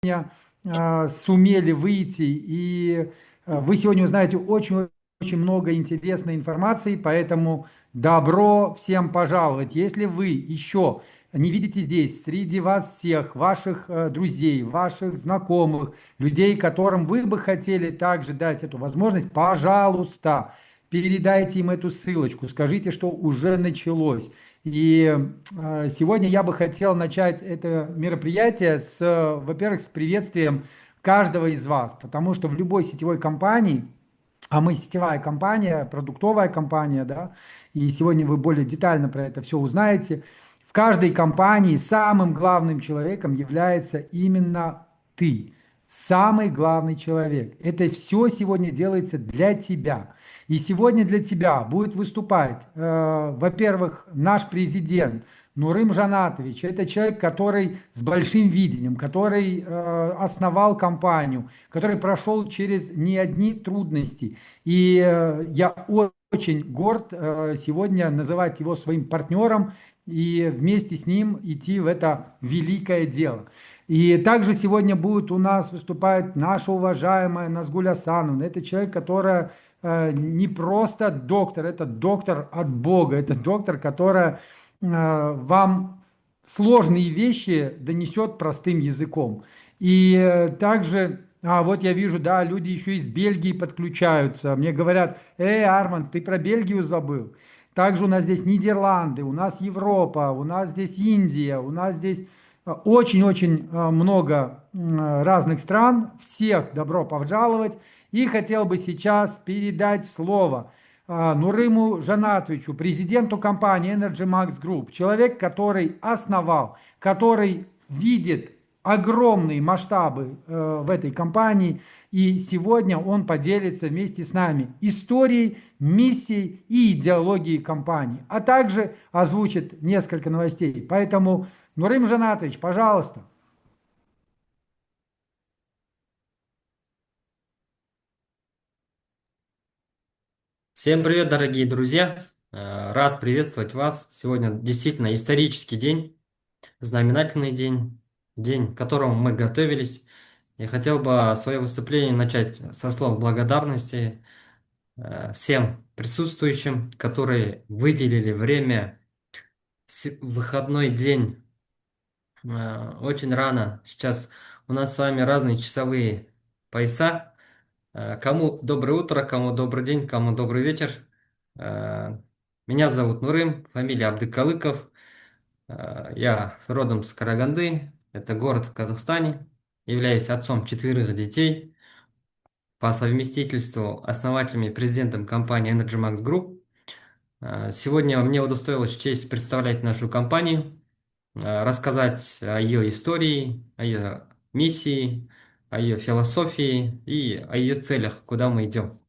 сумели выйти, и вы сегодня узнаете очень много интересной информации, поэтому добро всем пожаловать. Если вы еще не видите здесь среди вас всех ваших друзей, ваших знакомых, людей, которым вы бы хотели также дать эту возможность, пожалуйста, передайте им эту ссылочку, скажите, что уже началось. И сегодня я бы хотел начать это мероприятие во-первых, с приветствием каждого из вас, потому что в любой сетевой компании, а мы сетевая компания, продуктовая компания, да, и сегодня вы более детально про это все узнаете, в каждой компании самым главным человеком является именно ты. Самый главный человек. Это все сегодня делается для тебя. И сегодня для тебя будет выступать, во-первых, наш президент Нурым Жанатович. Это человек, который с большим видением, который основал компанию, который прошел через не одни трудности. И я очень горд сегодня называть его своим партнером и вместе с ним идти в это великое дело. И также сегодня будет у нас выступать наша уважаемая Назгуль Асановна. Это человек, который не просто доктор, это доктор от Бога, это доктор, который вам сложные вещи донесет простым языком. И также, вот я вижу, да, люди еще из Бельгии подключаются. Мне говорят, Арман, ты про Бельгию забыл. Также у нас здесь Нидерланды, у нас Европа, у нас здесь Индия, у нас здесь очень-очень много разных стран. Всех добро пожаловать. И хотел бы сейчас передать слово Нурыму Жанатовичу, президенту компании ENERGYMAX GROUP. Человек, который основал, который видит огромные масштабы в этой компании. И сегодня он поделится вместе с нами историей, миссией и идеологией компании. А также озвучит несколько новостей. Поэтому, Нурым Жанатович, пожалуйста. Всем привет, дорогие друзья! Рад приветствовать вас. Сегодня действительно исторический день, знаменательный день, день, к которому мы готовились. Я хотел бы свое выступление начать со слов благодарности всем присутствующим, которые выделили время в выходной день очень рано. Сейчас у нас с вами разные часовые пояса. Кому доброе утро, кому добрый день, кому добрый вечер. Э, Меня зовут Нурым, фамилия Абдыкалыков. Я родом с Караганды, это город в Казахстане. Являюсь отцом четверых детей. По совместительству основателем и президентом компании ENERGYMAX GROUP. Сегодня мне удостоилась честь представлять нашу компанию, рассказать о ее истории, о ее миссии, о ее философии и о ее целях, куда мы идем.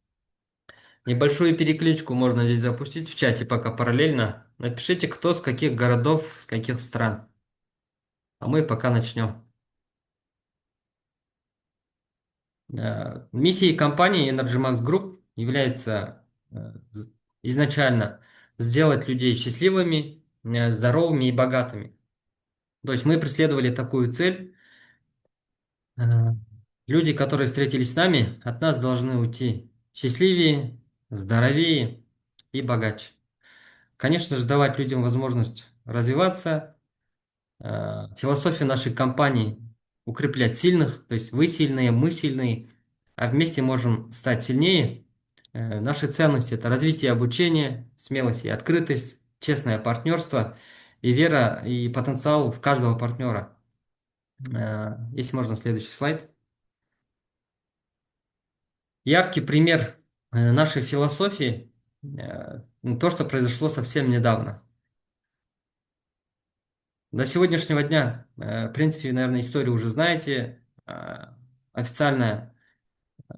Небольшую перекличку можно здесь запустить в чате пока параллельно. Напишите, кто с каких городов, с каких стран. А мы пока начнем. Миссией компании ENERGYMAX Group является изначально сделать людей счастливыми, здоровыми и богатыми. То есть мы преследовали такую цель. Э, Люди, которые встретились с нами, от нас должны уйти счастливее, здоровее и богаче. Конечно же, давать людям возможность развиваться. Философия нашей компании — укреплять сильных, то есть вы сильные, мы сильные, а вместе можем стать сильнее. Наши ценности — это развитие и обучение, смелость и открытость, честное партнерство и вера и потенциал в каждого партнера. Если можно, следующий слайд. Яркий пример нашей философии — то, что произошло совсем недавно. До сегодняшнего дня, в принципе, наверное, историю уже знаете. Официальное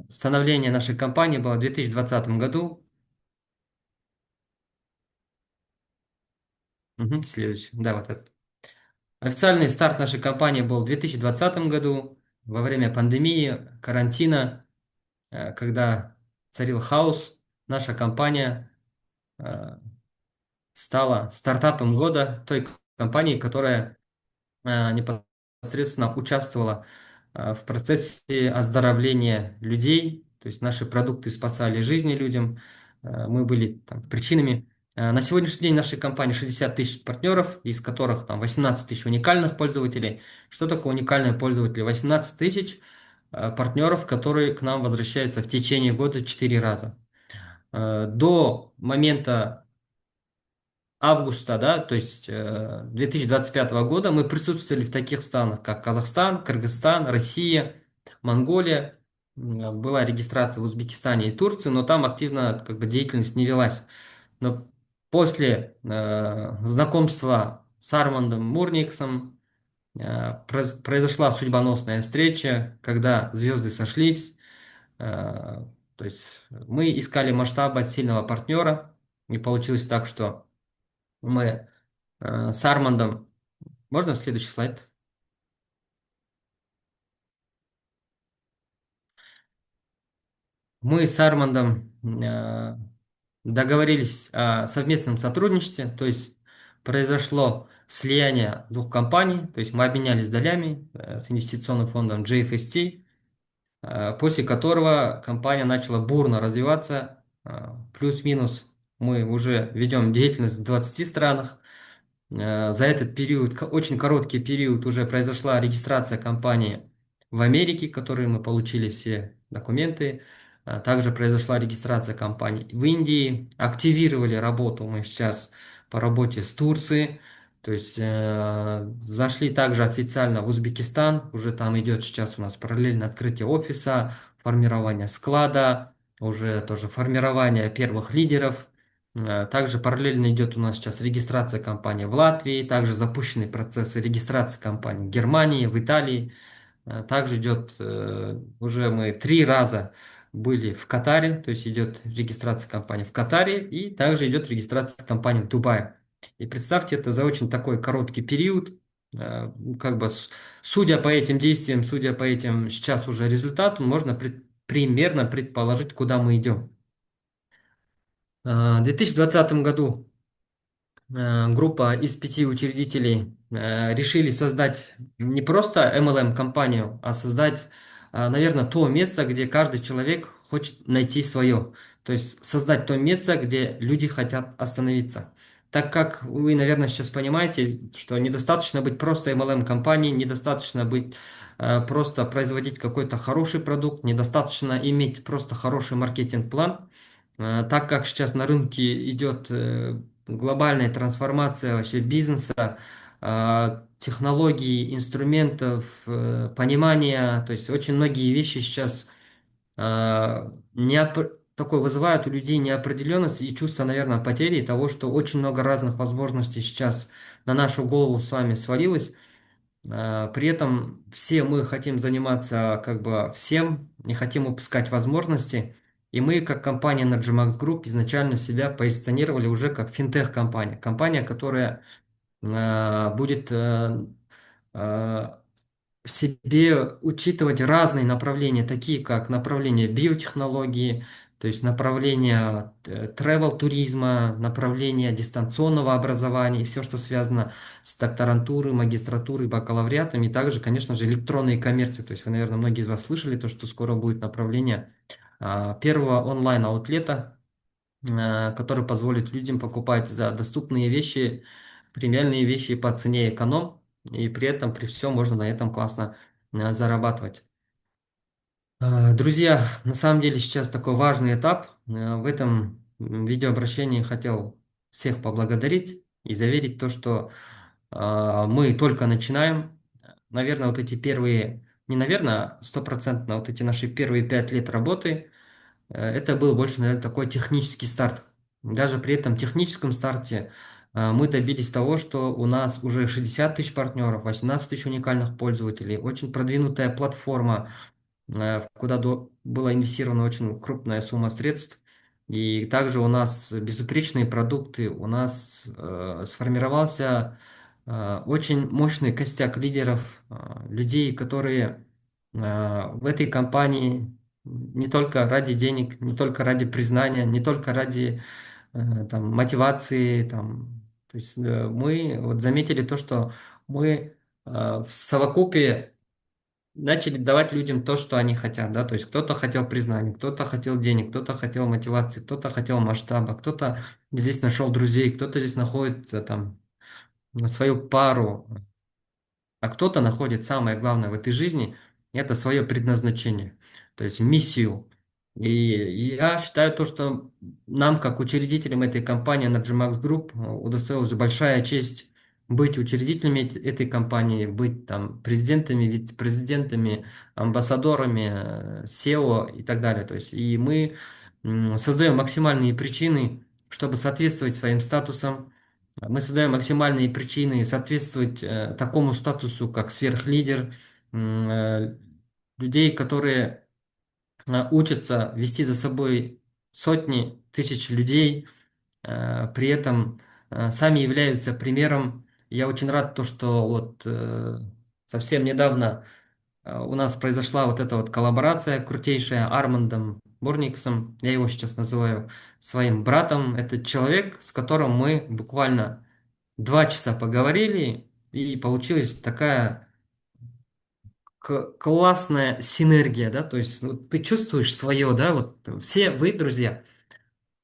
становление нашей компании было в 2020 году. Следующий. Да, вот это. Официальный старт нашей компании был в 2020 году, во время пандемии, карантина, когда царил хаос. Наша компания э, стала стартапом года, той компанией, которая непосредственно участвовала в процессе оздоровления людей, то есть наши продукты спасали жизни людям, мы были там причинами. На сегодняшний день в нашей компании 60 тысяч партнеров, из которых там 18 тысяч уникальных пользователей. Что такое уникальные пользователи? 18 тысяч партнеров, которые к нам возвращаются в течение года 4 раза. До момента августа, да, то есть 2025 года мы присутствовали в таких странах, как Казахстан, Кыргызстан, Россия, Монголия. Была регистрация в Узбекистане и Турции, но там активно как бы деятельность не велась. Но после знакомства с Армандом Мурниксом произошла судьбоносная встреча, когда звезды сошлись. То есть мы искали масштаб от сильного партнера, и получилось так, что мы с Армандом... Можно следующий слайд? Мы с Армандом договорились о совместном сотрудничестве, то есть произошло слияние двух компаний, то есть мы обменялись долями с инвестиционным фондом JFST, после которого компания начала бурно развиваться, плюс-минус мы уже ведем деятельность в 20 странах. За этот период, очень короткий период, уже произошла регистрация компании в Америке, которые мы получили все документы. Также произошла регистрация компании в Индии. Активировали работу мы сейчас по работе с Турцией. То есть зашли также официально в Узбекистан. Уже там идет сейчас у нас параллельно открытие офиса, формирование склада, уже тоже формирование первых лидеров. Также параллельно идет у нас сейчас регистрация компании в Латвии, также запущены процессы регистрации компаний в Германии, в Италии. Также идет, уже мы 3 раза были в Катаре, то есть идет регистрация компании в Катаре, и также идет регистрация компании в Дубае. И представьте, это за очень такой короткий период, как бы судя по этим действиям, судя по этим сейчас уже результатам, можно примерно предположить, куда мы идем. В 2020 году группа из 5 учредителей решили создать не просто MLM-компанию, а создать, наверное, то место, где каждый человек хочет найти свое. То есть создать то место, где люди хотят остановиться. Так как вы, наверное, сейчас понимаете, что недостаточно быть просто MLM-компанией, недостаточно быть просто производить какой-то хороший продукт, недостаточно иметь просто хороший маркетинг-план. Так как сейчас на рынке идет глобальная трансформация вообще бизнеса, технологий, инструментов, понимания, то есть очень многие вещи сейчас такой вызывают у людей неопределенность и чувство, наверное, потери того, что очень много разных возможностей сейчас на нашу голову с вами свалилось. При этом все мы хотим заниматься как бы всем, не хотим упускать возможности. И мы, как компания ENERGYMAX GROUP, изначально себя позиционировали уже как финтех-компания. Компания, которая будет э, в себе учитывать разные направления, такие как направление биотехнологии, то есть направление travel-туризма, направление дистанционного образования и все, что связано с докторантурой, магистратурой, бакалавриатом, и также, конечно же, электронной коммерции. То есть вы, наверное, многие из вас слышали то, что скоро будет направление первого онлайн-аутлета, который позволит людям покупать за доступные вещи, премиальные вещи по цене эконом, и при этом, при всем, можно на этом классно зарабатывать. Друзья, на самом деле сейчас такой важный этап. В этом видеообращении хотел всех поблагодарить и заверить то, что мы только начинаем. Наверное, вот эти первые, не наверное, стопроцентно, вот эти наши первые 5 лет работы, это был больше, наверное, такой технический старт. Даже при этом техническом старте мы добились того, что у нас уже 60 тысяч партнеров, 18 тысяч уникальных пользователей, очень продвинутая платформа, куда была инвестирована очень крупная сумма средств. И также у нас безупречные продукты, у нас сформировался очень мощный костяк лидеров, людей, которые в этой компании не только ради денег, не только ради признания, не только ради там, мотивации. Там. То есть мы вот заметили то, что мы в совокупе начали давать людям то, что они хотят, да, то есть кто-то хотел признания, кто-то хотел денег, кто-то хотел мотивации, кто-то хотел масштаба, кто-то здесь нашел друзей, кто-то здесь находит там свою пару, а кто-то находит самое главное в этой жизни — это свое предназначение, то есть миссию. И я считаю то, что нам, как учредителям этой компании ENERGYMAX GROUP, удостоилась большая честь быть учредителями этой компании, быть там президентами, вице-президентами, амбассадорами, SEO и так далее. То есть, и мы создаем максимальные причины, чтобы соответствовать своим статусам. Мы создаем максимальные причины соответствовать такому статусу, как сверхлидер, э, людей, которые учатся вести за собой сотни тысяч людей, при этом сами являются примером. Я очень рад, то, что вот совсем недавно у нас произошла вот эта вот коллаборация крутейшая Армандом Бурниксом, я его сейчас называю своим братом. Это человек, с которым мы буквально 2 часа поговорили, и получилась такая классная синергия, да, то есть ну, ты чувствуешь свое, да, вот все вы, друзья,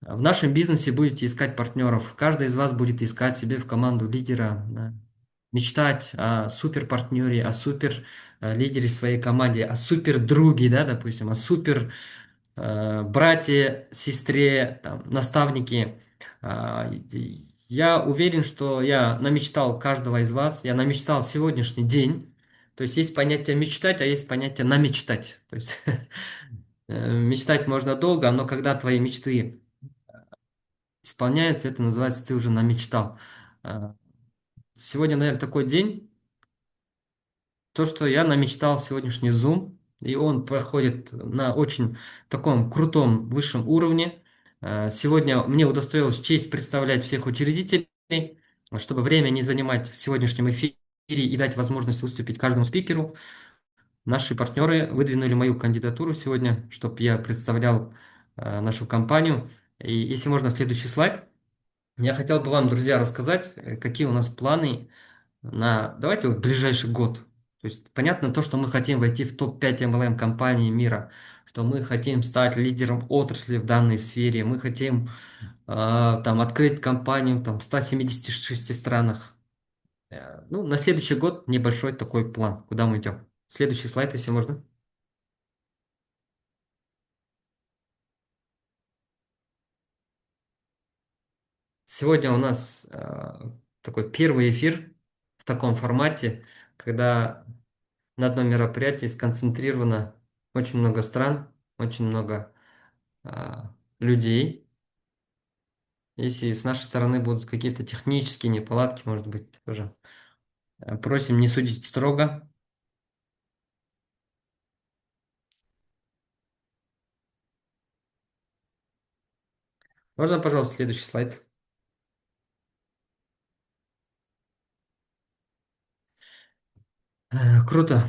в нашем бизнесе будете искать партнеров, каждый из вас будет искать себе в команду лидера, да, мечтать о супер партнере, о супер лидере своей команде, о супер друге, да, допустим, о супер братья, сестре, там, наставники. Я уверен, что я намечтал каждого из вас, я намечтал сегодняшний день. То есть понятие мечтать, а есть понятие намечтать. То есть мечтать можно долго, но когда твои мечты исполняются, это называется ты уже намечтал. А, Сегодня, наверное, такой день, то, что я намечтал сегодняшний Zoom, и он проходит на очень таком крутом высшем уровне. Сегодня мне удостоилась честь представлять всех учредителей, чтобы время не занимать в сегодняшнем эфире и дать возможность выступить каждому спикеру. Наши партнеры выдвинули мою кандидатуру сегодня, чтобы я представлял нашу компанию. И если можно, следующий слайд. Я хотел бы вам, друзья, рассказать, какие у нас планы давайте вот ближайший год. То есть понятно то, что мы хотим войти в топ-5 MLM компаний мира, что мы хотим стать лидером отрасли в данной сфере, мы хотим там открыть компанию там, в 176 странах. Ну, на следующий год небольшой такой план, куда мы идем. Следующий слайд, если можно. Сегодня у нас такой первый эфир в таком формате, когда на одном мероприятии сконцентрировано очень много стран, очень много людей. Если с нашей стороны будут какие-то технические неполадки, может быть, тоже просим не судить строго. Можно, пожалуйста, следующий слайд? Круто.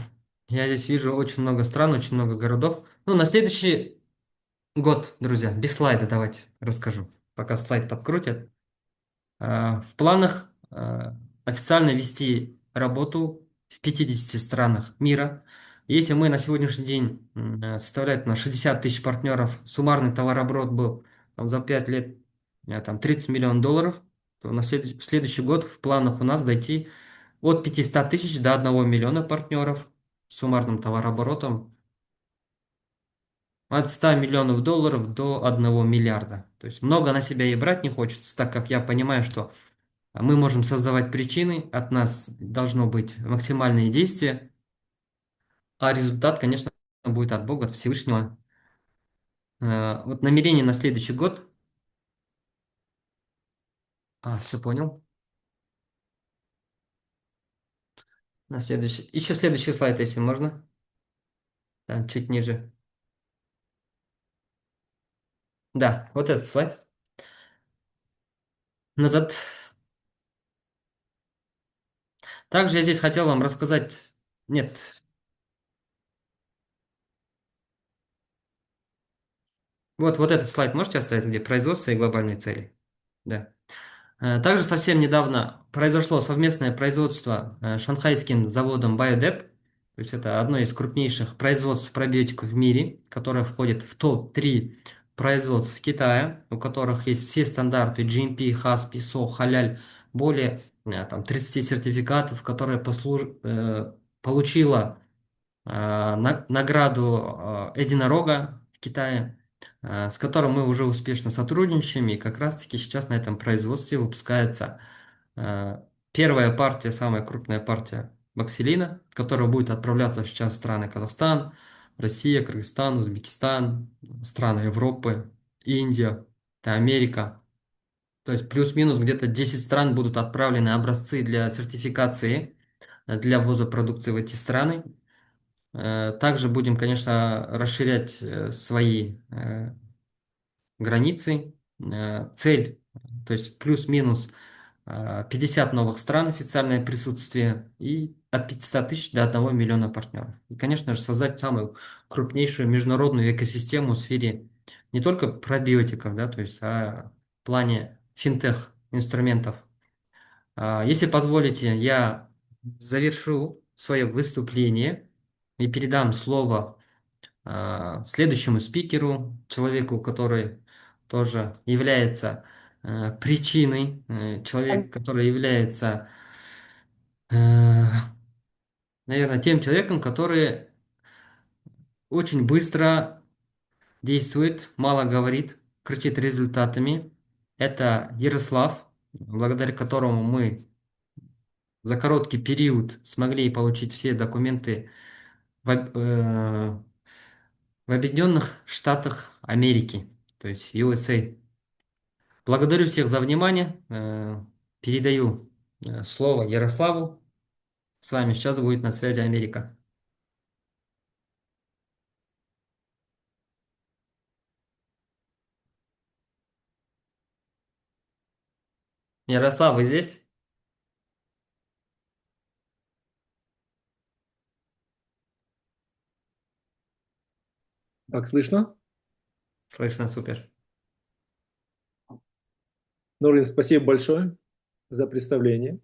Я здесь вижу очень много стран, очень много городов. Ну, на следующий год, друзья, без слайда давайте расскажу, пока слайд подкрутят. В планах официально вести работу в 50 странах мира. Если мы на сегодняшний день составляет на 60 тысяч партнеров, суммарный товарооборот был там, за 5 лет там, 30 миллионов долларов, то в следующий год в планах у нас дойти от 500 тысяч до 1 миллиона партнеров с суммарным товарооборотом от 100 миллионов долларов до 1 миллиарда. То есть много на себя и брать не хочется, так как я понимаю, что мы можем создавать причины, от нас должно быть максимальные действия, а результат, конечно, будет от Бога, от Всевышнего. Вот намерение на следующий год. Все понял. Еще следующий слайд, если можно. Там чуть ниже. Да, вот этот слайд. Назад. Также я здесь хотел вам рассказать. Нет. Вот этот слайд можете оставить, где производство и глобальные цели? Да. Также совсем недавно произошло совместное производство шанхайским заводом Biodep. То есть это одно из крупнейших производств пробиотиков в мире, которое входит в топ-3 производств Китая, у которых есть все стандарты GMP, HACCP, ISO, халяль, более там, 30 сертификатов, которые получила награду единорога в Китае, с которым мы уже успешно сотрудничаем, и как раз-таки сейчас на этом производстве выпускается первая партия, самая крупная партия вакселина, которая будет отправляться сейчас в страны Казахстан, Россия, Кыргызстан, Узбекистан, страны Европы, Индия, это Америка. То есть плюс-минус где-то 10 стран будут отправлены образцы для сертификации для ввоза продукции в эти страны. Также будем, конечно, расширять свои границы. Цель, то есть плюс-минус 50 новых стран, официальное присутствие и от 500 тысяч до 1 миллиона партнеров. И, конечно же, создать самую крупнейшую международную экосистему в сфере не только пробиотиков, да, то есть, а в плане финтех инструментов. Если позволите, я завершу свое выступление и передам слово следующему спикеру, человеку, который тоже является причиной, человек, который является, наверное, тем человеком, который очень быстро действует, мало говорит, кричит результатами. Это Ярослав, благодаря которому мы за короткий период смогли получить все документы в Объединенных Штатах Америки, то есть USA. Благодарю всех за внимание. Передаю слово Ярославу. С вами сейчас будет на связи Америка. Ярослав, вы здесь? Как слышно? Слышно, супер. Норин, спасибо большое за представление.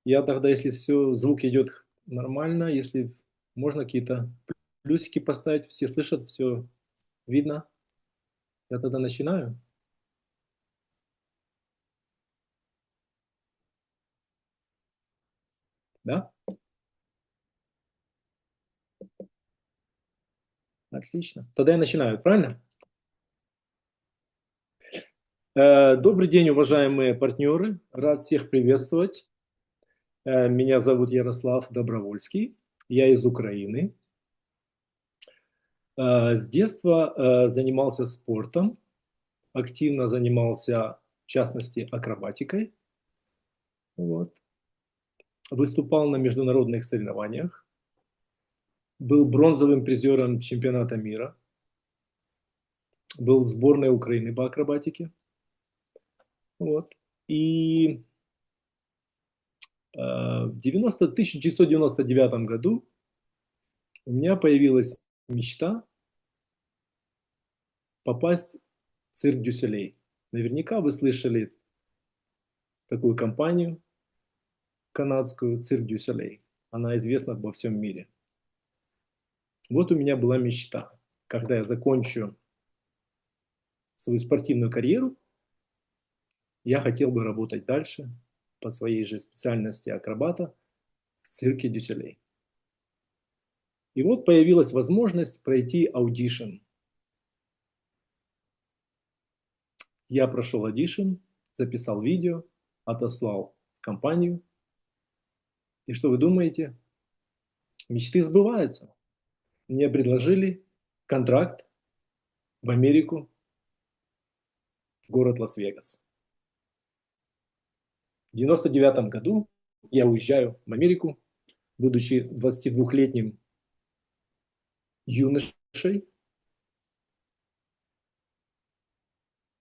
Я тогда, если все, звук идет нормально, если можно какие-то плюсики поставить, все слышат, все видно, я тогда начинаю. Да? Отлично. Тогда я начинаю, правильно? Добрый день, уважаемые партнеры. Рад всех приветствовать. Меня зовут Ярослав Добровольский. Я из Украины. С детства занимался спортом, активно занимался, в частности, акробатикой. Вот. Выступал на международных соревнованиях. Был бронзовым призером чемпионата мира. Был в сборной Украины по акробатике. Вот. И в 1999 году у меня появилась мечта попасть в цирк дю Солей. Наверняка вы слышали такую компанию канадскую, цирк дю Солей. Она известна во всем мире. Вот у меня была мечта. Когда я закончу свою спортивную карьеру, я хотел бы работать дальше по своей же специальности акробата в цирке дю Солей. И вот появилась возможность пройти аудишн. Я прошел аудишн, записал видео, отослал в компанию. И что вы думаете? Мечты сбываются. Мне предложили контракт в Америку, в город Лас-Вегас. В 1999 году я уезжаю в Америку, будучи 22-летним юношей,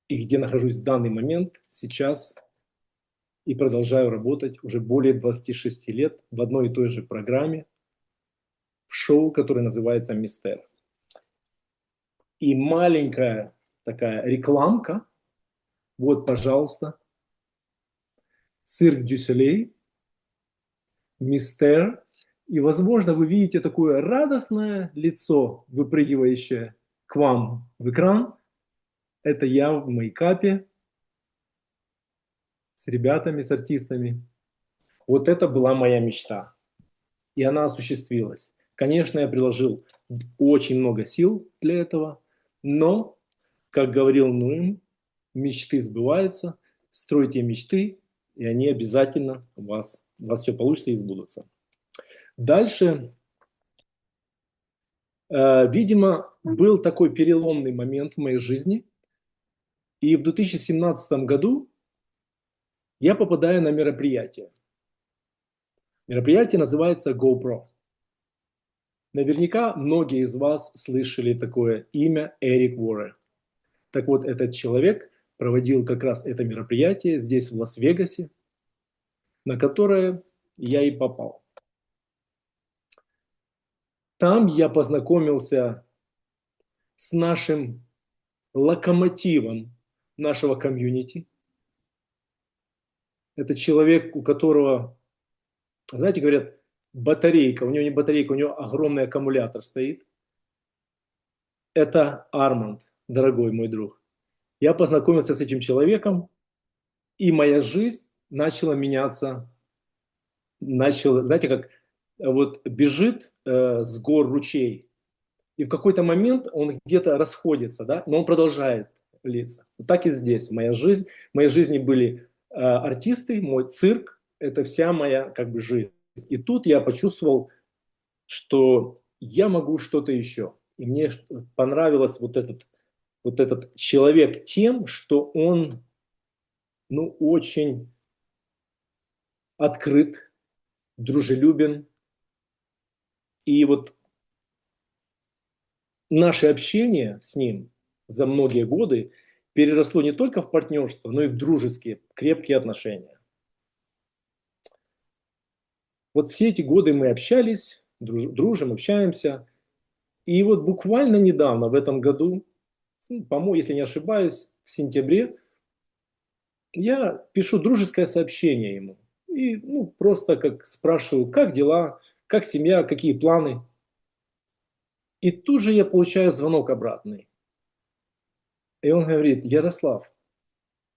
и где нахожусь в данный момент сейчас и продолжаю работать уже более 26 лет в одной и той же программе, в шоу, которое называется «Мистер». И маленькая такая рекламка. Вот, пожалуйста, цирк дю Солей, «Мистер». И, возможно, вы видите такое радостное лицо, выпрыгивающее к вам в экран. Это я в мейкапе с ребятами, с артистами. Вот это была моя мечта. И она осуществилась. Конечно, я приложил очень много сил для этого, но, как говорил Нуим, мечты сбываются, стройте мечты, и они обязательно у вас все получится и сбудутся. Дальше, видимо, был такой переломный момент в моей жизни, и в 2017 году я попадаю на мероприятие. Мероприятие называется GoPro. Наверняка многие из вас слышали такое имя Эрик Уорре. Так вот, этот человек проводил как раз это мероприятие здесь, в Лас-Вегасе, на которое я и попал. Там я познакомился с нашим локомотивом нашего комьюнити. Это человек, у которого, знаете, говорят, батарейка, у него не батарейка, у него огромный аккумулятор стоит. Это Арманд, дорогой мой друг. Я познакомился с этим человеком, и моя жизнь начала меняться. Знаете, как вот бежит с гор ручей, и в какой-то момент он где-то расходится, да, но он продолжает литься. Вот так и здесь. Моя жизнь, в моей жизни были артисты, мой цирк, это вся моя как бы жизнь. И тут я почувствовал, что я могу что-то еще. И мне понравилось вот этот человек тем, что он, ну, очень открыт, дружелюбен. И вот наше общение с ним за многие годы переросло не только в партнерство, но и в дружеские, крепкие отношения. Вот все эти годы мы общались, дружим, общаемся. И вот буквально недавно, в этом году, по-моему, если не ошибаюсь, в сентябре, я пишу дружеское сообщение ему. И просто как спрашиваю, как дела, как семья, какие планы. И тут же я получаю звонок обратный. И он говорит: Ярослав,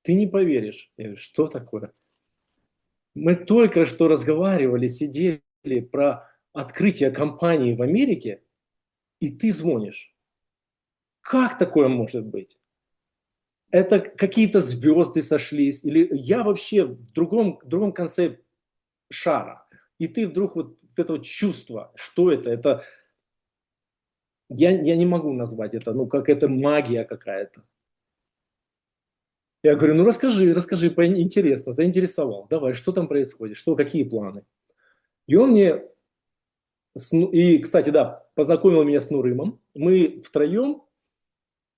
ты не поверишь. Я говорю: что такое? Мы только что разговаривали, сидели про открытие компании в Америке, и ты звонишь. Как такое может быть? Это какие-то звезды сошлись, или я вообще в другом конце шара. И ты вдруг вот это вот чувство, что это я не могу назвать это, как это магия какая-то. Я говорю: расскажи, интересно, заинтересовал. Давай, что там происходит, какие планы? И он мне, и, кстати, да, познакомил меня с Нурымом. Мы втроем,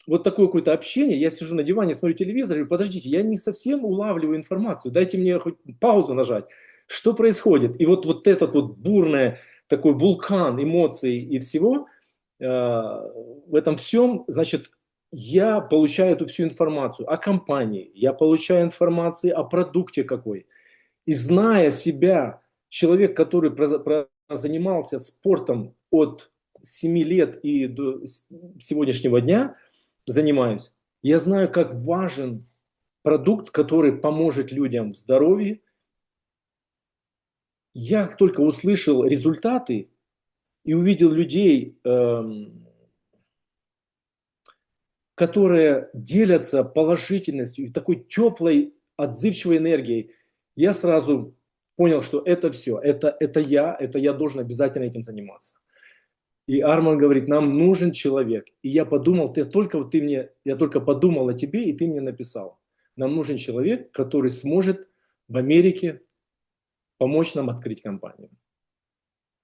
вот такое какое-то общение, я сижу на диване, смотрю телевизор, и говорю: подождите, я не совсем улавливаю информацию, дайте мне хоть паузу нажать. Что происходит? И вот этот вот бурный такой вулкан эмоций и всего, в этом всем, значит, я получаю эту всю информацию о компании, я получаю информацию о продукте какой. И зная себя, человек, который занимался спортом от 7 лет и до сегодняшнего дня занимаюсь, я знаю, как важен продукт, который поможет людям в здоровье. Я только услышал результаты и увидел людей, которые делятся положительностью и такой теплой, отзывчивой энергией, я сразу понял, что это все, это я должен обязательно этим заниматься. И Арман говорит: нам нужен человек. И я подумал, я только подумал о тебе, и ты мне написал. Нам нужен человек, который сможет в Америке помочь нам открыть компанию.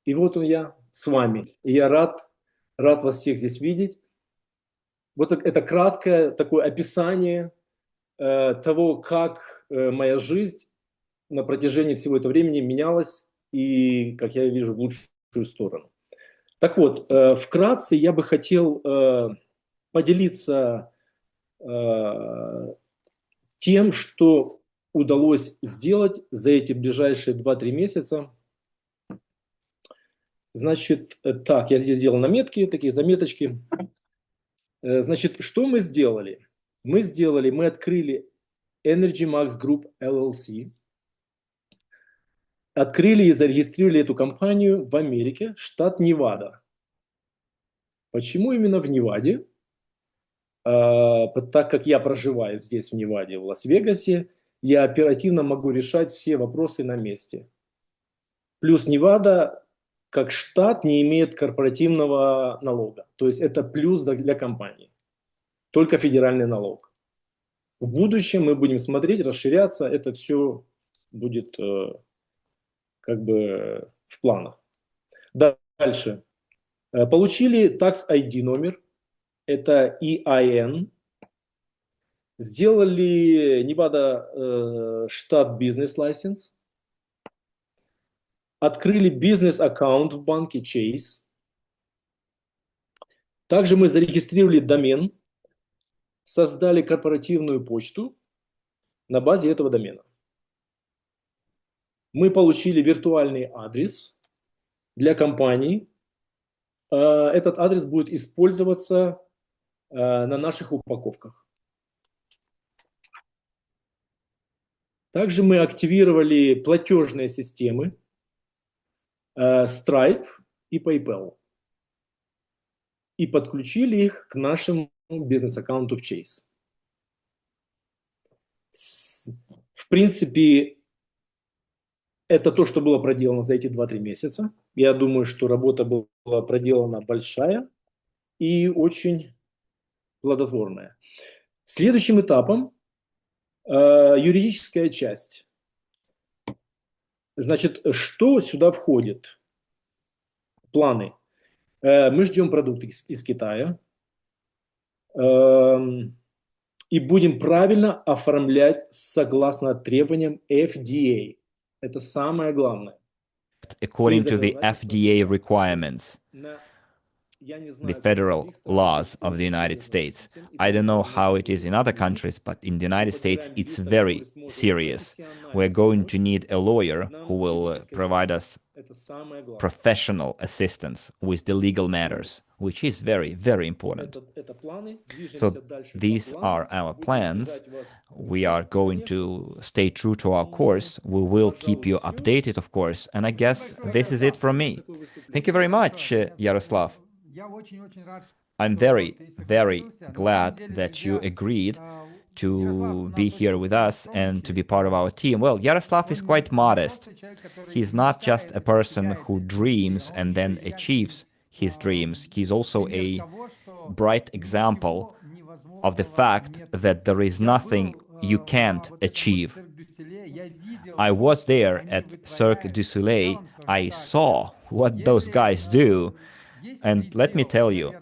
И вот я с вами. И я рад вас всех здесь видеть. Вот это краткое такое описание того, как моя жизнь на протяжении всего этого времени менялась и, как я вижу, в лучшую сторону. Так вот, вкратце я бы хотел поделиться тем, что удалось сделать за эти ближайшие 2-3 месяца. Значит, так, я здесь сделал наметки, такие заметочки. Значит, что мы сделали? Мы открыли ENERGYMAX GROUP LLC, открыли и зарегистрировали эту компанию в Америке, штат Невада. Почему именно в Неваде? Так как я проживаю здесь, в Неваде, в Лас-Вегасе, я оперативно могу решать все вопросы на месте. Плюс Невада, как штат, не имеет корпоративного налога. То есть это плюс для компании. Только федеральный налог. В будущем мы будем смотреть, расширяться. Это все будет как бы в планах. Дальше. Получили Tax ID номер. Это EIN. Сделали Невада штат бизнес-лайсенс. Открыли бизнес-аккаунт в банке Chase. Также мы зарегистрировали домен, создали корпоративную почту на базе этого домена. Мы получили виртуальный адрес для компании. Этот адрес будет использоваться на наших упаковках. Также мы активировали платежные системы Stripe и PayPal и подключили их к нашему бизнес-аккаунту в Chase. В принципе, это то, что было проделано за эти 2-3 месяца. Я думаю, что работа была проделана большая и очень плодотворная. Следующим этапом юридическая часть. Значит, что сюда входит? Планы. Мы ждем продукты из Китая и будем правильно оформлять согласно требованиям FDA. Это самое главное. According to the FDA requirements, the federal laws of the United States. I don't know how it is in other countries, but in the United States, it's very serious. We're going to need a lawyer who will provide us professional assistance with the legal matters, which is very, very important. So these are our plans. We are going to stay true to our course. We will keep you updated, of course. And I guess this is it from me. Thank you very much, Yaroslav. I'm very, very glad that you agreed to be here with us and to be part of our team. Well, Yaroslav is quite modest. He's not just a person who dreams and then achieves his dreams. He's also a bright example of the fact that there is nothing you can't achieve. I was there at Cirque du Soleil. I saw what those guys do. And let me tell you,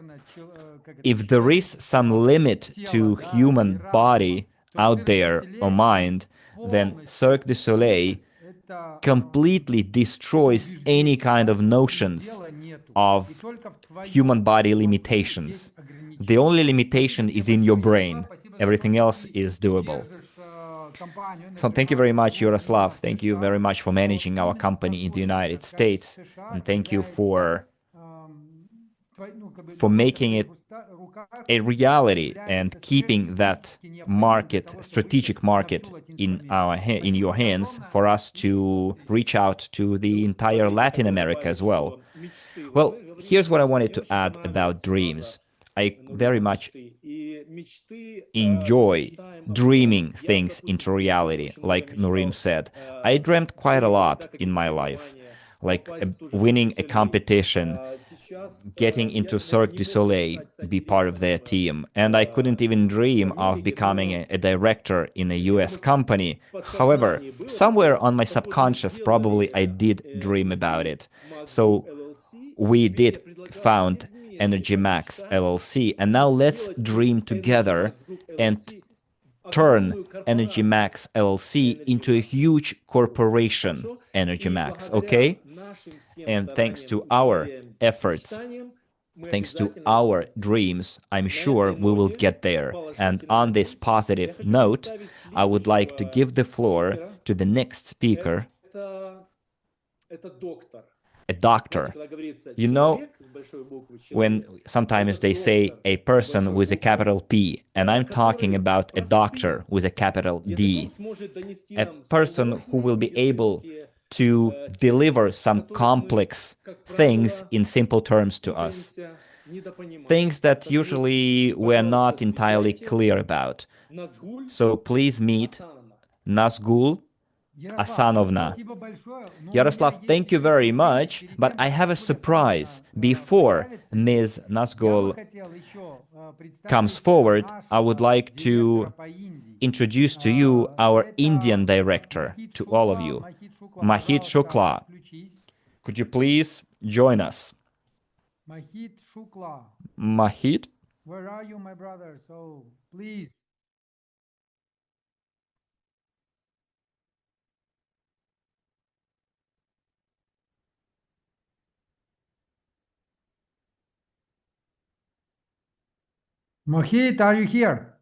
if there is some limit to human body out there or mind, then Cirque du Soleil completely destroys any kind of notions of human body limitations. The only limitation is in your brain. Everything else is doable. So thank you very much, Yaroslav. Thank you very much for managing our company in the United States. And thank you for making it a reality and keeping that market, strategic market, in your hands for us to reach out to the entire Latin America as well. Well, here's what I wanted to add about dreams. I very much enjoy dreaming things into reality, like Nurim said. I dreamt quite a lot in my life, like winning a competition, getting into Cirque du Soleil, be part of their team. And I couldn't even dream of becoming a director in a US company. However, somewhere on my subconscious, probably I did dream about it. So we did found ENERGYMAX LLC, and now let's dream together and turn ENERGYMAX LLC into a huge corporation, ENERGYMAX, okay? And thanks to our efforts, thanks to our dreams, I'm sure we will get there. And on this positive note, I would like to give the floor to the next speaker. a doctor. You know, when sometimes they say a person with a capital P, and I'm talking about a doctor with a capital D, a person who will be able to deliver some complex things in simple terms to us, things that usually we're not entirely clear about. So please meet Nazgul Asanovna. Yaroslav, thank you very much, but I have a surprise. Before Ms. Nazgul comes forward, I would like to introduce to you our Indian director, to all of you, Mahit Shukla. Could you please join us? Mahit Shukla, Mahit? where are you, my brother? So please. Mohit, are you here?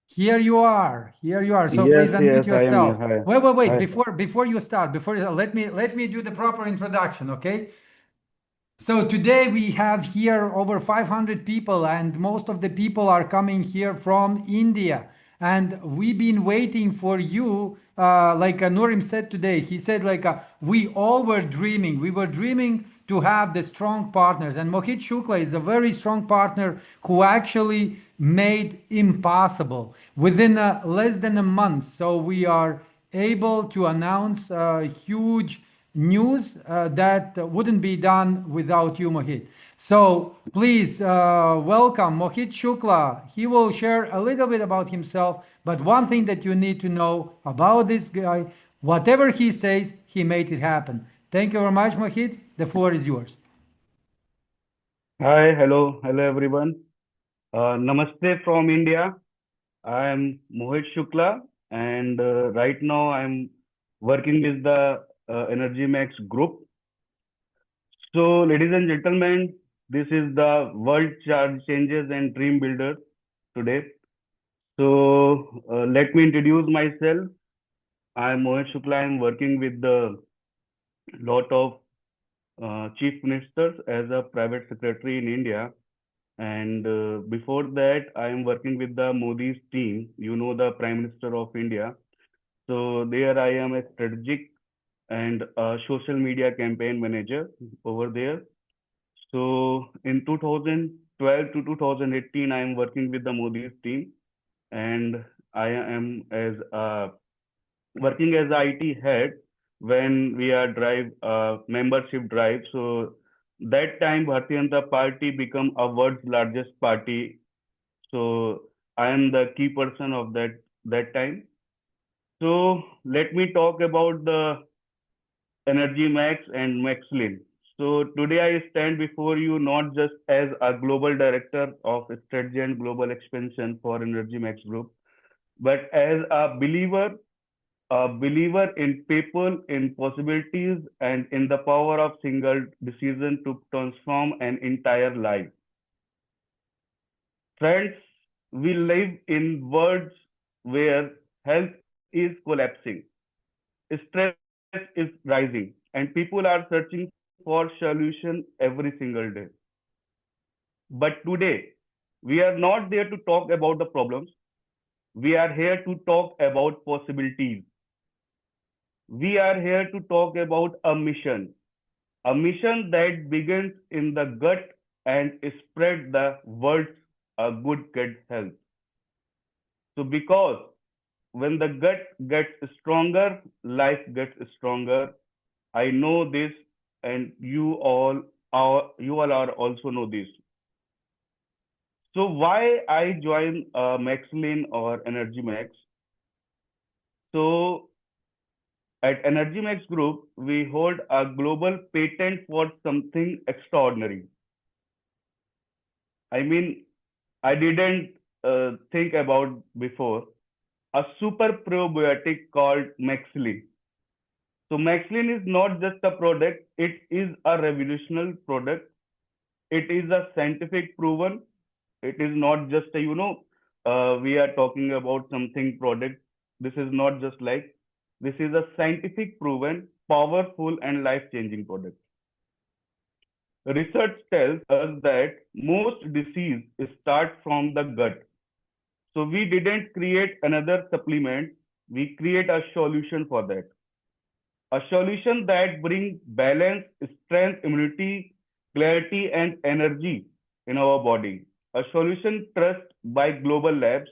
Here you are. Here you are. So please unmute yourself. Wait. Hi. Before you start, let me do the proper introduction, okay? So today we have here over 500 people, and most of the people are coming here from India. And we've been waiting for you, like Nurim said today. He said, we all were dreaming. We were dreaming to have the strong partners. And Mohit Shukla is a very strong partner who actually made impossible within less than a month. So we are able to announce huge news that wouldn't be done without you, Mohit. So please welcome Mohit Shukla. He will share a little bit about himself, but one thing that you need to know about this guy, whatever he says, he made it happen. Thank you very much, Mohit. The floor is yours. Hi, hello everyone. Namaste from India. I am Mohit Shukla, and right now I'm working with the ENERGYMAX Group. So, ladies and gentlemen, this is the World Charge Changes and Dream Builder today. So, let me introduce myself. I am Mohit Shukla. I am working with the lot of chief ministers as a private secretary in India. And before that, I am working with the Modi's team, you know, the Prime Minister of India. So there I am a strategic and a social media campaign manager over there. So in 2012 to 2018, I am working with the Modi's team, and I am as working as IT head when we are drive membership drive. So that time Bharatiya Janata Party become a world's largest party. So I am the key person of that time. So let me talk about the Energy Max and Maxlin. So today I stand before you not just as a global director of strategy and global expansion for Energy Max Group, but as a believer in people, in possibilities, and in the power of single decision to transform an entire life. Friends, we live in worlds where health is collapsing, stress is rising, and people are searching for solution every single day. But today, we are not there to talk about the problems. We are here to talk about possibilities. We are here to talk about a mission that begins in the gut and spread the world's good gut health. So because when the gut gets stronger, life gets stronger. I know this, and you all are also know this. So why I join Maxlin or Energy Max? So at Energy Max Group, we hold a global patent for something extraordinary. I mean, I didn't think about before. A super probiotic called Maxlin. So Maxlin is not just a product, it is a revolutionary product. It is a scientific proven. It is not just a, we are talking about something product. This is not just like, this is a scientific proven, powerful and life-changing product. Research tells us that most disease start from the gut. So we didn't create another supplement, we create a solution for that. A solution that brings balance, strength, immunity, clarity, and energy in our body. A solution trusted by global labs.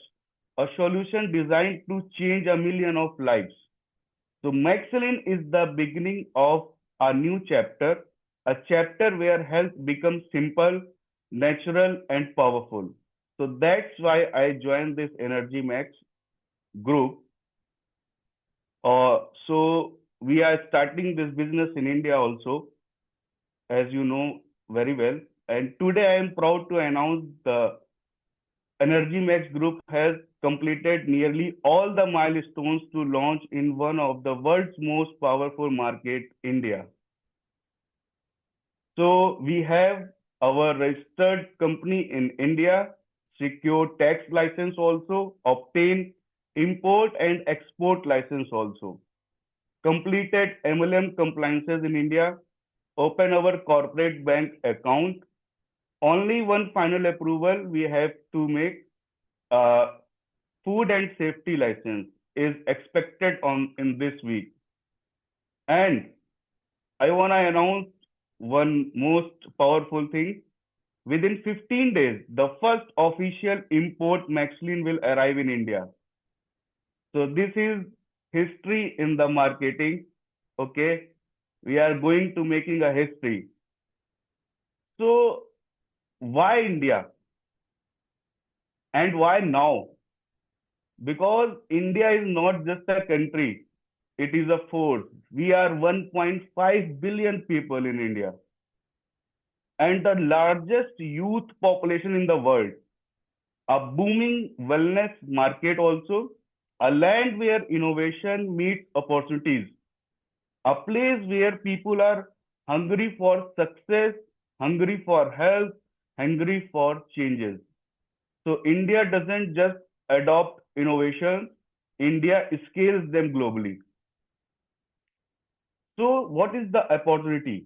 A solution designed to change a million of lives. So Maxilin is the beginning of a new chapter, a chapter where health becomes simple, natural, and powerful. So that's why I joined this ENERGYMAX group. So we are starting this business in India also, as you know very well. And today I am proud to announce the ENERGYMAX Group has completed nearly all the milestones to launch in one of the world's most powerful market, India. So we have our registered company in India, secure tax license also, obtain import and export license also, completed MLM compliances in India, open our corporate bank account. Only one final approval we have to make, food and safety license is expected in this week. And I want to announce one most powerful thing. Within 15 days, the first official import Maxilin will arrive in India. So this is history in the marketing. Okay, we are going to making a history. So why India? And why now? Because India is not just a country, it is a force. We are 1.5 billion people in India and the largest youth population in the world. A booming wellness market also, a land where innovation meets opportunities, a place where people are hungry for success, hungry for health, hungry for changes. So India doesn't just adopt innovation, India scales them globally. So what is the opportunity?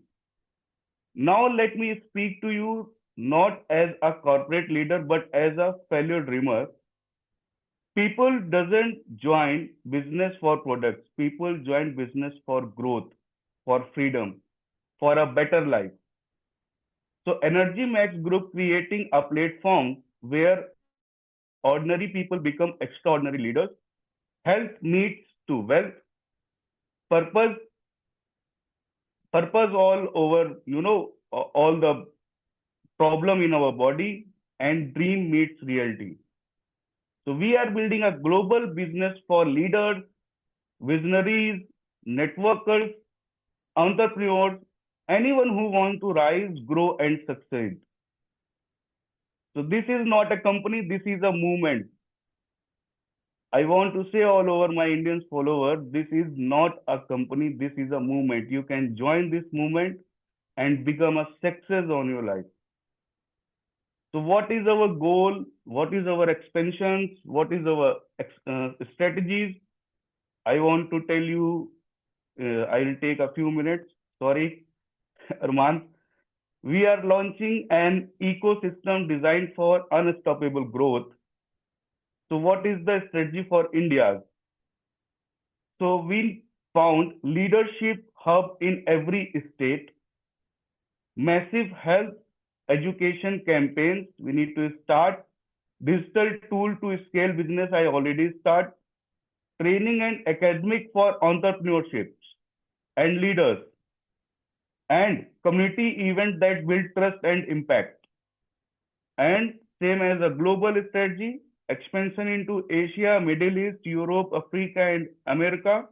Now let me speak to you not as a corporate leader, but as a fellow dreamer. People doesn't join business for products. People join business for growth, for freedom, for a better life. So ENERGYMAX Group creating a platform where ordinary people become extraordinary leaders. Health meets to wealth. Purpose all over, all the problem in our body, and dream meets reality. So we are building a global business for leaders, visionaries, networkers, entrepreneurs, anyone who wants to rise, grow, and succeed. So this is not a company, this is a movement. I want to say all over my Indian followers, this is not a company, this is a movement. You can join this movement and become a success on your life. So what is our goal? What is our expansions? What is our strategies? I want to tell you, I will take a few minutes. Sorry, Arman. We are launching an ecosystem designed for unstoppable growth. So what is the strategy for India? So we found leadership hub in every state, massive health education campaigns. We need to start digital tool to scale business. I already start training and academic for entrepreneurships and leaders, and community event that build trust and impact. And same as a global strategy, expansion into Asia, Middle East, Europe, Africa, and America.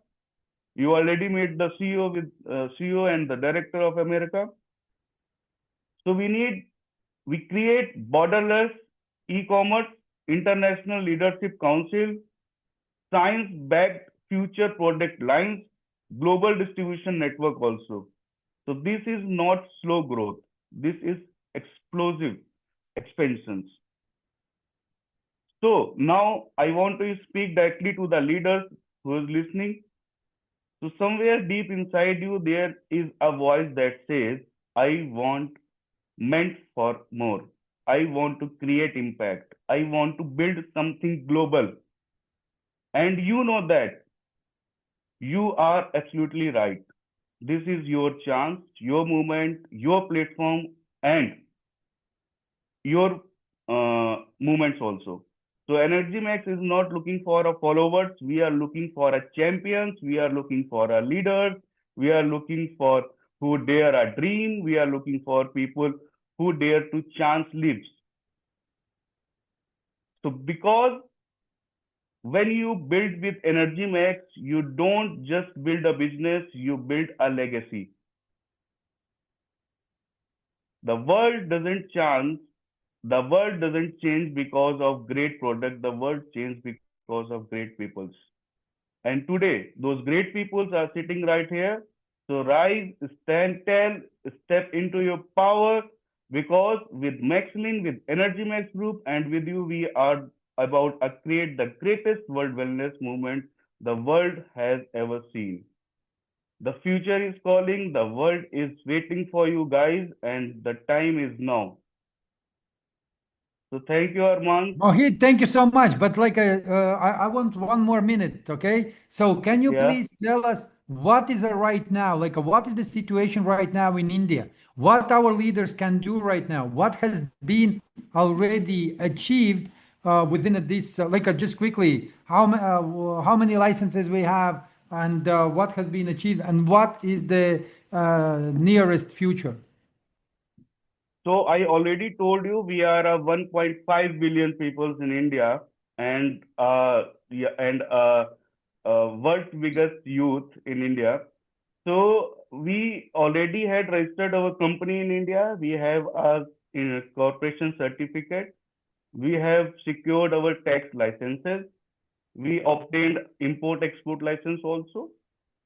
You already met the CEO with CEO and the director of America. So we create borderless e-commerce, international leadership council, science-backed future product lines, global distribution network also. So this is not slow growth. This is explosive expansions. So now I want to speak directly to the leaders who is listening. So somewhere deep inside you, there is a voice that says, I want meant for more. I want to create impact. I want to build something global. And you know that you are absolutely right. This is your chance, your movement, your platform, and your movements also. So Energy Max is not looking for a followers. We are looking for a champions. We are looking for a leaders. We are looking for who dare a dream. We are looking for people who dare to chance lives. So because when you build with Energy Max, you don't just build a business, you build a legacy. The world doesn't chance, the world doesn't change because of great product, the world changes because of great peoples. And today, those great peoples are sitting right here. So rise, stand tall, step into your power, because with Maxlin, with Energy Max Group, and with you, we are about to create the greatest world wellness movement the world has ever seen. The future is calling, the world is waiting for you guys, and the time is now. So thank you, Arman. Mohit, thank you so much. But I want 1 more minute, okay? So can you Yeah. please tell us what is right now? What is the situation right now in India? What our leaders can do right now? What has been already achieved within this? Just quickly, how many licenses we have, and what has been achieved, and what is the nearest future? So I already told you we are 1.5 billion people in India, and yeah, and world's biggest youth in India. So we already had registered our company in India. We have a corporation certificate. We have secured our tax licenses. We obtained import-export license also.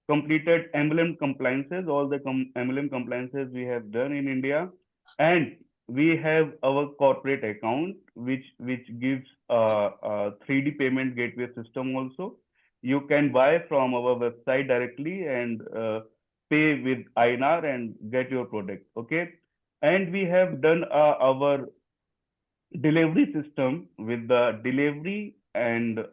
Completed emblem compliances, all the emblem compliances we have done in India, and we have our corporate account, which gives a 3D payment gateway system also. You can buy from our website directly and pay with INR and get your product. Okay, and we have done our delivery system with the delivery and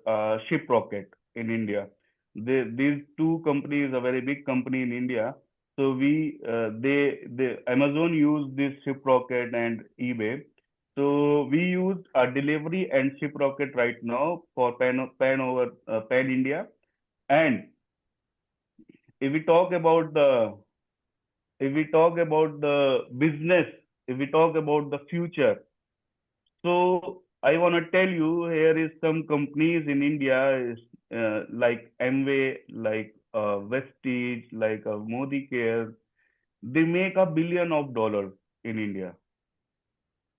ship rocket in India. These two companies are very big company in India. So they Amazon use this ship rocket and eBay. So we use a delivery and ship rocket right now for pan India. And if we talk about the if we talk about the business, if we talk about the future, so I want to tell you, here is some companies in India is like Amway, like Vestige, like Modi Care. They make $1 billion in India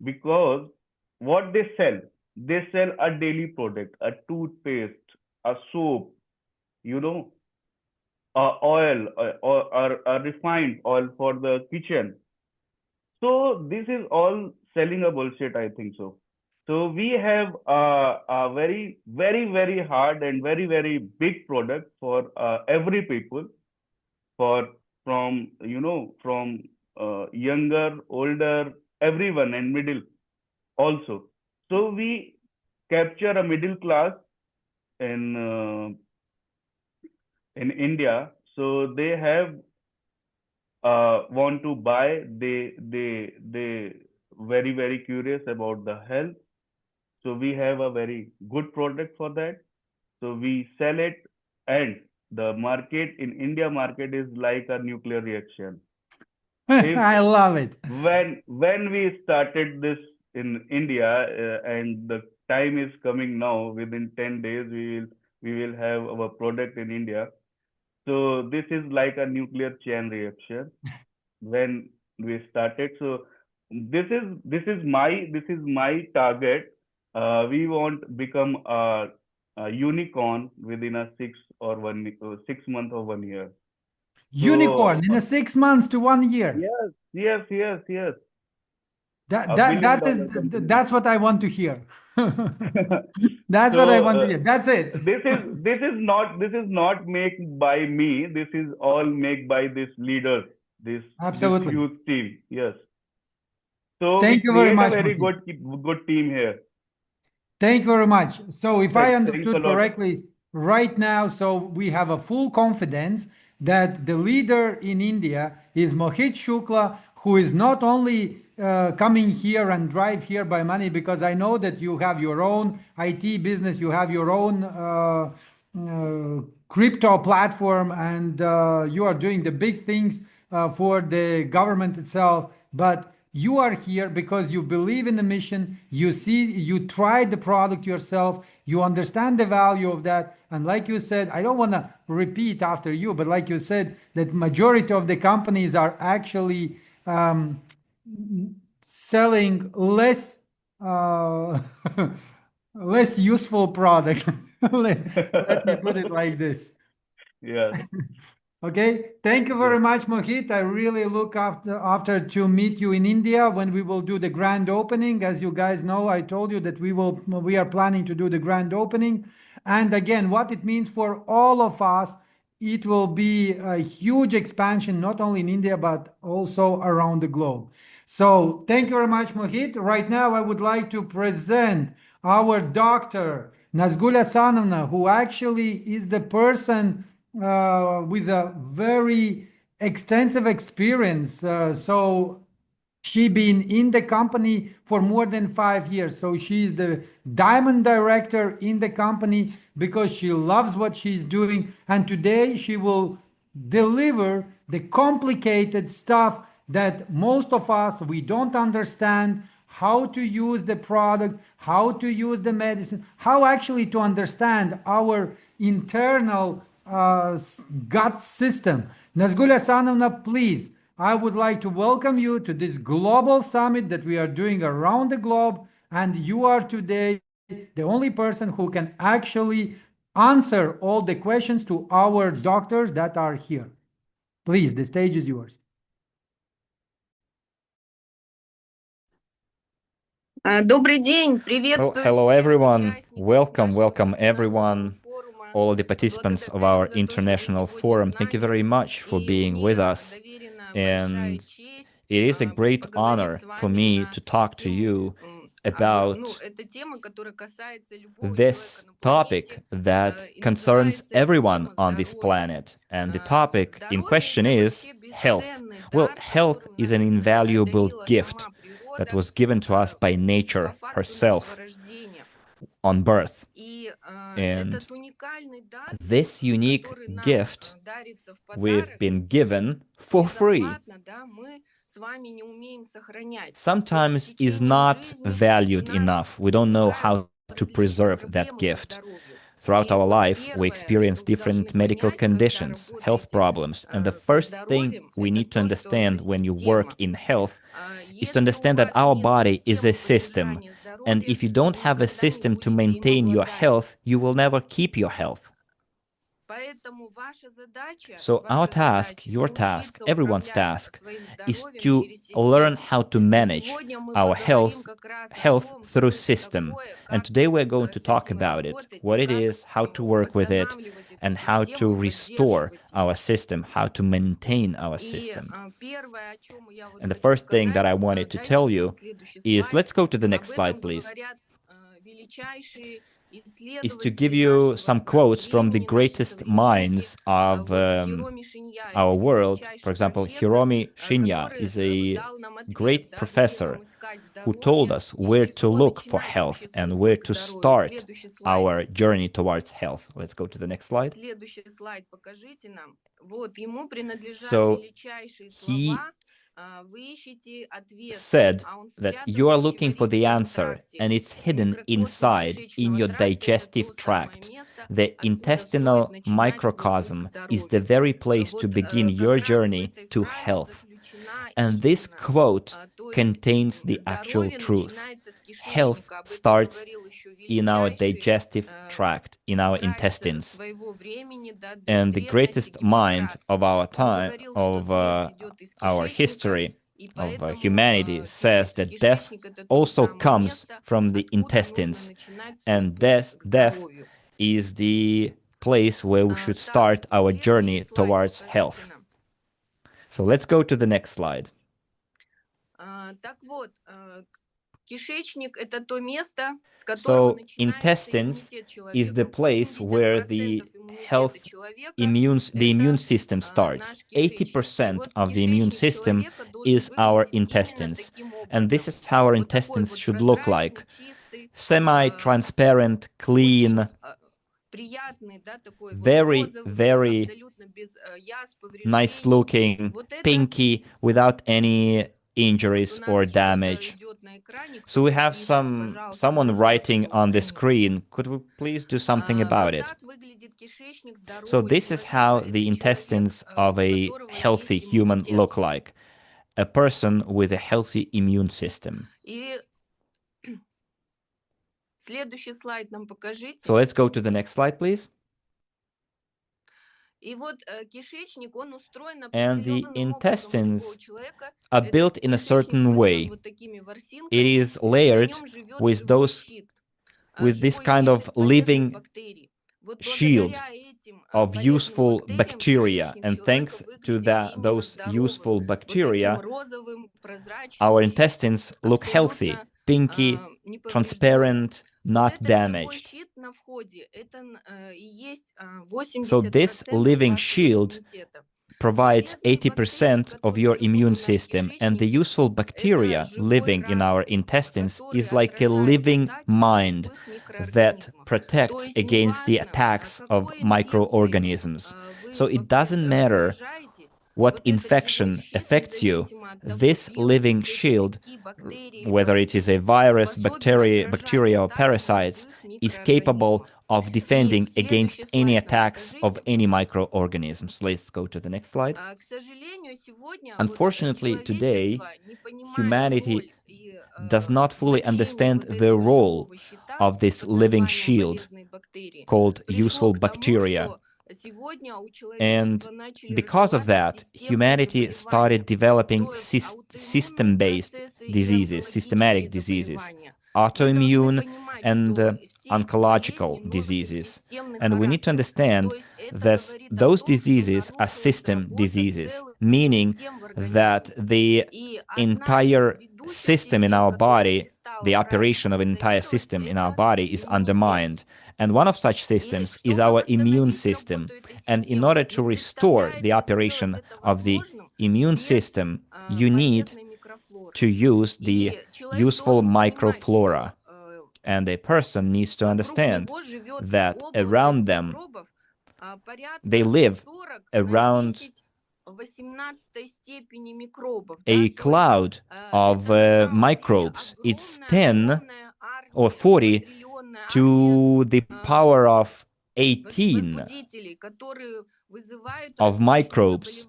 because what they sell a daily product, a toothpaste, a soap, you know, oil, or a refined oil for the kitchen. So this is all selling a bullshit, I think so. So we have a very, very, very hard and very, very big product for every people, for from from younger, older, everyone, and middle also. So we capture a middle class in India. So they have want to buy. They very, very curious about the health. So we have a very good product for that. So we sell it, and the market in India market is like a nuclear reaction. If I love it. when we started this in India, and the time is coming now, within 10 days we will have our product in India. So this is like a nuclear chain reaction when we started. So this is my target. We want become a unicorn within a 6 month or 1 year. So Unicorn in a 6 months to 1 year. yes, yes, yes, yes. That's what I want to hear. That's what I want to hear. That's it. This is not made by me. This is all made by this leaders, this Absolutely. huge team. Yes. So Thank you very much, a very Mohit. good team here. Thank you very much. So if I Thanks a understood lot. correctly, right now, so we have a full confidence that the leader in India is Mohit Shukla, who is not only coming here and drive here by money, because I know that you have your own IT business, you have your own crypto platform, and you are doing the big things for the government itself, but you are here because you believe in the mission, you see, you tried the product yourself, you understand the value of that, and like you said, I don't want to repeat after you, but like you said, that majority of the companies are actually selling less less useful product. Let me put it like this. Yes. Okay, thank you very much, Mohit. I really look after to meet you in India when we will do the grand opening. As you guys know, I told you that we are planning to do the grand opening. And again, what it means for all of us, it will be a huge expansion, not only in India, but also around the globe. So thank you very much, Mohit. Right now, I would like to present our doctor, Nazgula Sanovna, who actually is the person with a very extensive experience. So she been in the company for more than 5 years. So she's the diamond director in the company because she loves what she's doing. And today she will deliver the complicated stuff that most of us, we don't understand how to use the product, how to use the medicine, how actually to understand our internal gut system. Nazgula Sanovna, please, I would like to welcome you to this global summit that we are doing around the globe. And you are today the only person who can actually answer all the questions to our doctors that are here. Please, the stage is yours. Добрый день, приветствую Hello всех everyone, участников welcome нашего everyone, международного форума. all the participants of our Благодарю за то, что вы international сегодня forum. с Thank you нами. very much for И being with мне us. доверена большая And честь it is a great поговорить honor с for вами me на to talk to тему, you about это тема, которая касается любого this человека на topic планете, that и concerns называется эта everyone тема on this здоровье. planet. And the topic in Здоровье question это is вообще health. бесценный Well, дар, health которым is нас an invaluable одарила gift сама that природа was given to us by по nature факту нашего herself рождения. on birth. И And этот уникальный дар, this unique который нам gift дарится в we've подарок, been given for free безоплатно, да, мы с вами не умеем сохранять. То есть в sometimes is течение not жизни valued у нас enough. We don't know how возникают to различные preserve that проблемы по gift. здоровью. Throughout И our вот life, we первое, experience что вы должны different medical понять, когда conditions, health работаете problems. And the со first thing здоровьем, we это need to то, что это understand when you work система. in health is to Если у understand that вас our нет body is a системы system. поддержания And здоровья, if you don't вы have a никогда не system to будете им maintain your обладать. health, you will never keep your health. Поэтому ваша задача, So our task, your task, everyone's task is to learn how to manage our health through system. And today we're going to talk about it, what it is, how to work with it, and how to restore our system, how to maintain our system. And the first thing that I wanted to tell you is, let's go to the next slide, please, is to give you some quotes from the greatest minds of our world. For example, Hiromi Shinya is a great professor who told us where to look for health and where to start our journey towards health. Let's go to the next slide. So he said that you are looking for the answer and it's hidden inside in your digestive tract. The intestinal microcosm is the very place to begin your journey to health. And this quote contains the actual truth. Health starts in our digestive tract, in our intestines. And the greatest mind of our time, of our history, of humanity says that death also comes from the intestines, and death is the place where we should start our journey towards health. So let's go to the next slide. So intestines is the place where the immune system starts. 80% of the immune system is our intestines. And this is how our intestines should look like. Semi-transparent, clean, very, very nice looking, pinky, without any injuries or damage. So we have someone writing on the screen. Could we please do something about it? So this is how the intestines of a healthy human look like. A person with a healthy immune system. So let's go to the next slide, please. And the intestines are built in a certain way. It is layered with this kind of living shield of useful bacteria. And thanks to those useful bacteria, our intestines look healthy, pinky, transparent, not damaged. So this living shield provides 80% of your immune system, and the useful bacteria living in our intestines is like a living mind that protects against the attacks of microorganisms. So it doesn't matter what infection affects you, this living shield, whether it is a virus, bacteria or parasites, is capable of defending against any attacks of any microorganisms. Let's go to the next slide. Unfortunately, today, humanity does not fully understand the role of this living shield called useful bacteria. And because of that, humanity started developing systematic diseases, autoimmune and oncological diseases. And we need to understand that those diseases are system diseases, meaning that the entire system in our body, the operation of an entire system in our body is undermined. And one of such systems is our immune system. And in order to restore the operation of the immune system, you need to use the useful microflora. And a person needs to understand that around them, they live around a cloud of microbes. It's 10 or 40 to the power of 18 of microbes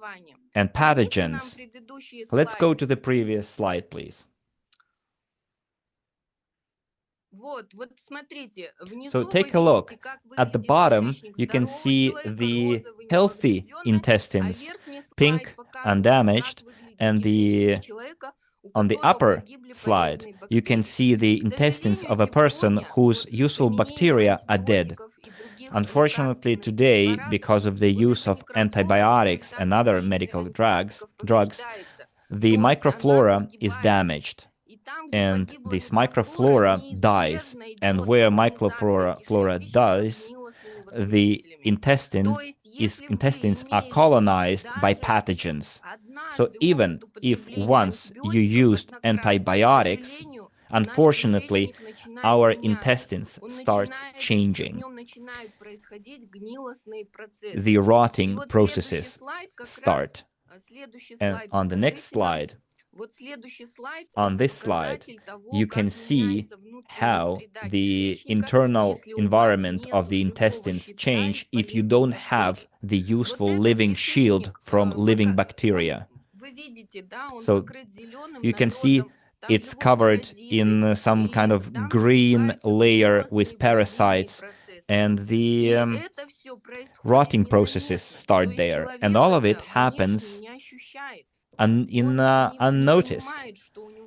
and pathogens. Let's go to the previous slide, please. So take a look. At the bottom, you can see the healthy intestines, pink, undamaged, and on the upper slide, you can see the intestines of a person whose useful bacteria are dead. Unfortunately, today, because of the use of antibiotics and other medical drugs, the microflora is damaged. And this microflora dies. And where microflora dies, the intestines are colonized by pathogens. So even if once you used antibiotics, unfortunately, our intestines starts changing. The rotting processes start. And on the next slide, on this slide, you can see how the internal environment of the intestines change if you don't have the useful living shield from living bacteria. So you can see it's covered in some kind of green layer with parasites, and the rotting processes start there. And all of it happens unnoticed.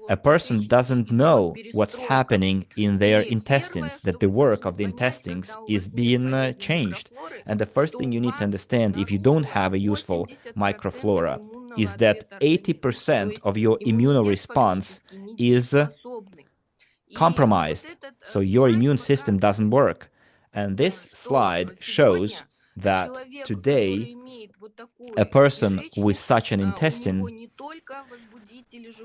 A person doesn't know what's happening in their intestines, that the work of the intestines is being changed. And the first thing you need to understand if you don't have a useful microflora is that 80% of your immune response is compromised. So your immune system doesn't work. And this slide shows that today a person with such an intestine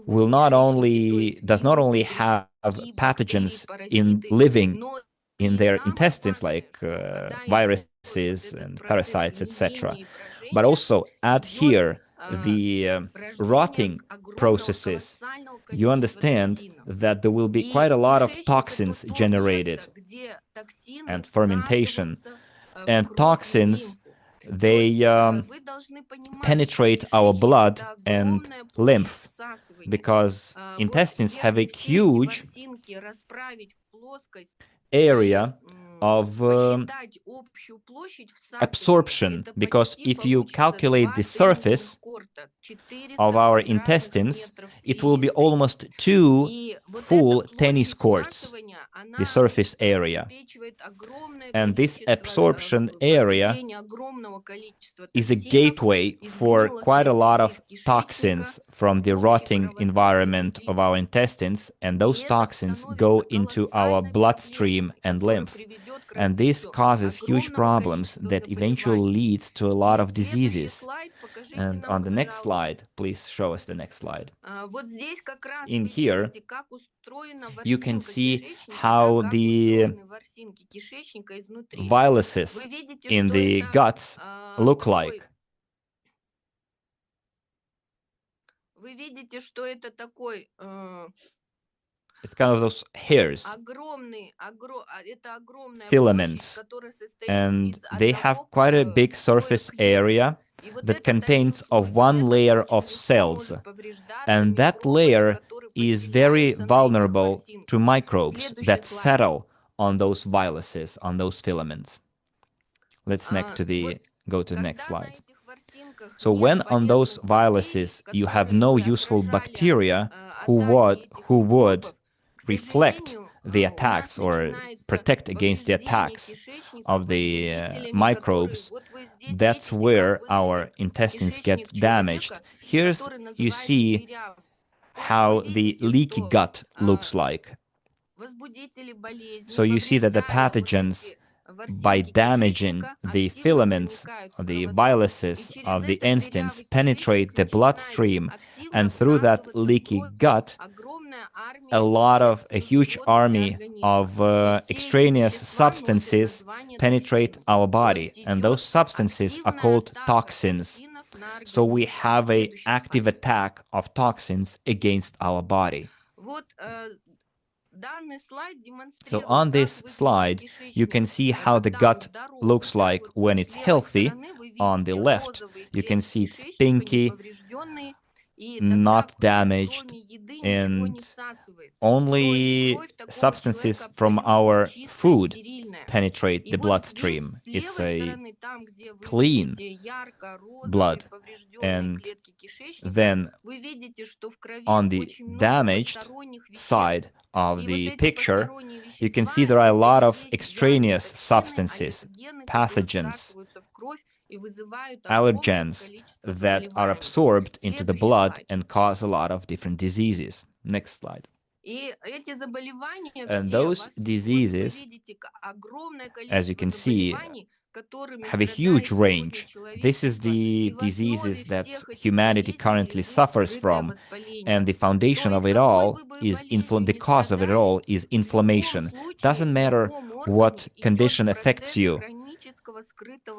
does not only have pathogens living in their intestines like viruses and parasites, etc., but also add here the rotting processes. You understand that there will be quite a lot of toxins generated and fermentation. And toxins, they penetrate our blood and lymph, because intestines have a huge area of absorption, because if you calculate the surface of our intestines, it will be almost 2 full tennis courts, the surface area. And this absorption area is a gateway for quite a lot of toxins from the rotting environment of our intestines, and those toxins go into our bloodstream and lymph. And this causes huge problems that eventually leads to a lot of diseases. And on the next slide, please show us the next slide. In here, you can see how the viruses in the guts look like. It's kind of those hairs, filaments, and they have quite a big surface area that contains of one layer of cells, and that layer is very vulnerable to microbes that settle on those viruses, on those filaments. Let's go to the next slide. So when on those viruses you have no useful bacteria who would reflect the attacks or protect against the attacks of the microbes, that's where our intestines get damaged. Here you see how the leaky gut looks like. So you see that the pathogens, by damaging the filaments, the viruses of the intestines, penetrate the bloodstream, and through that leaky gut, a huge army of extraneous substances penetrate our body, and those substances are called toxins. So we have an active attack of toxins against our body. So on this slide, you can see how the gut looks like when it's healthy. On the left, you can see it's pinky, not damaged, and only substances from our food penetrate the bloodstream. It's a clean blood. And then on the damaged side of the picture, you can see there are a lot of extraneous substances, pathogens, allergens that are absorbed into the blood and cause a lot of different diseases. Next slide. And those diseases, as you can see, have a huge range. This is the diseases that humanity currently suffers from, and the foundation of it all is the cause of it all is inflammation. Doesn't matter what condition affects you.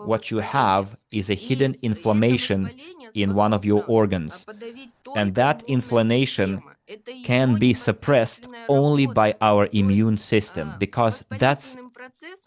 What you have is a hidden inflammation in one of your organs, and that inflammation can be suppressed only by our immune system, because that's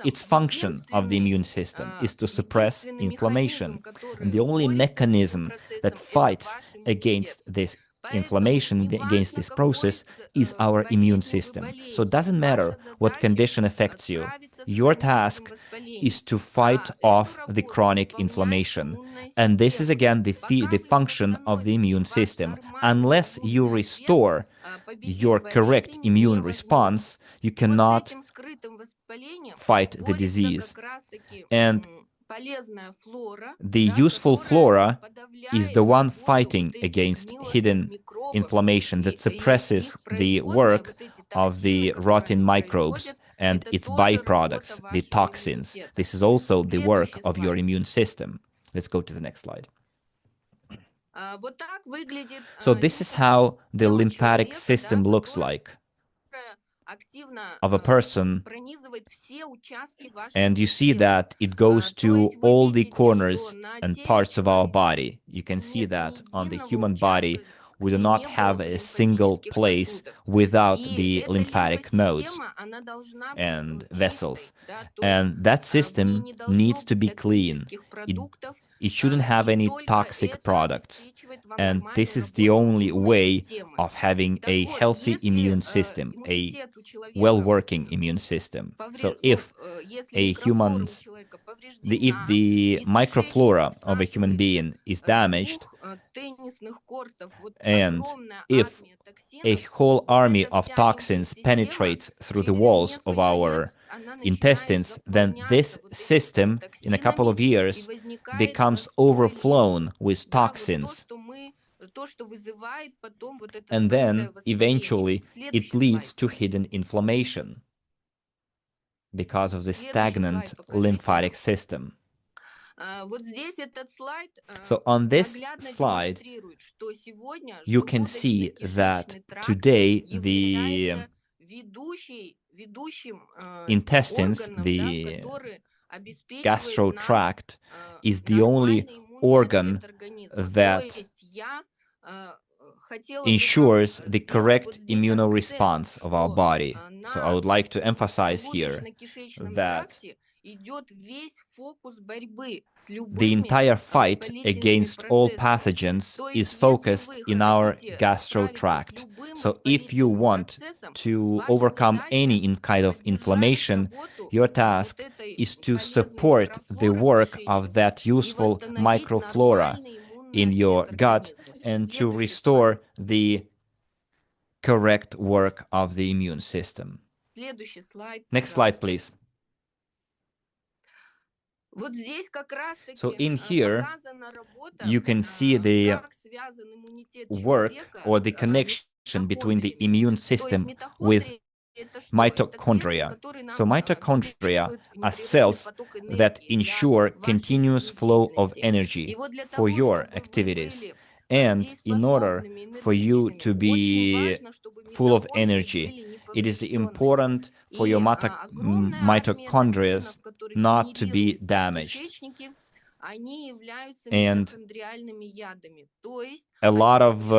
its function of the immune system, is to suppress inflammation. And the only mechanism that fights against this inflammation, against this process, is our immune system. So it doesn't matter what condition affects you. your task is to fight off the chronic inflammation. And this is again the function of the immune system. Unless you restore your correct immune response, you cannot fight the disease. And the useful flora is the one fighting against hidden inflammation that suppresses the work of the rotten microbes and its byproducts, the toxins. This is also the work of your immune system. Let's go to the next slide. So this is how the lymphatic system looks like of a person, and you see that it goes to all the corners and parts of our body. You can see that on the human body we do not have a single place without the lymphatic nodes and vessels, and that system needs to be clean. It shouldn't have any toxic products, and this is the only way of having a healthy immune system, a well-working immune system. So if the microflora of a human being is damaged, and if a whole army of toxins penetrates through the walls of our intestines, then this system in a couple of years becomes overflown with toxins. And then eventually it leads to hidden inflammation because of the stagnant lymphatic system. So on this slide, you can see that today the intestines, the gastro tract, is the only organ that ensures the correct immunoresponse of our body. So I would like to emphasize here that the entire fight against all pathogens is focused in our gastro tract. So if you want to overcome any kind of inflammation, your task is to support the work of that useful microflora in your gut and to restore the correct work of the immune system. Next slide, please. So in here, you can see the work or the connection between the immune system with mitochondria. So mitochondria are cells that ensure continuous flow of energy for your activities. And in order for you to be full of energy, it is important for your mitochondria not to be damaged. And a lot of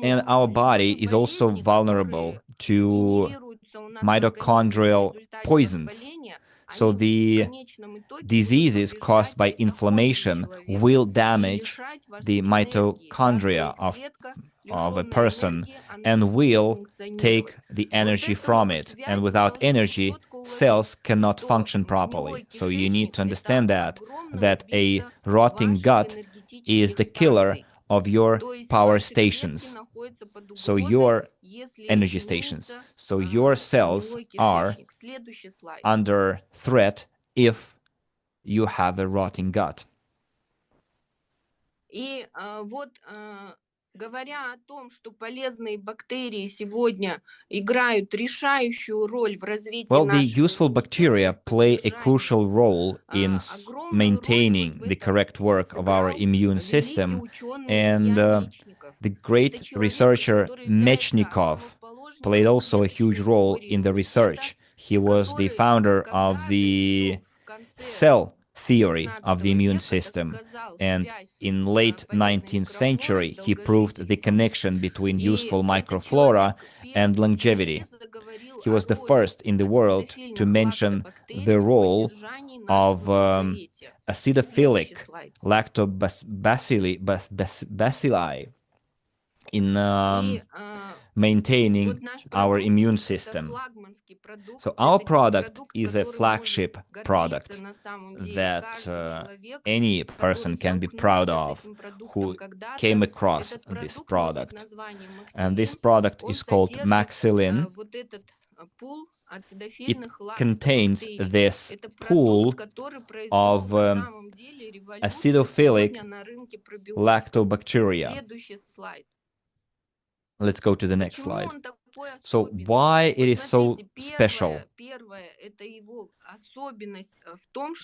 and our body is also vulnerable to mitochondrial poisons. So the diseases caused by inflammation will damage the mitochondria of a person and will take the energy from it. And without energy, cells cannot function properly. So you need to understand that a rotting gut is the killer of your power stations, so your energy stations. So your cells are under threat if you have a rotting gut. Говоря о том, что полезные бактерии сегодня играют решающую роль в развитии Well, the useful bacteria play a crucial role in maintaining the correct work of our immune system, and the great researcher Mechnikov played also a huge role in the research. He was the founder of the cell theory of the immune system, and in late 19th century he proved the connection between useful microflora and longevity. He was the first in the world to mention the role of acidophilic lactobacilli in maintaining our immune system. So our product is a flagship product that any person can be proud of who came across this product. And this product is called Maxilin. It contains this pool of acidophilic lactobacteria. Let's go to the next slide. So why it is so special?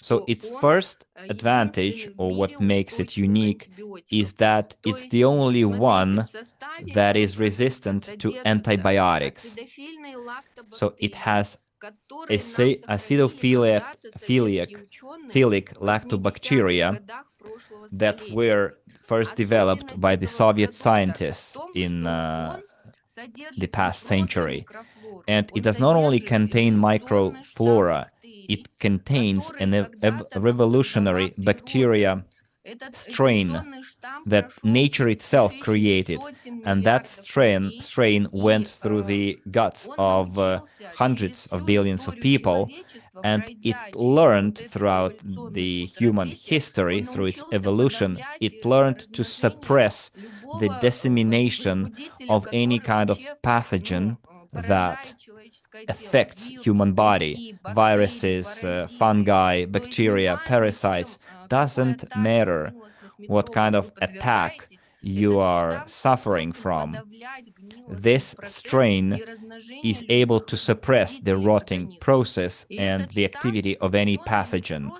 So its first advantage, or what makes it unique, is that it's the only one that is resistant to antibiotics. So it has acidophilic lactobacteria that were first developed by the Soviet scientists in the past century. And it does not only contain microflora, it contains a revolutionary bacteria strain that nature itself created, and that strain went through the guts of hundreds of billions of people, and it learned throughout the human history, through its evolution, it learned to suppress the dissemination of any kind of pathogen that affects human body. Viruses, fungi, bacteria, parasites, doesn't matter what kind of attack you are suffering from. This strain is able to suppress the rotting process and the activity of any pathogen.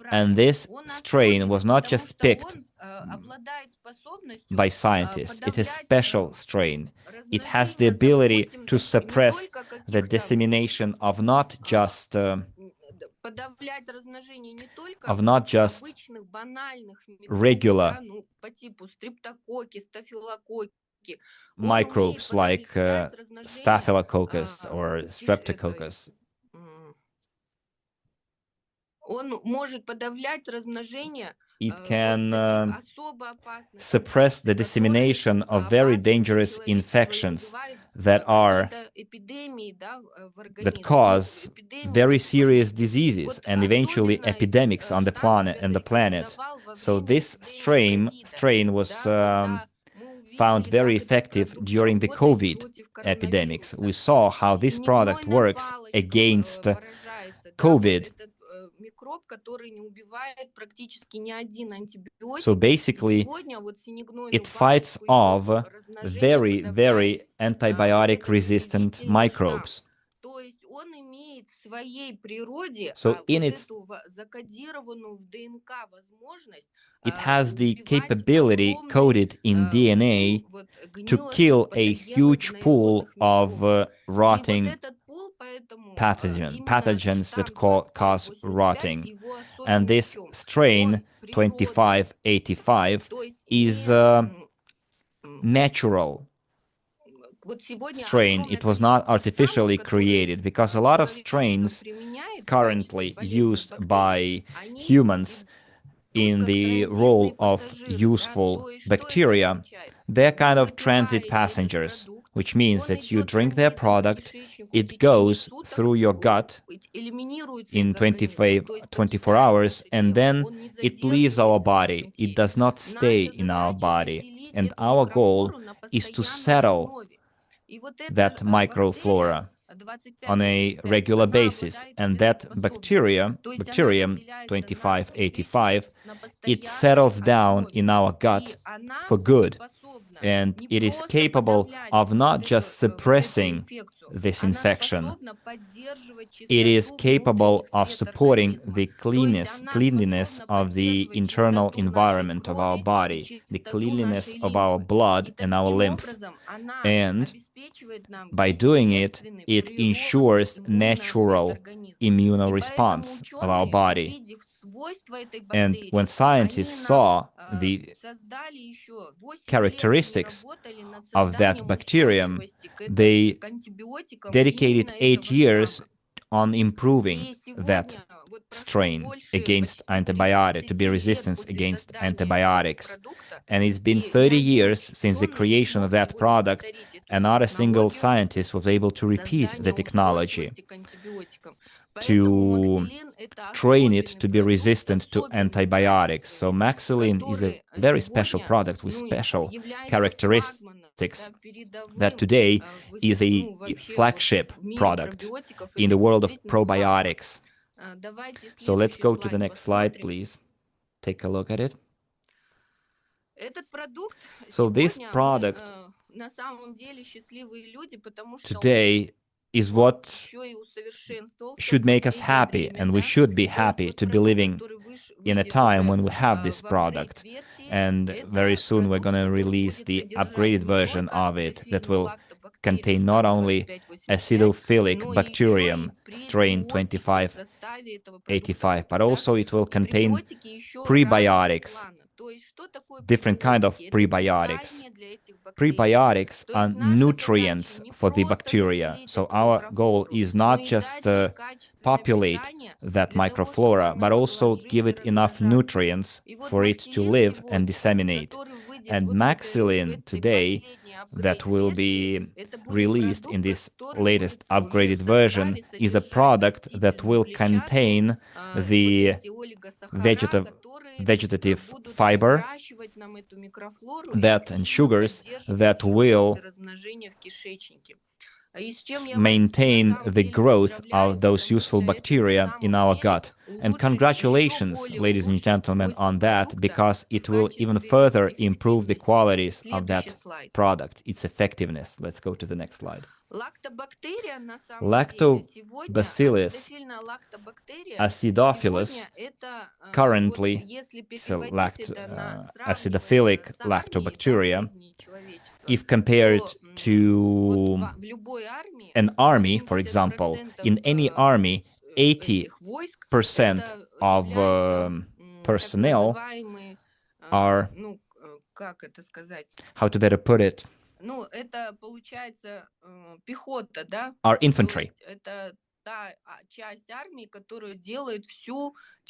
And this strain was not just picked by scientists. It is a special strain. It has the ability to suppress the dissemination of not just regular microbes like Staphylococcus or Streptococcus. It can suppress the dissemination of very dangerous infections that cause very serious diseases and eventually epidemics on the planet. So this strain was found very effective during the COVID epidemics. We saw how this product works against COVID. So basically, it fights off very, very antibiotic-resistant microbes. So it has the capability coded in DNA to kill a huge pool of rotting pathogens that cause rotting. And this strain 2585 is a natural strain. It was not artificially created, because a lot of strains currently used by humans in the role of useful bacteria, they're kind of transit passengers, which means that you drink their product, it goes through your gut in 24 hours, and then it leaves our body. It does not stay in our body. And our goal is to settle that microflora on a regular basis. And that bacterium 2585, it settles down in our gut for good. And it is capable of not just suppressing this infection, it is capable of supporting the cleanliness of the internal environment of our body, the cleanliness of our blood and our lymph. And by doing it, it ensures natural immune response of our body. And when scientists saw the characteristics of that bacterium, they dedicated 8 years on improving that strain against antibiotics, to be resistant against antibiotics. And it's been 30 years since the creation of that product, and not a single scientist was able to repeat the technology to train it to be resistant to antibiotics. So Maxilin is a very special product with special characteristics that today is a flagship product in the world of probiotics. So let's go to the next slide, please. Take a look at it. So this product today is what should make us happy, and we should be happy to be living in a time when we have this product. And very soon we're going to release the upgraded version of it that will contain not only acidophilic bacterium strain 2585, but also it will contain prebiotics, different kind of prebiotics. Prebiotics are nutrients for the bacteria. So our goal is not just to populate that microflora, but also give it enough nutrients for it to live and disseminate. And Maxilin today, that will be released in this latest upgraded version, is a product that will contain the vegetative fiber and sugars that will maintain the growth of those useful bacteria in our gut. And congratulations, ladies and gentlemen, on that, because it will even further improve the qualities of that product, its effectiveness. Let's go to the next slide. Lactobacillus acidophilus, currently acidophilic lactobacteria, if compared to an army, for example, in any army, 80% of personnel are, how to better put it, are infantry.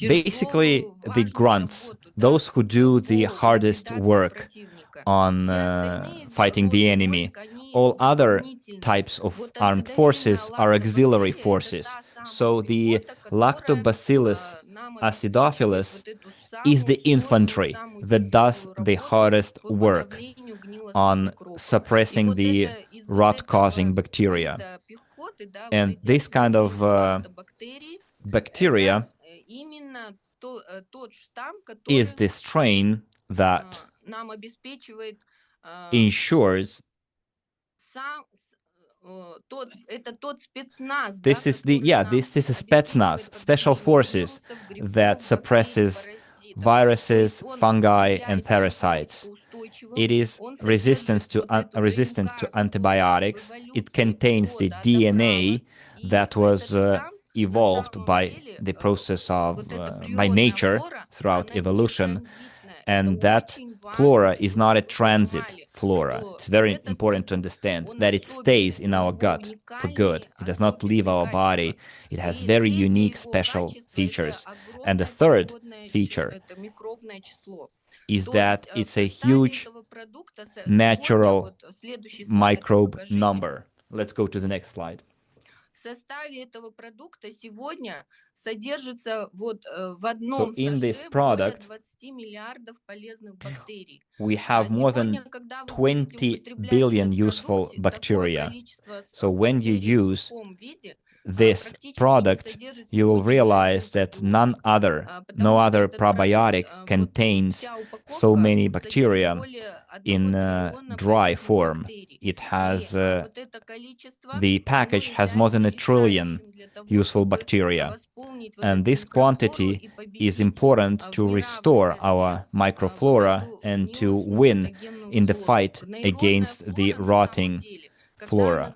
Basically, the grunts, those who do the hardest work on fighting the enemy. All other types of armed forces are auxiliary forces. So the Lactobacillus acidophilus is the infantry that does the hardest work on suppressing the rot-causing bacteria. And this kind of bacteria is the strain that ensures this is Spetsnaz, special forces that suppresses viruses, fungi, and parasites. It is resistant to antibiotics. It contains the DNA that was evolved by the process of by nature throughout evolution, and that flora is not a transit flora. It's very important to understand that it stays in our gut for good. It does not leave our body. It has very unique special features. And the third feature is that it's a huge natural microbe number. Let's go to the next slide. So in this product, we have more than 20 billion useful bacteria. So when you use this product, you will realize that no other probiotic contains so many bacteria in dry form. It has the package has more than 1 trillion useful bacteria, and this quantity is important to restore our microflora and to win in the fight against the rotting flora.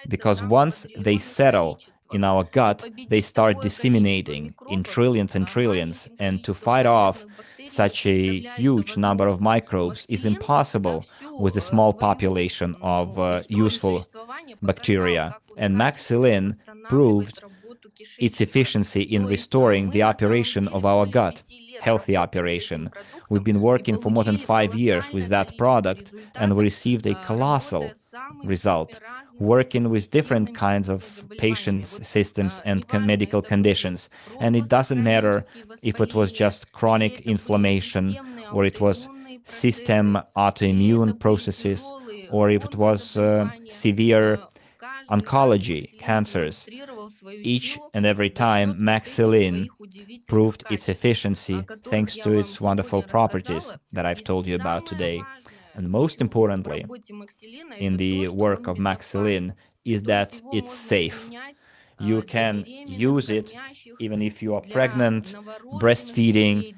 Because once they settle in our gut, they start disseminating in trillions and trillions, and to fight off such a huge number of microbes is impossible with a small population of useful bacteria. And Maxilin proved its efficiency in restoring the operation of our gut, healthy operation. We've been working for more than 5 years with that product, and we received a colossal result, working with different kinds of patients, systems, and medical conditions. And it doesn't matter if it was just chronic inflammation, or it was system autoimmune processes, or if it was severe oncology, cancers. Each and every time, Maxilin proved its efficiency thanks to its wonderful properties that I've told you about today. And most importantly, in the work of Maxilin is that it's safe. You can use it even if you are pregnant, breastfeeding,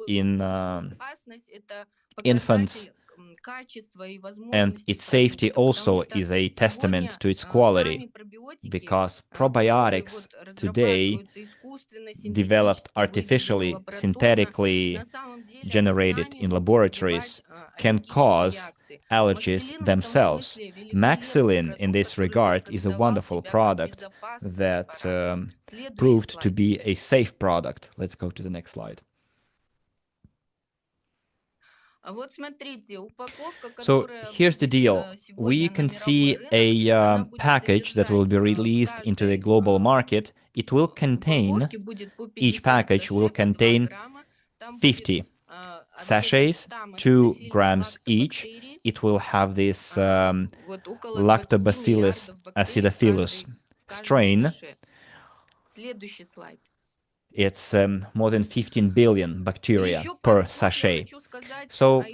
in infants, and its safety also is a testament to its quality, because probiotics today, developed artificially, synthetically generated in laboratories, can cause allergies themselves. Maxilin, in this regard, is a wonderful product that proved to be a safe product. Let's go to the next slide. So here's the deal. We can see a package that will be released into the global market. It will contain, each package will contain 50 sachets, 2 grams each. It will have this Lactobacillus acidophilus strain. It's more than 15 billion bacteria per sachet. So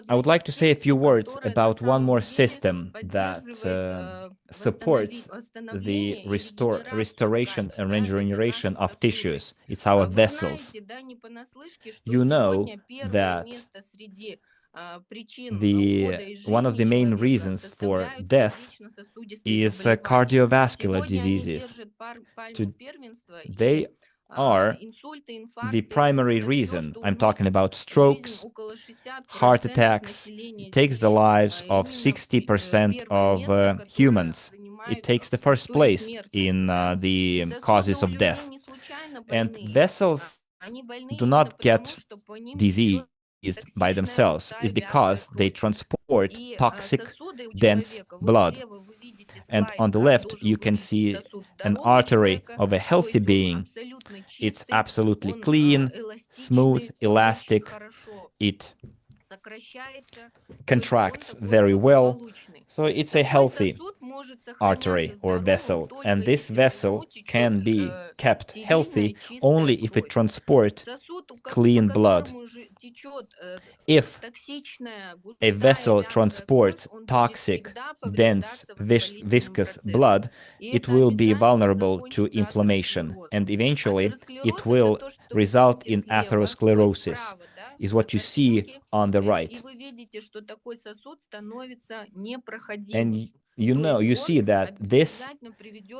I would like to say a few words about one more system that supports the restoration and regeneration of tissues. It's our vessels. You know that one of the main reasons for death is cardiovascular diseases. They are the primary reason. I'm talking about strokes, heart attacks. It takes the lives of 60% of humans. It takes the first place in the causes of death. And vessels do not get diseased by themselves. It's because they transport toxic, dense blood. And on the left, you can see an artery of a healthy being. It's absolutely clean, smooth, elastic. It contracts very well. So it's a healthy artery or vessel. And this vessel can be kept healthy only if it transports clean blood. If a vessel transports toxic, dense, viscous blood, it will be vulnerable to inflammation, and eventually it will result in atherosclerosis, is what you see on the right. And you see that this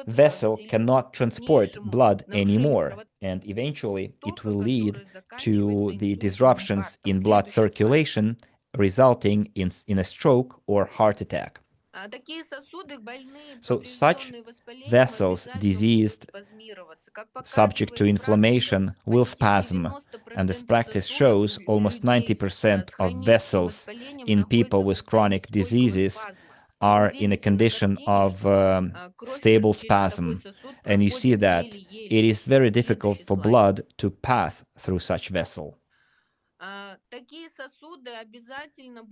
vessel cannot transport blood anymore, and eventually it will lead to the disruptions in blood circulation, resulting in a stroke or heart attack. So such vessels diseased, subject to inflammation, will spasm, and this practice shows almost 90% of vessels in people with chronic diseases are in a condition of stable spasm. And you see that it is very difficult for blood to pass through such vessel.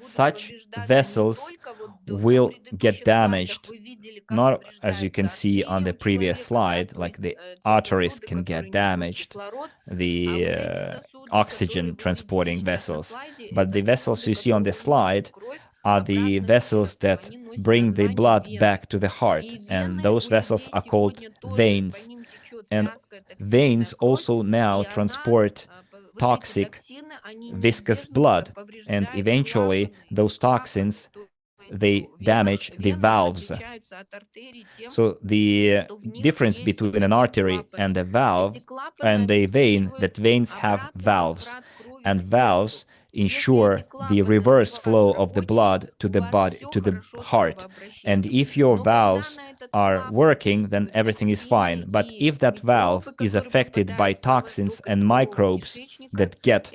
Such vessels will get damaged, not as you can see on the previous slide, like the arteries can get damaged, the oxygen transporting vessels, but the vessels you see on the slide are the vessels that bring the blood back to the heart, and those vessels are called veins. And veins also now transport toxic, viscous blood, and eventually those toxins, they damage the valves. So the difference between an artery and a valve and a vein, that veins have valves, and valves ensure the reverse flow of the blood to the body, to the heart. And if your valves are working, then everything is fine. But if that valve is affected by toxins and microbes that get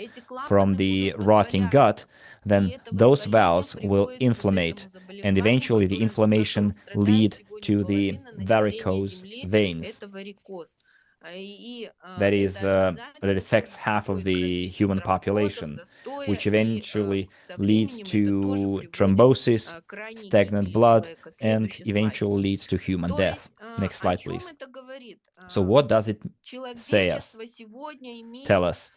from the rotting gut, then those valves will inflammate, and eventually the inflammation lead to the varicose veins. That affects half of the human population, which eventually leads to thrombosis, stagnant blood, and eventually leads to human death. Next slide, please. So what does it tell us?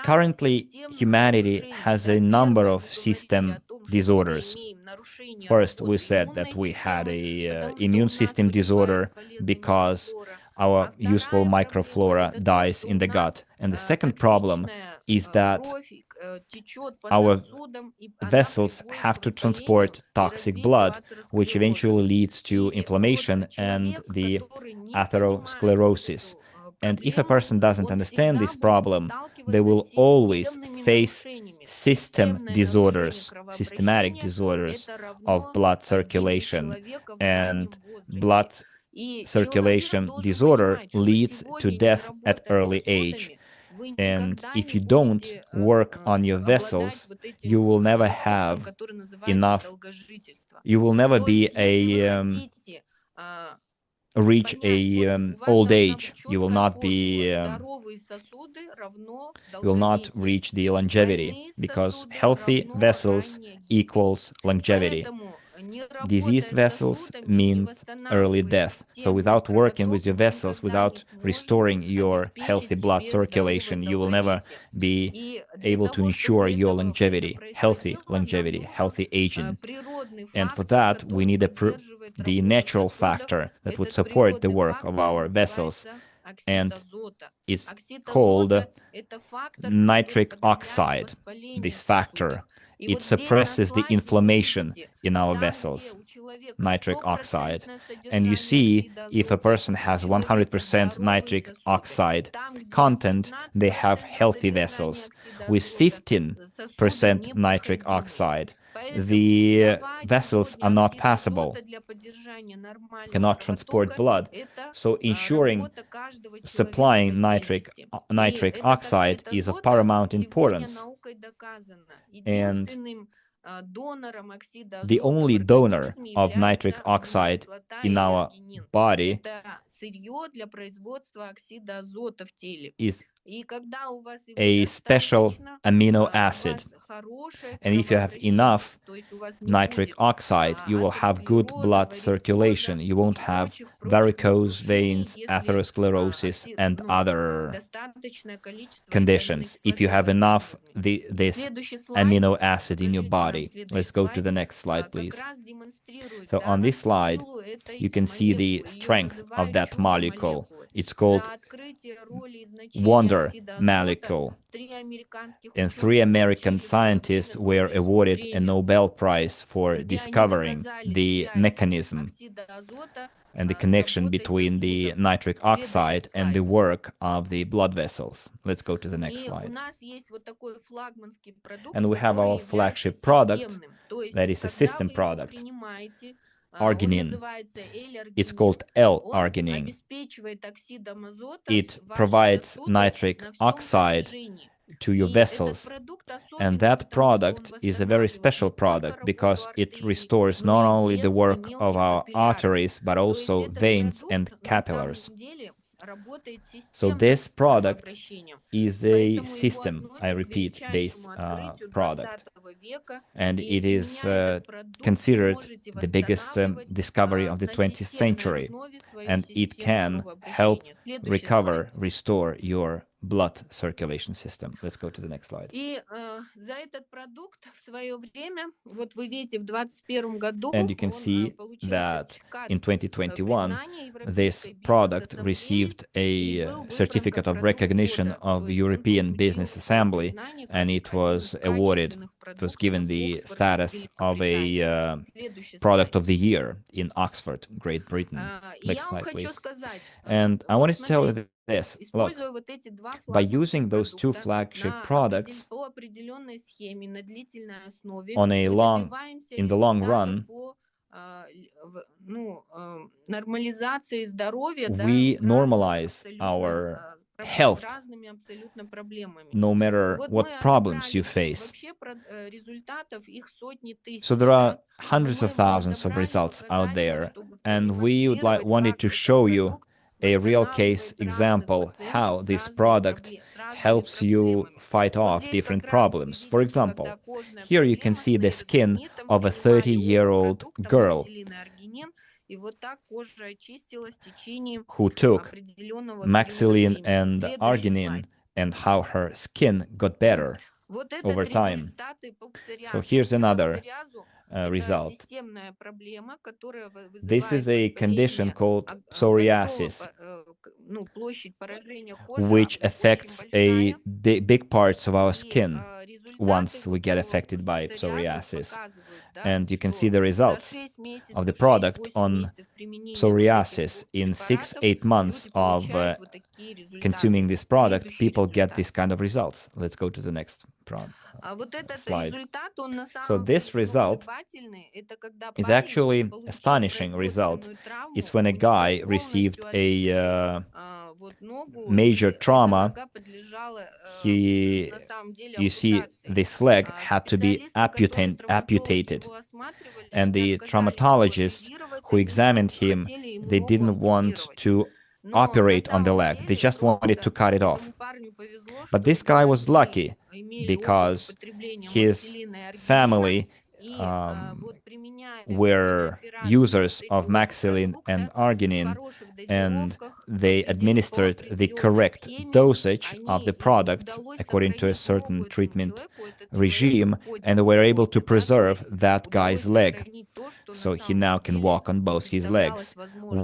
Currently, humanity has a number of system disorders. First, we said that we had a immune system disorder because our useful microflora dies in the gut. And the second problem is that our vessels have to transport toxic blood, which eventually leads to inflammation and the atherosclerosis. And if a person doesn't understand this problem, they will always face systematic disorders of blood circulation. And blood circulation disorder leads to death at early age. And if you don't work on your vessels, you will never have enough, you will never be reach old age. You will not reach the longevity, because healthy vessels equals longevity. Diseased vessels means early death. So without working with your vessels, without restoring your healthy blood circulation, you will never be able to ensure your longevity, healthy aging. And for that, we need the natural factor that would support the work of our vessels. And it's called nitric oxide, this factor. It suppresses the inflammation in our vessels, nitric oxide. And you see, if a person has 100% nitric oxide content, they have healthy vessels. With 15% nitric oxide, the vessels are not passable, cannot transport blood. So ensuring supplying nitric oxide is of paramount importance. And the only donor of nitric oxide in our body is a special amino acid. And if you have enough nitric oxide, you will have good blood circulation. You won't have varicose veins, atherosclerosis, and other conditions if you have enough this amino acid in your body. Let's go to the next slide, please. So on this slide, you can see the strength of that molecule. It's called wonder molecule. And 3 American scientists were awarded a Nobel Prize for discovering the mechanism and the connection between the nitric oxide and the work of the blood vessels. Let's go to the next slide. And we have our flagship product, that is a system product, arginine. It's called L-arginine. It provides nitric oxide to your vessels. And that product is a very special product because it restores not only the work of our arteries, but also veins and capillaries. So this product is a system, I repeat, based product. And it is considered the biggest discovery of the 20th century. And it can help restore your blood circulation system. Let's go to the next slide. And you can see that in 2021, this product received a certificate of recognition of the European Business Assembly, and it was awarded, it was given the status of a product of the year in Oxford, Great Britain. Next slide, please. And I wanted to tell you this. Look, by using those two flagship products on a in the long run, we normalize our health no matter what problems you face. So there are hundreds of thousands of results out there, and we wanted to show you a real case example how this product helps you fight off different problems. For example, here you can see the skin of a 30-year-old girl who took maxilin and arginine and how her skin got better over time. So here's another result. This is a condition called psoriasis, which affects a big parts of our skin once we get affected by psoriasis. And you can see the results of the product on psoriasis. In 6-8 months of consuming this product, people get this kind of results. Let's go to the next slide. So this result is actually astonishing result. It's when a guy received a major trauma. You see, this leg had to be amputated, and the traumatologist who examined him, they didn't want to operate on the leg. They just wanted to cut it off. But this guy was lucky because his family were users of maxilin and arginine, and they administered the correct dosage of the product according to a certain treatment regime, and were able to preserve that guy's leg. So he now can walk on both his legs,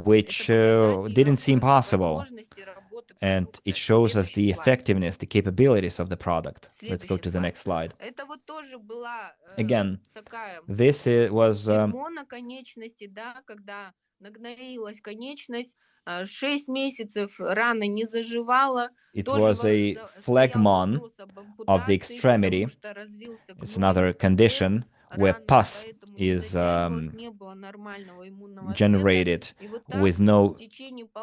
which didn't seem possible. And it shows us the effectiveness, the capabilities of the product. Let's go to the next slide. Again, this was it was a phlegmon of the extremity. It's another condition where pus is generated with no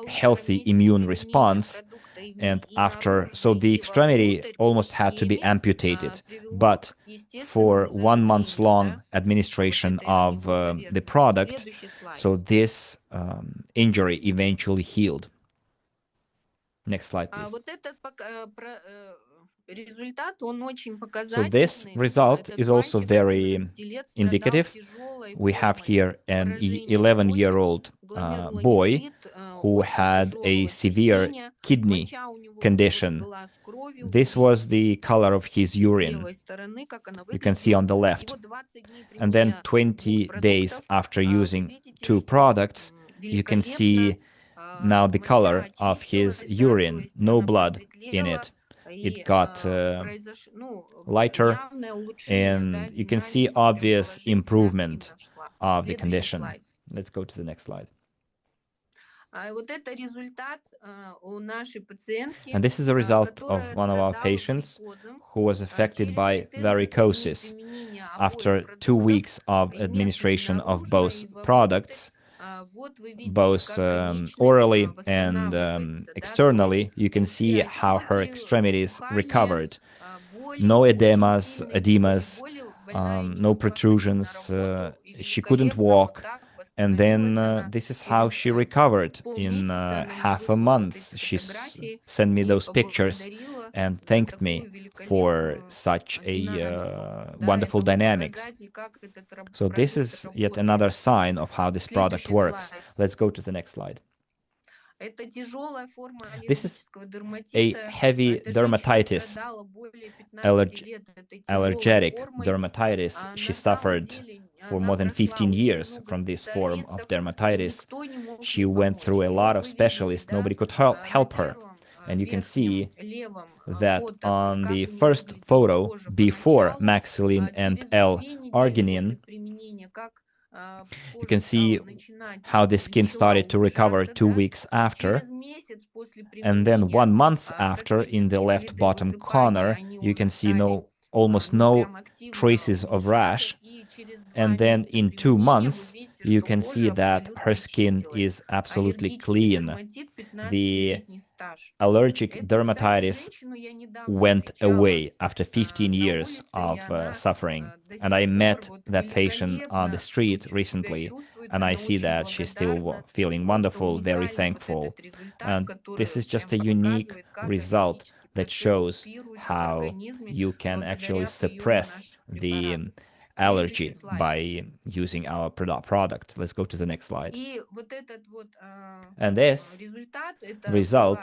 healthy immune response, and so the extremity almost had to be amputated. But for 1 month long administration of the product, so this injury eventually healed. Next slide, please. So this result is also very indicative. We have here an 11-year-old boy who had a severe kidney condition. This was the color of his urine. You can see on the left. And then 20 days after using 2 products, you can see now the color of his urine, no blood in it. It got lighter, and you can see obvious improvement of the condition. Let's go to the next slide. And this is a result of one of our patients who was affected by varicosis. After 2 weeks of administration of both products, both orally and externally, you can see how her extremities recovered. No edemas, no protrusions. She couldn't walk. And then this is how she recovered in half a month. She sent me those pictures and thanked me for such a wonderful dynamics. So this is yet another sign of how this product works. Let's go to the next slide. This is a heavy dermatitis, allergic dermatitis. She suffered for more than 15 years from this form of dermatitis. She went through a lot of specialists. Nobody could help her. And you can see that on the first photo, before maxilin and L-arginine, You can see how the skin started to recover 2 weeks after. And then 1 month after, in the left bottom corner, you can see almost no traces of rash. And then in 2 months, you can see that her skin is absolutely clean. The allergic dermatitis went away after 15 years of suffering. And I met that patient on the street recently, and I see that she's still feeling wonderful, very thankful. And this is just a unique result that shows how you can actually suppress the allergy by using our product. Let's go to the next slide. And this result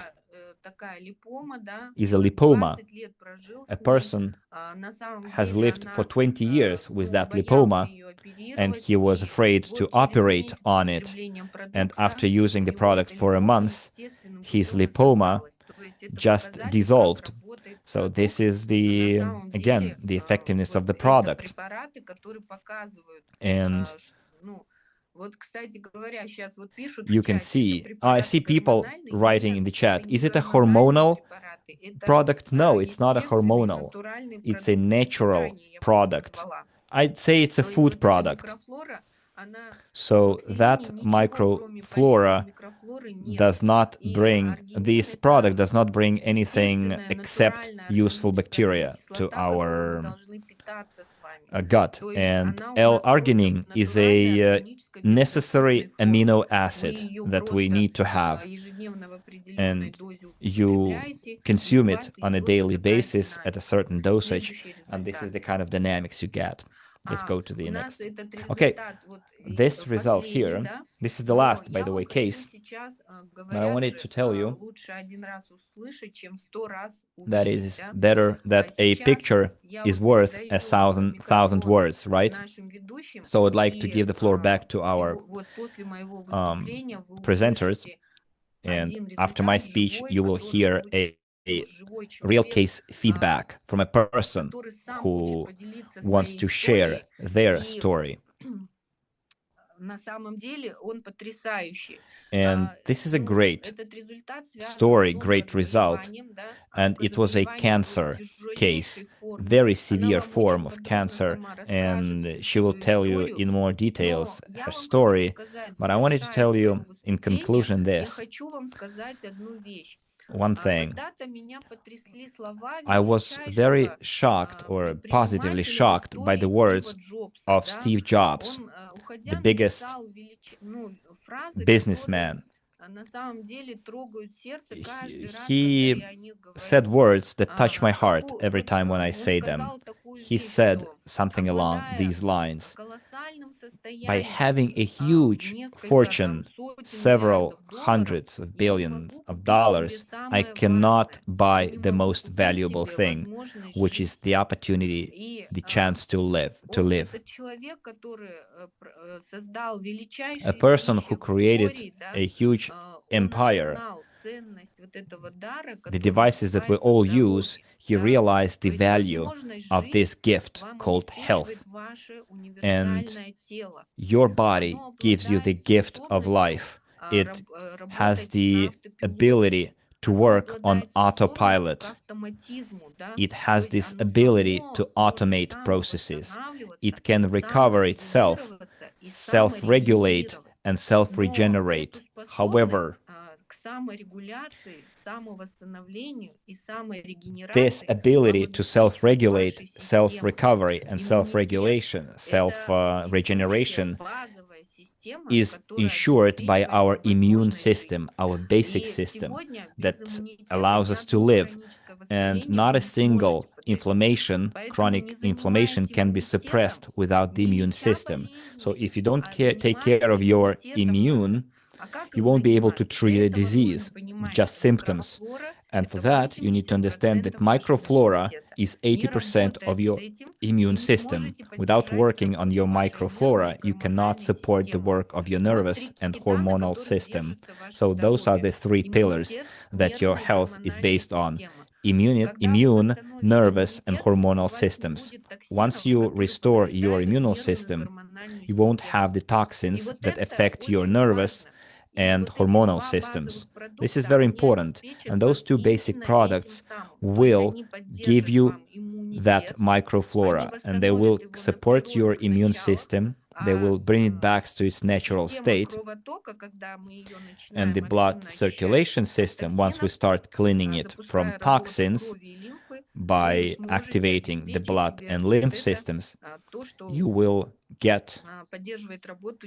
is a lipoma. A person has lived for 20 years with that lipoma, and he was afraid to operate on it. And after using the product for a month, his lipoma just dissolved. So this is again, the effectiveness of the product. And you can see, I see people writing in the chat, is it a hormonal product? No, it's not a hormonal. It's a natural product. I'd say it's a food product. So that microflora does not bring, this product does not bring anything except useful bacteria to our gut. And L-arginine is a necessary amino acid that we need to have. And you consume it on a daily basis at a certain dosage. And this is the kind of dynamics you get. Let's go to the next. Okay, this result here, this is the last, by the way, case. But I wanted to tell you that it is better that a picture is worth 1,000 words, right? So I'd like to give the floor back to our presenters. And after my speech, you will hear a real case feedback from a person who wants to share their story. And this is a great story, great result. And it was a cancer case, very severe form of cancer. And she will tell you in more details her story. But I wanted to tell you in conclusion this. One thing. I was very shocked or positively shocked by the words of Steve Jobs, the biggest businessman. He said words that touch my heart every time when I say them. He said something along these lines. By having a huge fortune, several hundreds of billions of dollars, I cannot buy the most valuable thing, which is the opportunity, the chance to live. A person who created a huge empire, the devices that we all use, he realized the value of this gift called health. And your body gives you the gift of life. It has the ability to work on autopilot. It has this ability to automate processes. It can recover itself, self-regulate, and self-regenerate. However, this ability to self-regulate, self-recovery, and self-regulation, self-regeneration is ensured by our immune system, our basic system that allows us to live. And not a single inflammation, chronic inflammation, can be suppressed without the immune system. So if you don't take care of your immune, you won't be able to treat a disease, just symptoms. And for that, you need to understand that microflora is 80% of your immune system. Without working on your microflora, you cannot support the work of your nervous and hormonal system. So those are the three pillars that your health is based on: immune, nervous, and hormonal systems. Once you restore your immune system, you won't have the toxins that affect your nervous and hormonal systems. This is very important, and those two basic products will give you that microflora, and they will support your immune system. They will bring it back to its natural state. And the blood circulation system, once we start cleaning it from toxins by activating the blood and lymph systems, you will get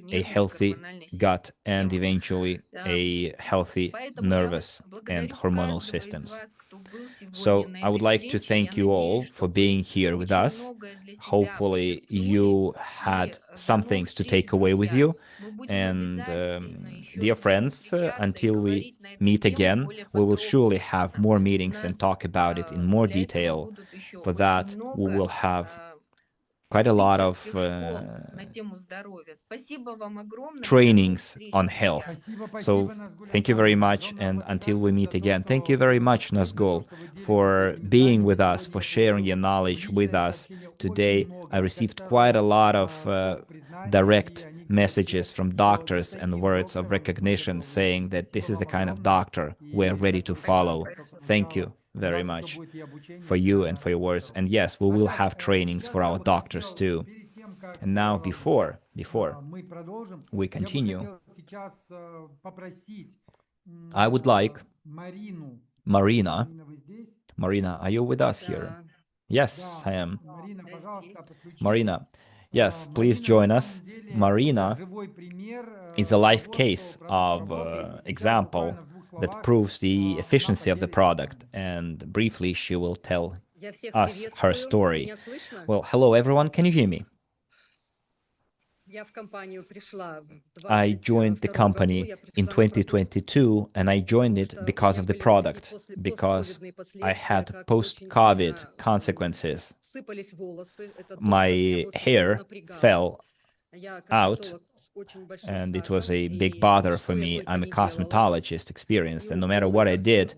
a healthy gut and eventually a healthy nervous and hormonal systems. So I would like to thank you all for being here with us. Hopefully you had some things to take away with you. And dear friends, until we meet again, we will surely have more meetings and talk about it in more detail. For that, we will have quite a lot of trainings on health. So thank you very much, and until we meet again, thank you very much, Nazgul, for being with us, for sharing your knowledge with us today. I received quite a lot of direct messages from doctors and words of recognition saying that this is the kind of doctor we're ready to follow. Thank you very much for you and for your words. And yes, we will have trainings for our doctors too. And now, before we continue, I would like Marina. Marina, are you with us here? Yes, I am. Marina, yes, please join us. Marina is a live case of example that proves the efficiency of the product, and briefly she will tell us her story. Well, hello everyone, can you hear me? I joined the company in 2022, and I joined it because of the product, because I had post-COVID consequences. My hair fell out, and it was a big bother for me. I'm a cosmetologist experienced, and no matter what I did,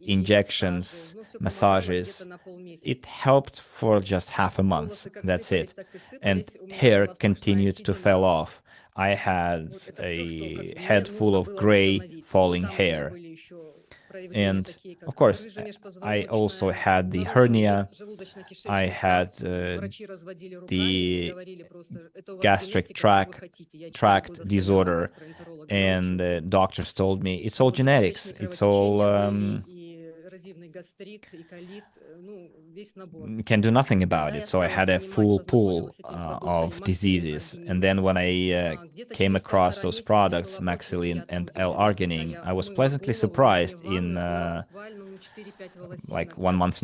injections, massages, it helped for just half a month. That's it. And hair continued to fall off. I had a head full of gray falling hair. And of course, I also had the hernia. I had the gastric tract disorder, and doctors told me it's all genetics. It's all can do nothing about it. So I had a full pool of diseases. And then when I came across those products, Maxilin and L-arginine, I was pleasantly surprised in like 1.5 months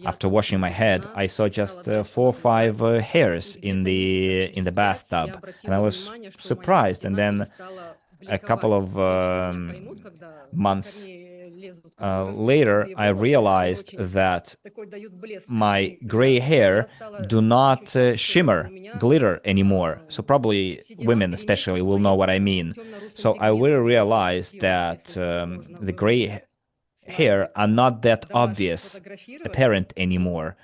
after washing my head. I saw just 4 or 5 hairs in the bathtub, and I was surprised. And then a couple of months later, I realized that my gray hair do not shimmer, glitter anymore. So probably women especially will know what I mean. So I will realize that the gray hair are not that obvious, apparent anymore.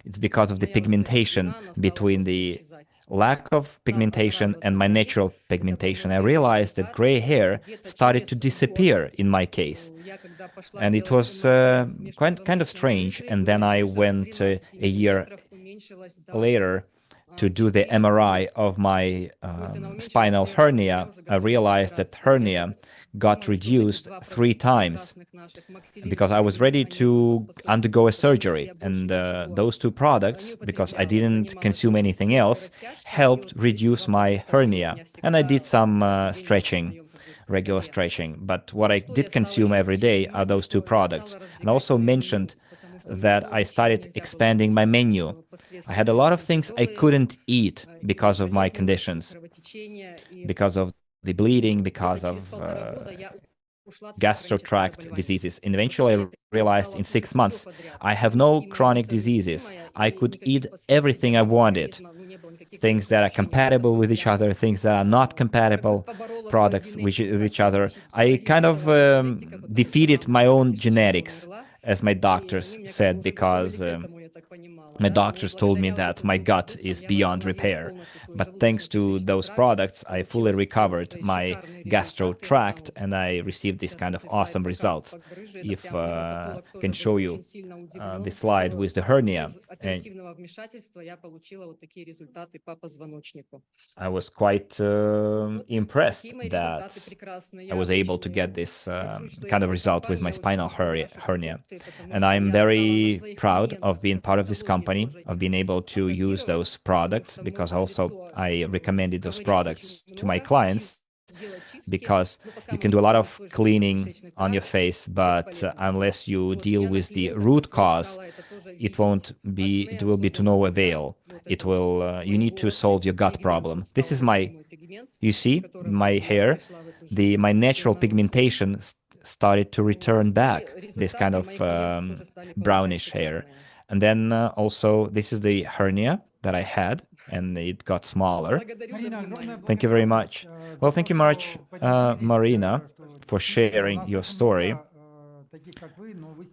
It's because of the pigmentation, between the lack of pigmentation and my natural pigmentation. I realized that gray hair started to disappear in my case. And it was kind of strange. And then I went a year later to do the MRI of my spinal hernia. I realized that hernia got reduced 3 times because I was ready to undergo a surgery. And those 2 products, because I didn't consume anything else, helped reduce my hernia. And I did some stretching, regular stretching. But what I did consume every day are those 2 products. And I also mentioned that I started expanding my menu. I had a lot of things I couldn't eat because of my conditions, because of the bleeding, because of gastric tract diseases. And eventually I realized in 6 months, I have no chronic diseases. I could eat everything I wanted. Things that are compatible with each other, things that are not compatible, products with each other. I kind of defeated my own genetics. as my doctors said, because my doctors told me that my gut is beyond repair. But thanks to those products, I fully recovered my gastro tract and I received this kind of awesome results. If I can show you the slide with the hernia. And I was quite impressed that I was able to get this kind of result with my spinal hernia. And I'm very proud of being part of this company, of being able to use those products, because also I recommended those products to my clients, because you can do a lot of cleaning on your face, but unless you deal with the root cause, it will be to no avail. You need to solve your gut problem. This is you see, my hair, my natural pigmentation started to return back, this kind of brownish hair. And then also, this is the hernia that I had, and it got smaller. Thank you very much. Well, thank you much, Marina, for sharing your story.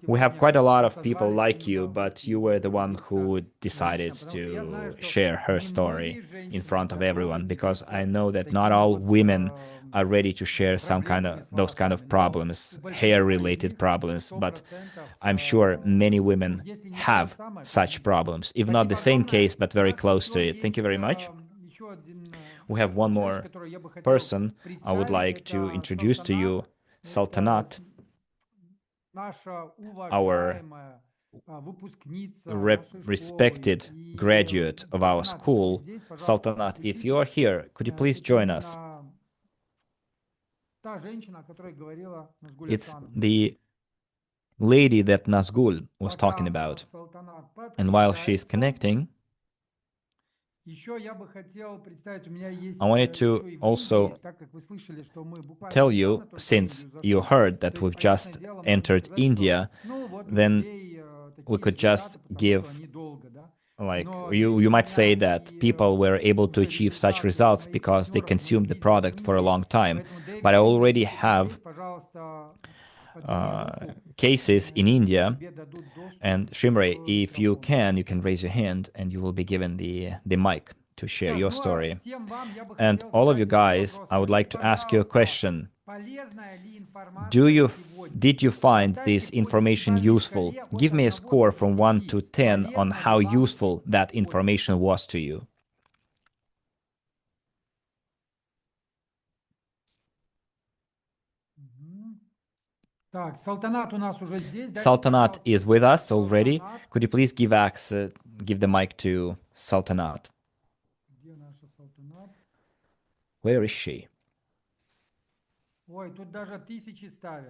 We have quite a lot of people like you, but you were the one who decided to share her story in front of everyone, because I know that not all women are ready to share those kind of problems, hair-related problems, but I'm sure many women have such problems, if not the same case, but very close to it. Thank you very much. We have one more person I would like to introduce to you, Saltanat, our respected graduate of our school. Saltanat, if you are here, could you please join us? It's the lady that Nazgul was talking about. And while she's connecting, I wanted to also tell you, since you heard that we've just entered India, then we could just give, like, you might say that people were able to achieve such results because they consumed the product for a long time. But I already have cases in India. And Shimrei, if you can raise your hand and you will be given the mic to share your story. And all of you guys, I would like to ask you a question. Did you find this information useful? Give me a score from 1 to 10 on how useful that information was to you. Saltanat is with us already. Could you please give the mic to Saltanat? Where is she?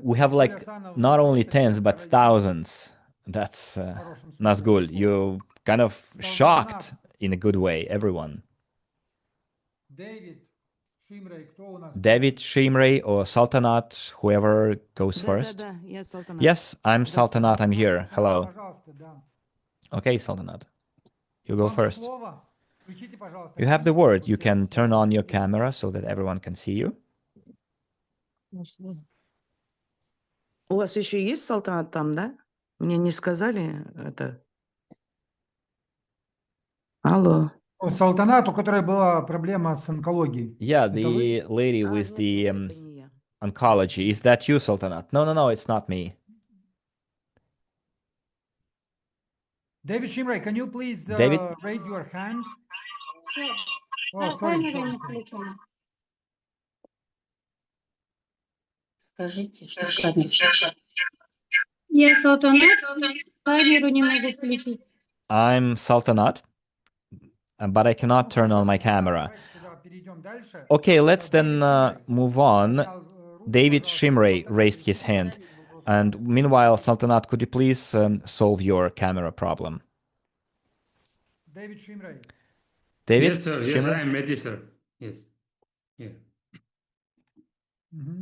We have like not only tens but thousands. That's Nazgul. You kind of shocked in a good way everyone. David, Shimrei, or Saltanat, whoever goes first. Yes, I'm Saltanat. I'm here. Hello. Okay, Saltanat. You go first. You have the word. You can turn on your camera so that everyone can see you. У вас еще есть Салтанат там, да? Мне не сказали это. Алло. Салтанат, у которой была проблема с онкологией. Yeah, the lady with the oncology. Is that you, Saltanat? No, it's not me. David Shimrei, can you please raise your hand? Oh, sorry. Скажите, что я Салтанат, камеру не могу включить. I'm Saltanat, but I cannot turn on my camera. Okay, let's then move on. David Shimrei raised his hand. And meanwhile, Saltanat, could you please solve your camera problem? David Shimrei. David? Yes, sir. Yes, Shimrei? I am ready, sir. Yes. Yeah.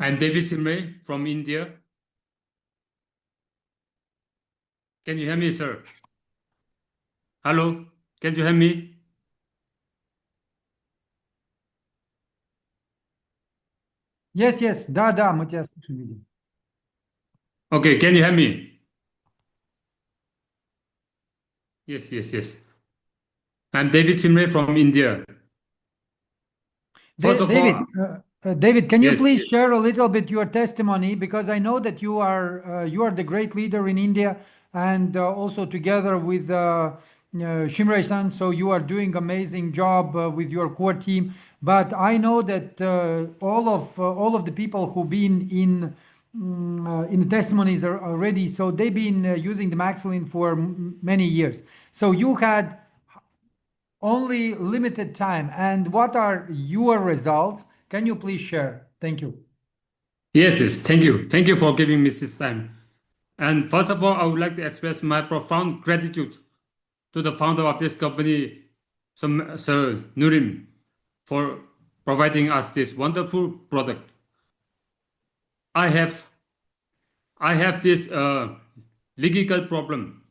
I'm David Simray from India. Can you hear me, sir? Hello? Can you hear me? Yes, да, мы тебя слышим, видим. Okay, can you hear me? Yes. I'm David Simre from India. First of David, all, David, can you yes, please yes. share a little bit your testimony, because I know that you are the great leader in India, and also together with Shimray-san, so you are doing amazing job with your core team. But I know that all of the people who've been in the testimonies are already, so they've been using the Maxilin for many years. So you had only limited time. And what are your results? Can you please share? Thank you. Yes. Thank you. Thank you for giving me this time. And first of all, I would like to express my profound gratitude to the founder of this company, Sir Nurim, for providing us this wonderful product. I have this leaky gut problem,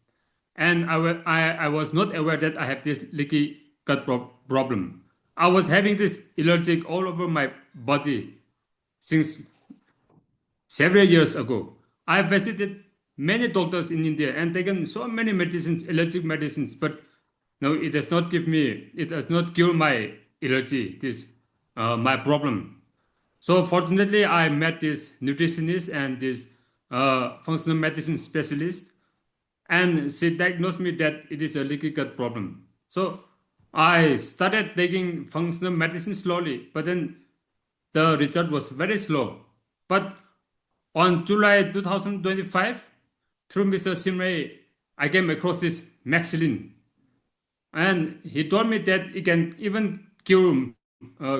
and I was not aware that I have this leaky gut problem. I was having this allergic all over my body since several years ago. I visited many doctors in India and taken so many medicines, allergic medicines, but no, it does not cure my allergy, my problem. So fortunately, I met this nutritionist and this functional medicine specialist, and she diagnosed me that it is a leaky gut problem. So I started taking functional medicine slowly, but then the result was very slow. But on July 2025, through Mr. Simray, I came across this Maxilin, and he told me that it can even cure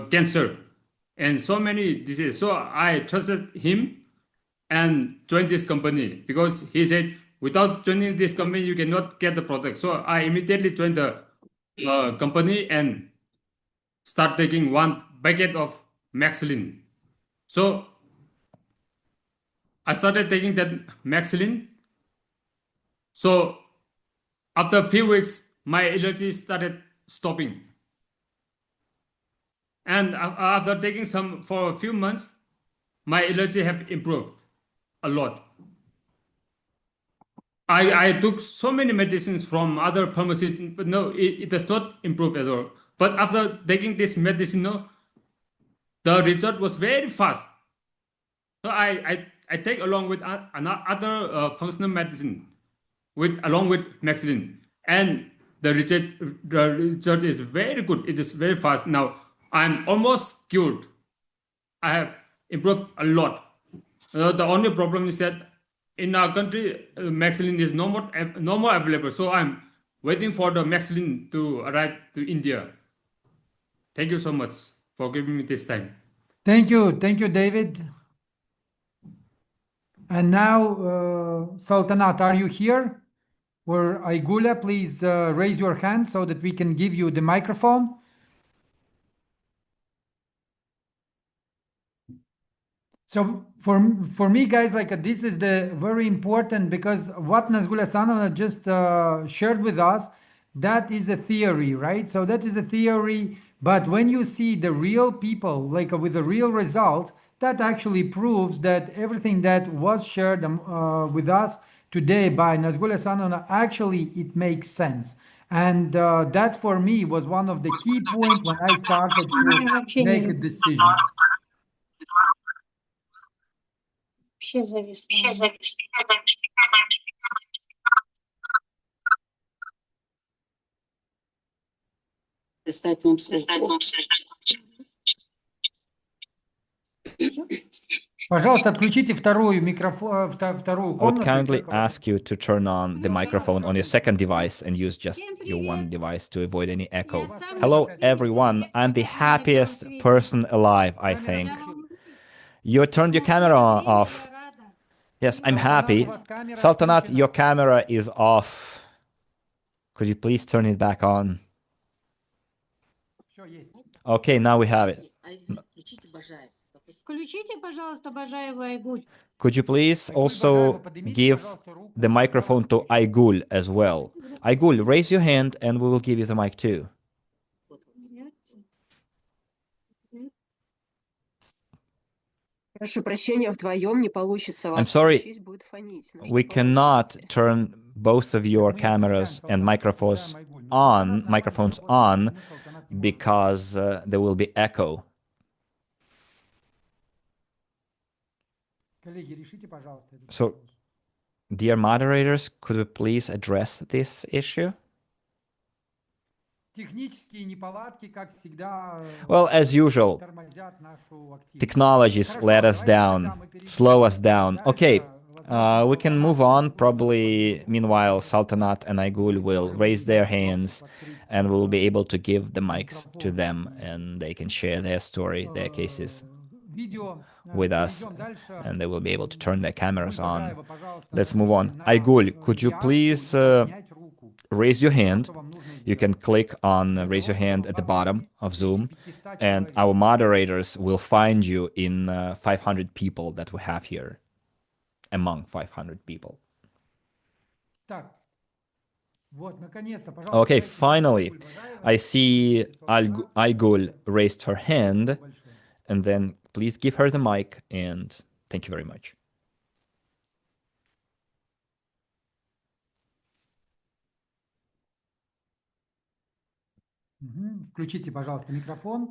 cancer and so many diseases. So I trusted him and joined this company because he said, without joining this company, you cannot get the product. So I immediately joined the company and start taking one packet of Maxilin. So I started taking that Maxilin. So after a few weeks, my allergy started stopping. And after taking some for a few months, my allergy have improved a lot. I took so many medicines from other pharmacies, but no, it does not improve at all. But after taking this medicine, no, the result was very fast. So I take along with other functional medicine along with Maxilin, and the result is very good. It is very fast. Now I'm almost cured. I have improved a lot. The only problem is that in our country, Maxilin is no more available. So I'm waiting for the Maxilin to arrive to India. Thank you so much for giving me this time. Thank you, David. And now, Saltanat, are you here? Or Aigula, please raise your hand so that we can give you the microphone. So for me, guys, like this is the very important, because what Nazgula Sanova just shared with us, that is a theory, right? So that is a theory, but when you see the real people, like with the real results, that actually proves that everything that was shared with us today by Nazgula Sanova, actually it makes sense. And that for me was one of the key points when I started to make a decision. Вообще зависло. Пожалуйста, отключите вторую микрофон, вторую I would комнату. kindly ask you to turn on the microphone on your second device and use just your one device to avoid any echo. Hello, everyone. I'm the happiest person alive, I think. You turned your camera off. Yes, I'm happy. Saltanat, your camera is off. Could you please turn it back on? Okay, now we have it. Could you please also give the microphone to Aigul as well? Aigul, raise your hand and we will give you the mic too. I'm sorry, we cannot turn both of your cameras and microphones on because there will be echo. So, dear moderators, could we please address this issue? Well, as usual, technologies let us down, slow us down. Okay, we can move on. Probably, meanwhile, Saltanat and Aygul will raise their hands and we'll be able to give the mics to them and they can share their story, their cases with us, and they will be able to turn their cameras on. Let's move on. Aygul, could you please raise your hand? You can click on raise your hand at the bottom of Zoom, and our moderators will find you in 500 people that we have here, among 500 people. Okay, finally, I see Aygul raised her hand, and then please give her the mic, and thank you very much.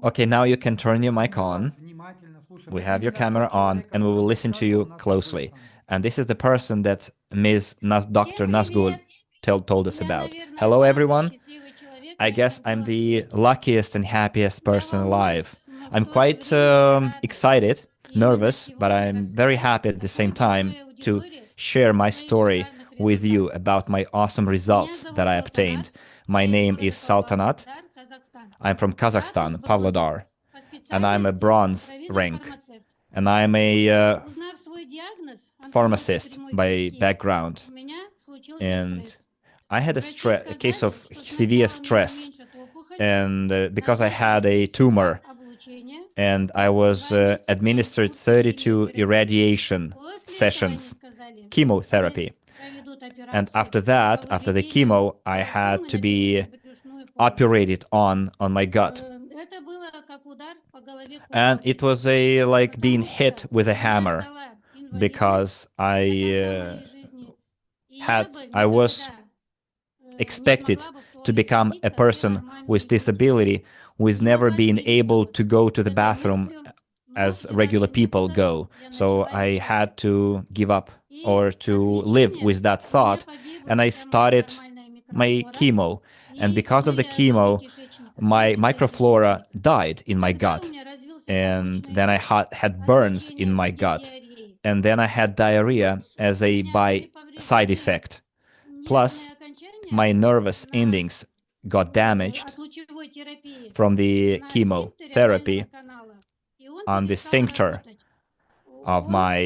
Okay, now you can turn your mic on. We have your camera on, and we will listen to you closely. And this is the person that Dr. Nazgul told us about. Hello, everyone. I guess I'm the luckiest and happiest person alive. I'm quite excited, nervous, but I'm very happy at the same time to share my story with you about my awesome results that I obtained. My name is Saltanat. I'm from Kazakhstan, Pavlodar, and I'm a bronze rank. And I'm a pharmacist by background. And I had a case of severe stress, and because I had a tumor, and I was administered 32 irradiation sessions, chemotherapy. And after that, after the chemo, I had to be operated on my gut. And it was like being hit with a hammer, because I was expected to become a person with disability who is never being able to go to the bathroom as regular people go. So I had to give up or to live with that thought, and I started my chemo. And because of the chemo, my microflora died in my gut, and then I had burns in my gut, and then I had diarrhea as a side effect. Plus, my nervous endings got damaged from the chemotherapy on the sphincter of my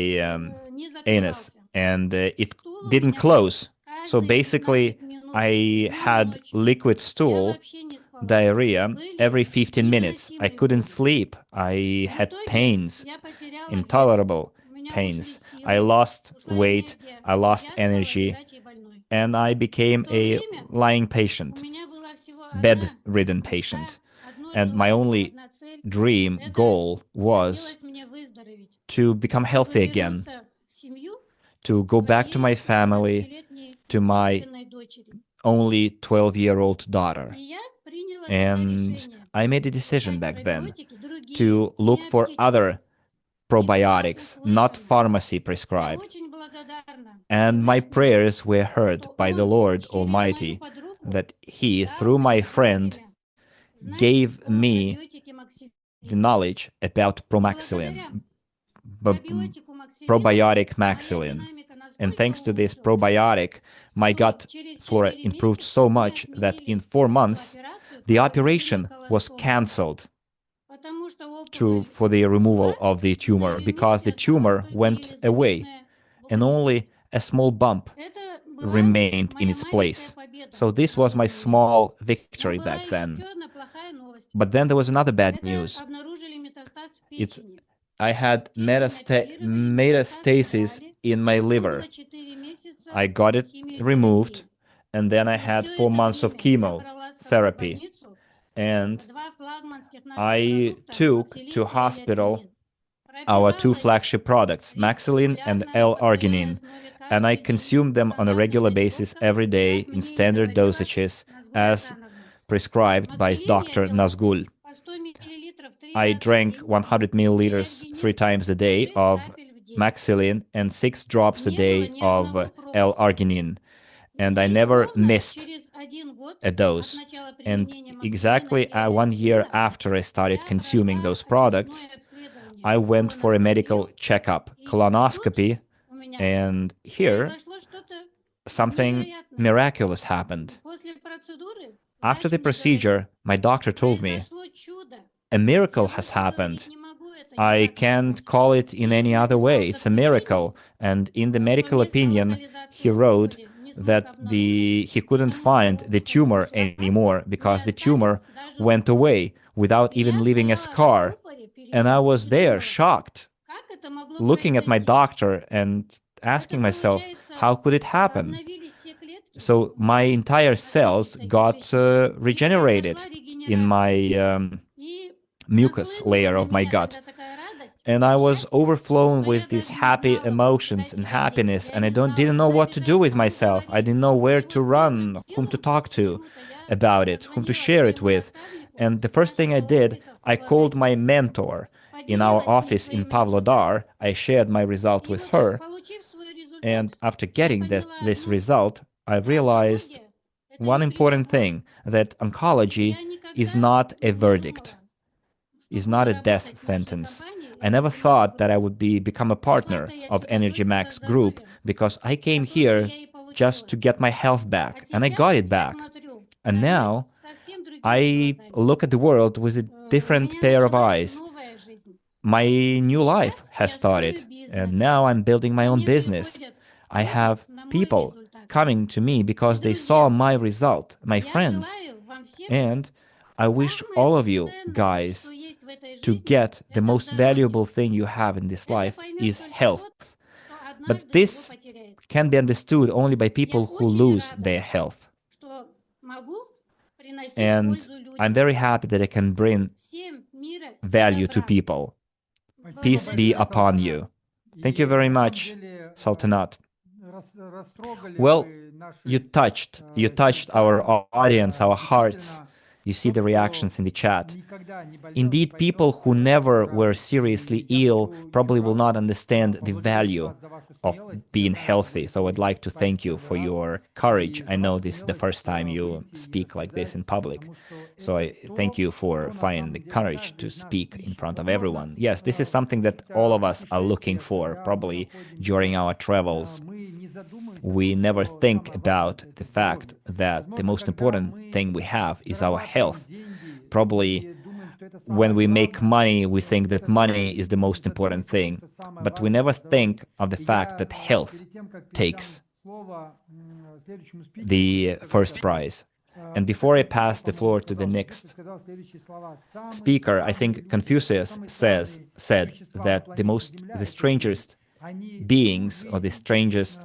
anus, and it didn't close. So basically, I had liquid stool, diarrhea every 15 minutes. I couldn't sleep. I had pains, intolerable pains. I lost weight, I lost energy, and I became a lying patient, bedridden patient. And my only goal was to become healthy again, to go back to my family, to my only 12-year-old daughter. And I made a decision back then to look for other probiotics, not pharmacy prescribed. And my prayers were heard by the Lord Almighty, that He, through my friend, gave me the knowledge about probiotic maxillin. And thanks to this probiotic, my gut flora improved so much that in 4 months, the operation was cancelled for the removal of the tumor, because the tumor went away and only a small bump remained in its place. So this was my small victory back then. But then there was another bad news. I had metastasis in my liver. I got it removed, and then I had 4 months of chemotherapy. And I took to hospital our 2 flagship products, Maxillin and L-arginine. and I consume them on a regular basis every day in standard dosages as prescribed by Dr. Nazgul. I drank 100 milliliters 3 times a day of maxilin and 6 drops a day of L-arginine, and I never missed a dose. And exactly 1 year after I started consuming those products, I went for a medical checkup, colonoscopy, and here something miraculous happened. After the procedure, my doctor told me, a miracle has happened. I can't call it in any other way. It's a miracle. And in the medical opinion, he wrote that he couldn't find the tumor anymore because the tumor went away without even leaving a scar. And I was there, shocked, looking at my doctor and asking myself, how could it happen? So my entire cells got regenerated in my mucus layer of my gut. And I was overflowing with these happy emotions and happiness, and I didn't know what to do with myself. I didn't know where to run, whom to talk to about it, whom to share it with. And the first thing I did, I called my mentor in our office in Pavlodar. I shared my result with her. And after getting this result, I realized one important thing, that oncology is not a verdict, is not a death sentence. I never thought that I would become a partner of ENERGYMAX Group because I came here just to get my health back, and I got it back. And now I look at the world with a different pair of eyes. My new life has started, and now I'm building my own business. I have people coming to me because they saw my result, my friends. And I wish all of you guys to get the most valuable thing you have in this life is health. But this can be understood only by people who lose their health. And I'm very happy that I can bring value to people. Peace be upon you. Thank you very much, Sultanat. Well, you touched our audience, our hearts. You see the reactions in the chat. Indeed, people who never were seriously ill probably will not understand the value of being healthy. So I'd like to thank you for your courage. I know this is the first time you speak like this in public. So I thank you for finding the courage to speak in front of everyone. Yes, this is something that all of us are looking for, probably during our travels. We never think about the fact that the most important thing we have is our health. Probably when we make money, we think that money is the most important thing, but we never think of the fact that health takes the first prize. And before I pass the floor to the next speaker, I think Confucius said that the strangest beings or the strangest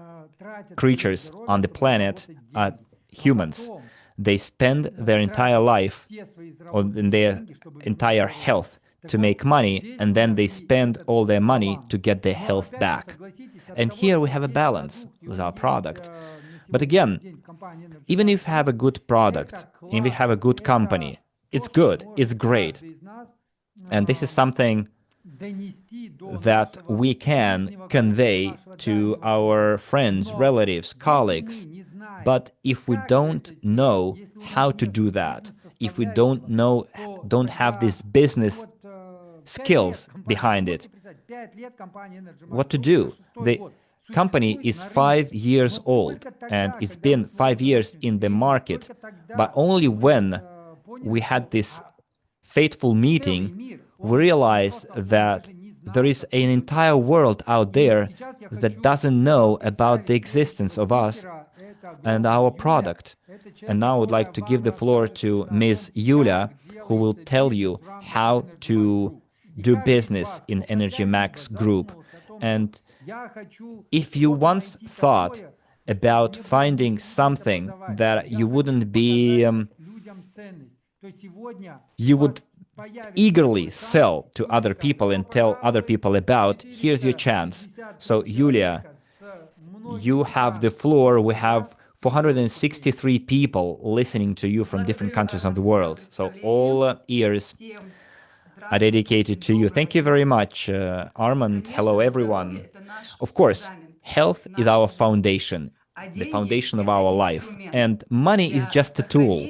creatures on the planet are humans. They spend their entire life or their entire health to make money, and then they spend all their money to get their health back. And here we have a balance with our product. But again, even if you have a good product, if you have a good company, it's good, it's great. And this is something that we can convey to our friends, relatives, colleagues. But if we don't know how to do that, if we don't have these business skills behind it, what to do? The company is 5 years old, and it's been 5 years in the market, but only when we had this fateful meeting, we realized that there is an entire world out there that doesn't know about the existence of us and our product. And now I would like to give the floor to Ms. Yulia, who will tell you how to do business in ENERGYMAX Group. And if you once thought about finding something that you wouldn't be you would eagerly sell to other people and tell other people about, here's your chance. So, Yulia, you have the floor. We have 463 people listening to you from different countries of the world. So all ears are dedicated to you. Thank you very much, Armand. Hello, everyone. Of course, health is our foundation, the foundation of our life. And money is just a tool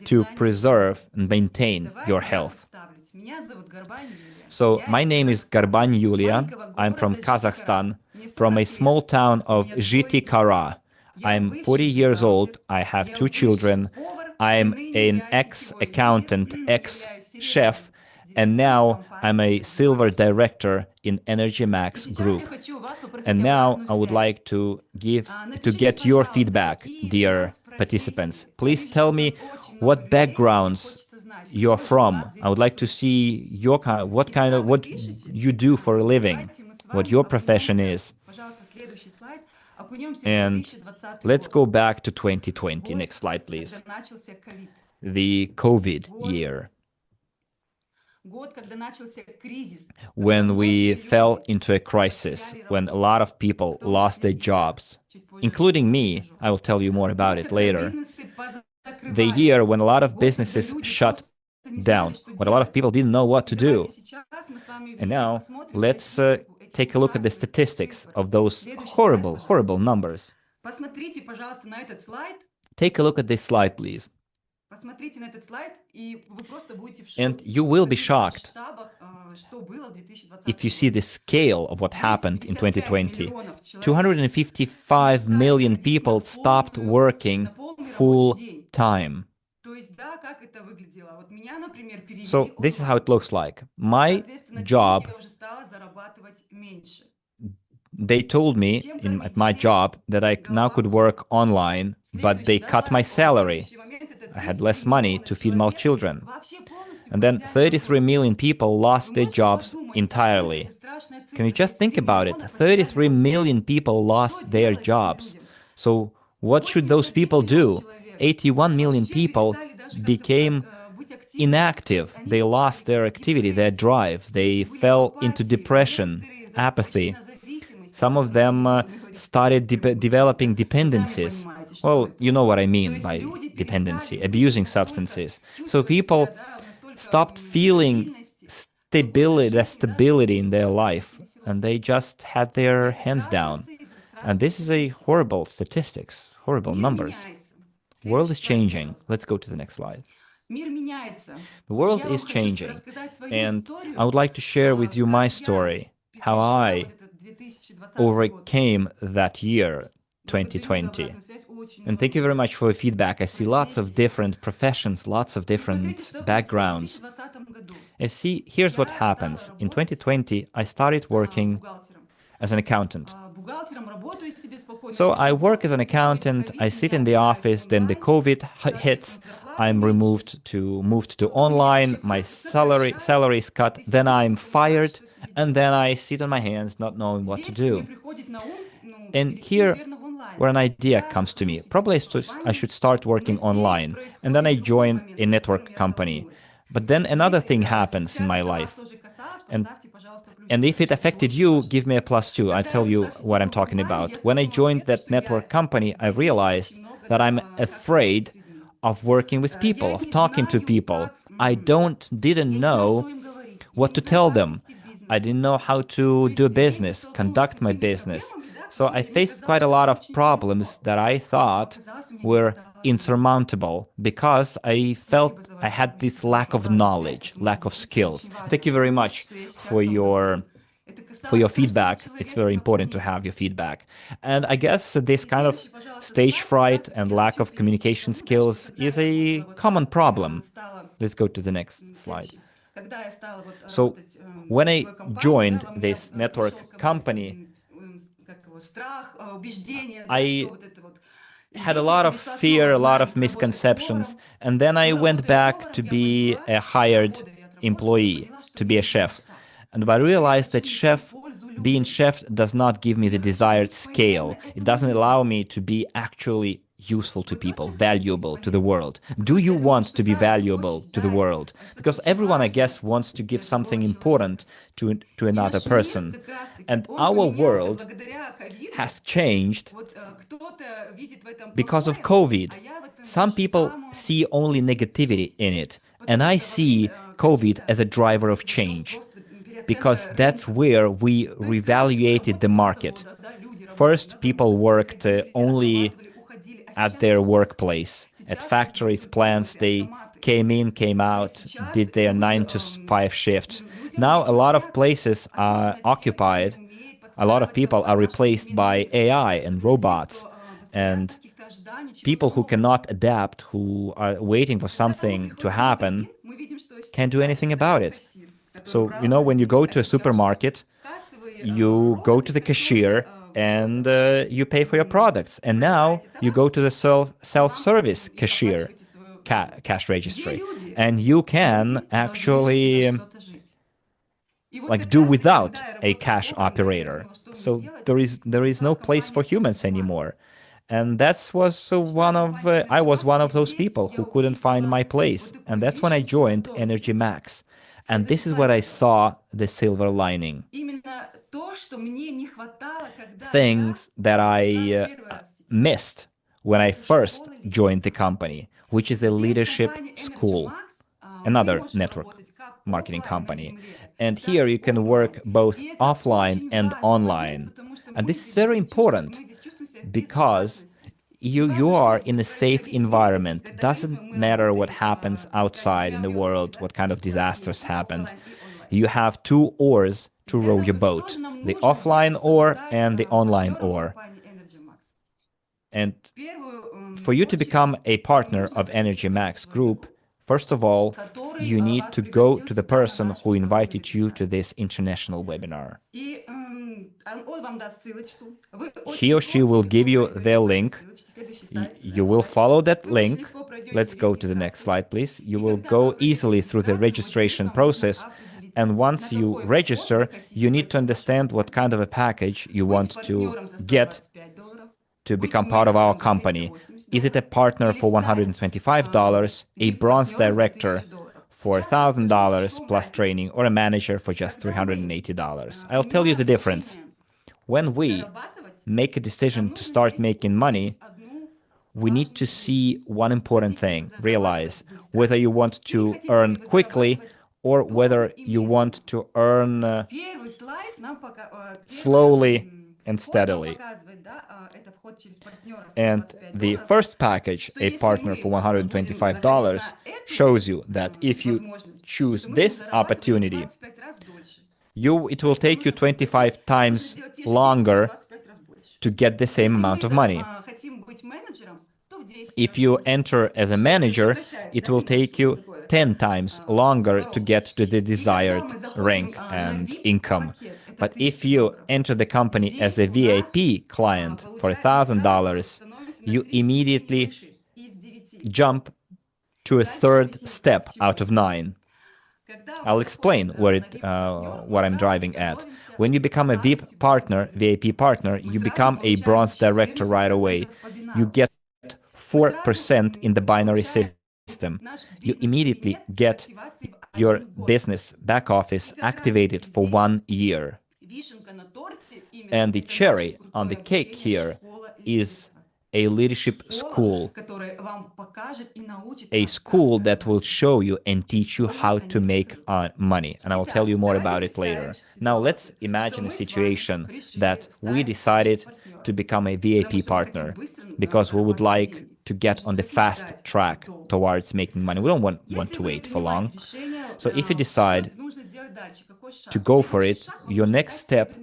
to preserve and maintain your health. So my name is Garban Yulia. I'm from Kazakhstan, from a small town of Zhitikara. I'm 40 years old. I have 2 children. I'm an ex-accountant, ex-chef, and now I'm a silver director in ENERGYMAX Group. And now I would like to get your feedback, dear participants. Please tell me what backgrounds you're from. I would like to see what you do for a living, what your profession is. And let's go back to 2020. Next slide, please. The COVID year. When we fell into a crisis, when a lot of people lost their jobs, including me. I will tell you more about it later. The year when a lot of businesses shut down, when a lot of people didn't know what to do. And now let's take a look at the statistics of those horrible, horrible numbers. Take a look at this slide, please. And you will be shocked if you see the scale of what happened in 2020. 255 million people stopped working full time. So this is how it looks like. My job, they told me at my job that I now could work online, but they cut my salary. I had less money to feed my children. And then 33 million people lost their jobs entirely. Can you just think about it? 33 million people lost their jobs. So what should those people do? 81 million people became inactive. They lost their activity, their drive. They fell into depression, apathy. Some of them started developing dependencies. Well, you know what I mean by dependency, abusing substances. So people stopped feeling stability in their life, and they just had their hands down. And this is a horrible statistics, horrible numbers. The world is changing. Let's go to the next slide. The world is changing, and I would like to share with you my story, how I overcame that year, 2020. And thank you very much for your feedback. I see lots of different professions, lots of different backgrounds. And see, here's what happens. In 2020, I started working as an accountant. So I work as an accountant, I sit in the office, then the COVID hits, I'm moved to online, my salary is cut, then I'm fired, and then I sit on my hands not knowing what to do. And here where an idea comes to me, probably I should start working online, and then I join a network company. But then another thing happens in my life. And if it affected you, give me a +2. I'll tell you what I'm talking about. When I joined that network company, I realized that I'm afraid of working with people, of talking to people. I didn't know what to tell them. I didn't know how to do business, conduct my business. So I faced quite a lot of problems that I thought were insurmountable because I felt I had this lack of knowledge, lack of skills. Thank you very much for your feedback. It's very important to have your feedback. And I guess this kind of stage fright and lack of communication skills is a common problem. Let's go to the next slide. So when I joined this network company, I had a lot of fear, a lot of misconceptions, and then I went back to be a hired employee, to be a chef. And I realized that being chef does not give me the desired scale. It doesn't allow me to be actually useful to people, valuable to the world? Do you want to be valuable to the world? Because everyone, I guess, wants to give something important to another person. And our world has changed because of COVID. Some people see only negativity in it, and I see COVID as a driver of change, because that's where we reevaluated the market. First, people worked only at their workplace, at factories, plants. They came in, came out, did their 9 to 5 shifts. Now a lot of places are occupied. A lot of people are replaced by AI and robots, and people who cannot adapt, who are waiting for something to happen, can't do anything about it. So, when you go to a supermarket, you go to the cashier and you pay for your products. And now you go to the self-service cashier, cash registry, and you can actually do without a cash operator. So there is no place for humans anymore. And I was one of those people who couldn't find my place. And that's when I joined ENERGYMAX. And this is what I saw the silver lining. Things that I missed when I first joined the company, which is a leadership school, another network marketing company. And here you can work both offline and online. And this is very important because you are in a safe environment. Doesn't matter what happens outside in the world, what kind of disasters happened. You have 2 oars to row your boat, the offline oar and the online oar. And for you to become a partner of ENERGYMAX Group, first of all, you need to go to the person who invited you to this international webinar. He or she will give you their link. You will follow that link. Let's go to the next slide, please. You will go easily through the registration process. And once you register, you need to understand what kind of a package you want to get to become part of our company. Is it a partner for $125, a bronze director for $1,000 plus training, or a manager for just $380? I'll tell you the difference. When we make a decision to start making money, we need to see one important thing, realize whether you want to earn quickly or whether you want to earn slowly and steadily. And the first package, a partner for $125, shows you that if you choose this opportunity, it will take you 25 times longer to get the same amount of money. If you enter as a manager, it will take you 10 times longer to get to the desired rank and income. But if you enter the company as a VIP client for $1,000, you immediately jump to a 3rd step out of 9. I'll explain what I'm driving at. When you become a VIP partner, you become a bronze director right away. You get 4% in the binary system. You immediately get your business back office activated for 1 year. And the cherry on the cake here is a leadership school, a school that will show you and teach you how to make money. And I will tell you more about it later. Now, let's imagine a situation that we decided to become a VIP partner because we would like to get on the fast track towards making money. We don't want to wait for long. So if you decide to go for it, your next step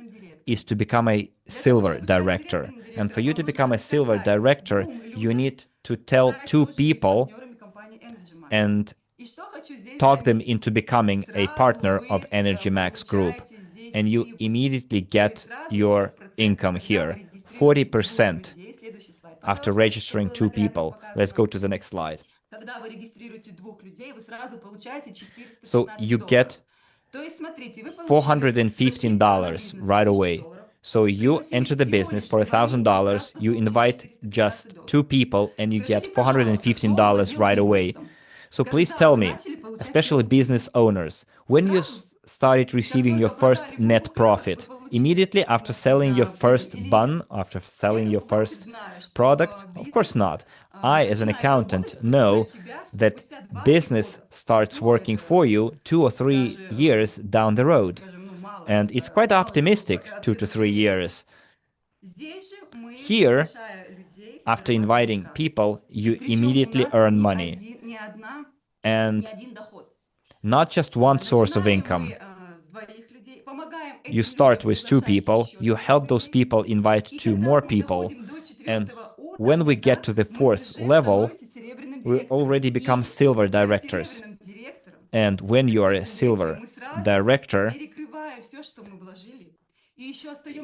is to become a silver director. And for you to become a silver director, you need to tell 2 people and talk them into becoming a partner of ENERGYMAX Group. And you immediately get your income here, 40% after registering 2 people. Let's go to the next slide. So you get $415 right away So you enter the business for $1,000, you invite just 2 people, and you get $415 right away. So please tell me, especially business owners, when you started receiving your first net profit, immediately after selling your first bun, after selling your first product? Of course not. I, as an accountant, know that business starts working for you 2 or 3 years down the road. And it's quite optimistic, 2 to 3 years. Here, after inviting people, you immediately earn money. And not just one source of income. You start with 2 people, you help those people invite 2 more people, and when we get to the 4th level, we already become silver directors. And when you are a silver director,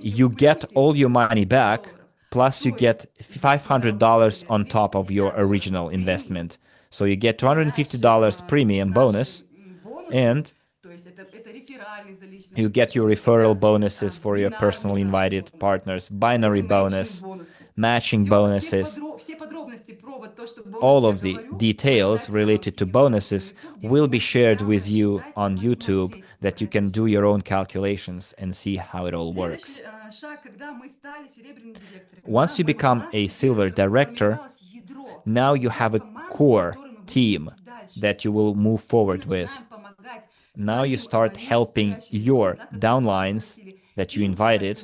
you get all your money back, plus you get $500 on top of your original investment. So you get $250 premium bonus, and you get your referral bonuses for your personally invited partners, binary bonus, matching bonuses. All of the details related to bonuses will be shared with you on YouTube, that you can do your own calculations and see how it all works. Once you become a silver director, now you have a core team that you will move forward with. Now you start helping your downlines that you invited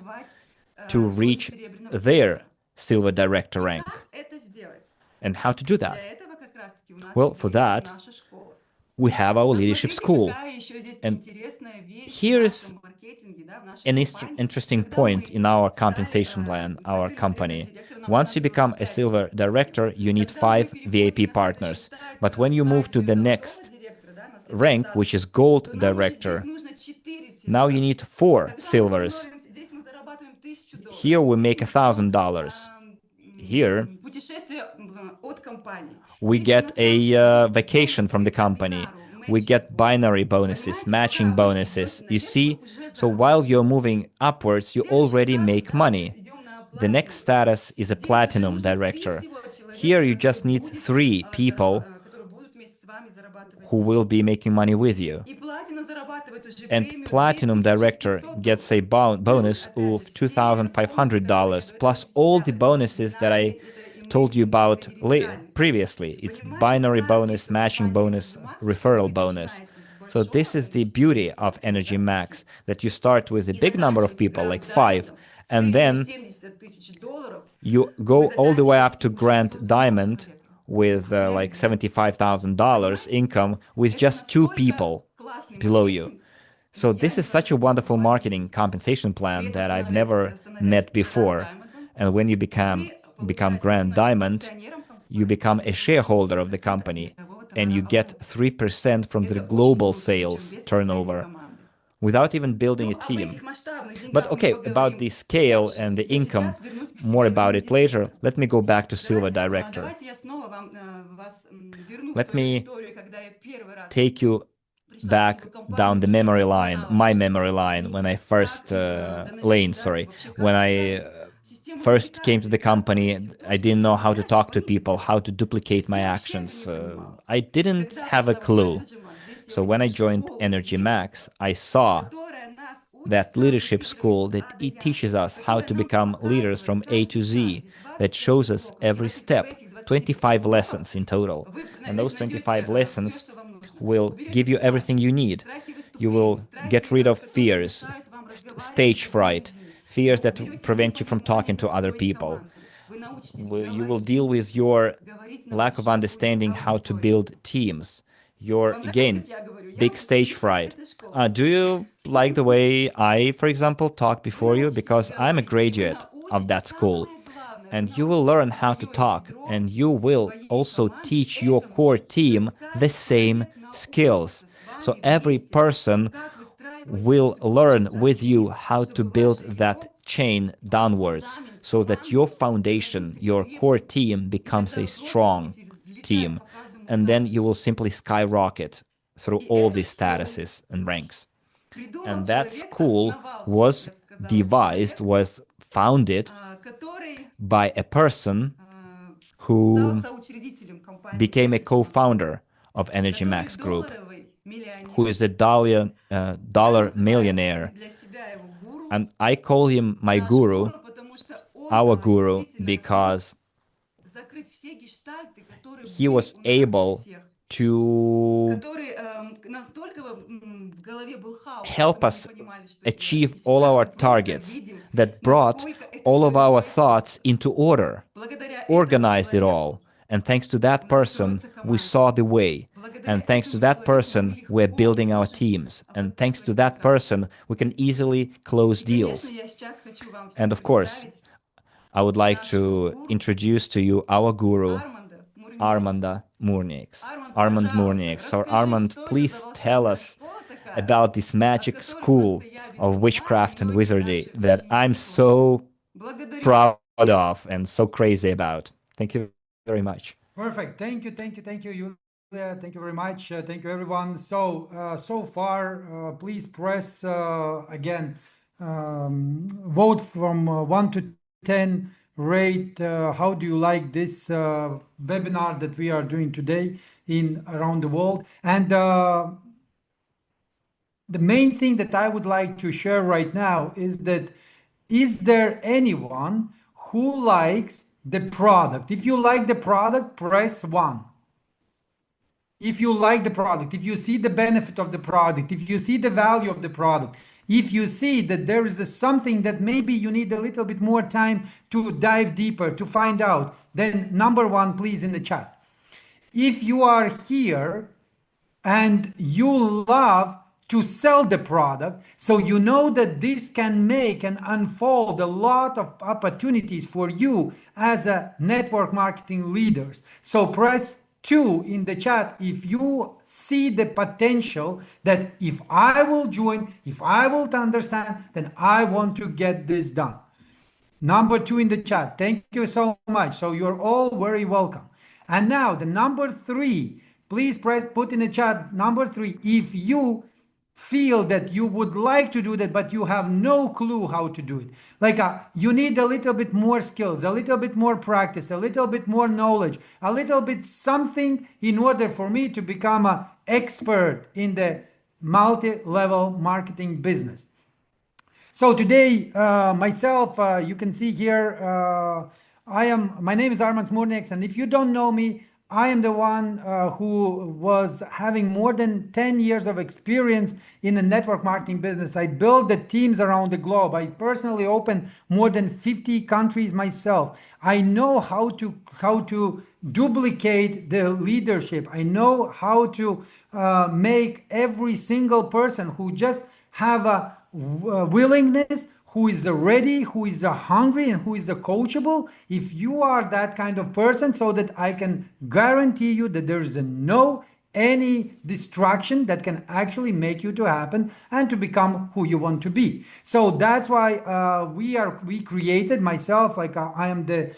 to reach their silver director rank. And how to do that? Well, for that, we have our leadership school. And here's an interesting point in our compensation plan, our company. Once you become a silver director, you need 5 VIP partners. But when you move to the next rank, which is gold director, now you need 4 silvers. Here we make $1,000. Here we get a vacation from the company. We get binary bonuses, matching bonuses. You see, so while you're moving upwards, you already make money. The next status is a platinum director. Here you just need 3 people who will be making money with you. And platinum director gets a bonus of $2,500 plus all the bonuses that I told you about previously. It's binary bonus, matching bonus, referral bonus. So this is the beauty of ENERGYMAX, that you start with a big number of people, like 5, and then you go all the way up to Grand Diamond with like $75,000 income with just 2 people below you. So this is such a wonderful marketing compensation plan that I've never met before. And when you become Grand Diamond, you become a shareholder of the company, and you get 3% from the global sales turnover without even building a team. But okay, about the scale and the income, more about it later. Let me go back to silver director. Let me take you back down the memory line, my memory line, when I first when I first came to the company. I didn't know how to talk to people, how to duplicate my actions. I didn't have a clue. So when I joined ENERGYMAX, I saw that leadership school, that it teaches us how to become leaders from A to Z, that shows us every step, 25 lessons in total. And those 25 lessons will give you everything you need. You will get rid of fears, stage fright, fears that prevent you from talking to other people. You will deal with your lack of understanding how to build teams. Your, again, big stage fright. Do you like the way I, for example, talk before you? Because I'm a graduate of that school. And you will learn how to talk, and you will also teach your core team the same skills. So every person will learn with you how to build that chain downwards, so that your foundation, your core team, becomes a strong team. And then you will simply skyrocket through all these statuses and ranks. And that school was founded by a person who became a co-founder of ENERGYMAX Group, who is a dollar millionaire. And I call him my guru, our guru, because he was able to help us achieve all our targets, that brought all of our thoughts into order, organized it all. And thanks to that person, we saw the way. And thanks to that person, we're building our teams. And thanks to that person, we can easily close deals. And of course, I would like to introduce to you our guru, Armand Murnieks. So Armand, please tell us about this magic school of witchcraft and wizardry that I'm so proud of and so crazy about. Thank you very much. Perfect. Thank you, Yulia. Thank you very much. Thank you, everyone. So far, please press again, vote from 1 to 10, rate how do you like this webinar that we are doing today around the world. And the main thing that I would like to share right now is that, is there anyone who likes the product? If you like the product, press 1. If you like the product, if you see the benefit of the product, if you see the value of the product, if you see that there is something that maybe you need a little bit more time to dive deeper, to find out, then number 1, please, in the chat. If you are here and you love to sell the product, so you know that this can make and unfold a lot of opportunities for you as a network marketing leaders. So press 2 in the chat if you see the potential that if I will join, if I will understand, then I want to get this done. Number 2 in the chat. Thank you so much. So you're all very welcome. And now the number 3, please put in the chat number 3 if you feel that you would like to do that, but you have no clue how to do it. Like you need a little bit more skills, a little bit more practice, a little bit more knowledge, a little bit something in order for me to become an expert in the multi-level marketing business. So today, myself, you can see here, my name is Armand Murnieks, and if you don't know me, I am the one who was having more than 10 years of experience in the network marketing business. I built the teams around the globe. I personally opened more than 50 countries myself. I know how to duplicate the leadership. I know how to make every single person who just have a willingness, who is ready, who is hungry, and who is coachable. If you are that kind of person, so that I can guarantee you that there is any distraction that can actually make you to happen and to become who you want to be. So that's why we created, myself, like I am the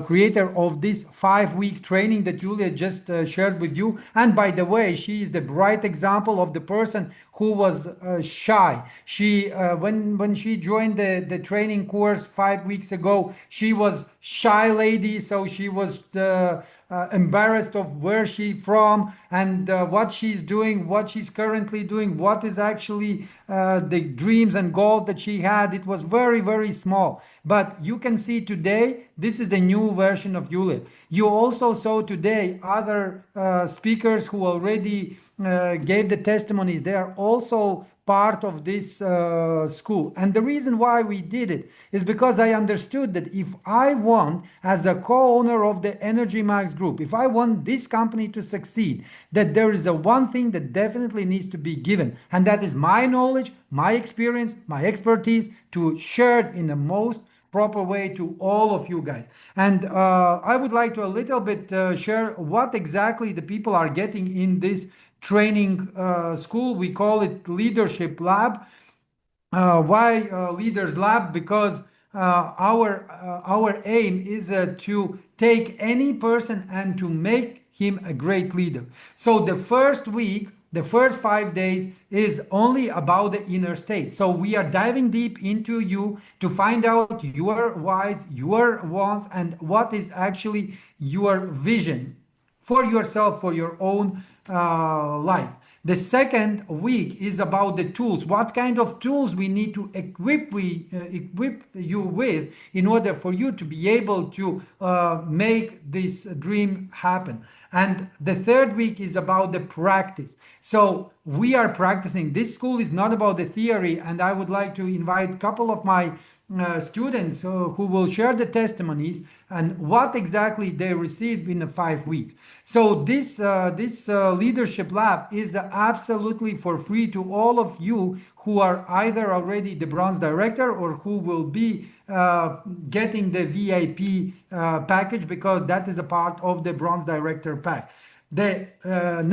creator of this 5-week training that Julia just shared with you. And by the way, she is the bright example of the person who was shy. She when she joined the training course 5 weeks ago, she was shy lady, so she was embarrassed of where she's from and what she's doing, what she's currently doing, what is actually the dreams and goals that she had. It was very, very small. But you can see today, this is the new version of Yulia. You also saw today other speakers who already gave the testimonies. They are also part of this school. And the reason why we did it is because I understood that if I want, as a co-owner of the ENERGYMAX Group, if I want this company to succeed, that there is one thing that definitely needs to be given, and that is my knowledge, my experience, my expertise, to share it in the most proper way to all of you guys. And I would like to a little bit share what exactly the people are getting in this training school. We call it Leadership Lab. Why Leaders Lab? Because our aim is to take any person and to make him a great leader. So the first week the first 5 days is only about the inner state. So we are diving deep into you to find out your whys, your wants, and what is actually your vision for yourself, for your own life. The second week is about the tools. What kind of tools we need to equip you with in order for you to be able to make this dream happen. And the third week is about the practice. So we are practicing. This school is not about the theory, and I would like to invite a couple of my students who will share the testimonies and what exactly they received in the 5 weeks. So this leadership lab is absolutely for free to all of you who are either already the bronze director or who will be getting the VIP package, because that is a part of the bronze director pack. The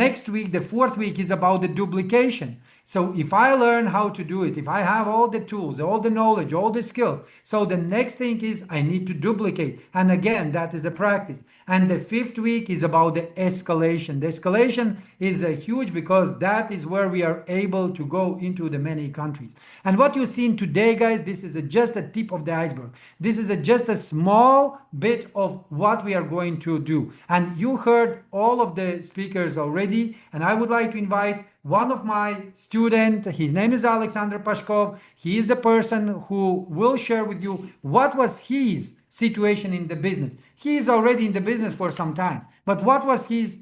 next week, the fourth week, is about the duplication. So if I learn how to do it, if I have all the tools, all the knowledge, all the skills, so the next thing is I need to duplicate. And again, that is the practice. And the fifth week is about the escalation. The escalation is huge because that is where we are able to go into the many countries. And what you've seen today, guys, this is just a tip of the iceberg. This is just a small bit of what we are going to do. And you heard all of the speakers already, and I would like to invite one of my students. His name is Alexander Pashkov. He is the person who will share with you what was his situation in the business. He is already in the business for some time, but what was his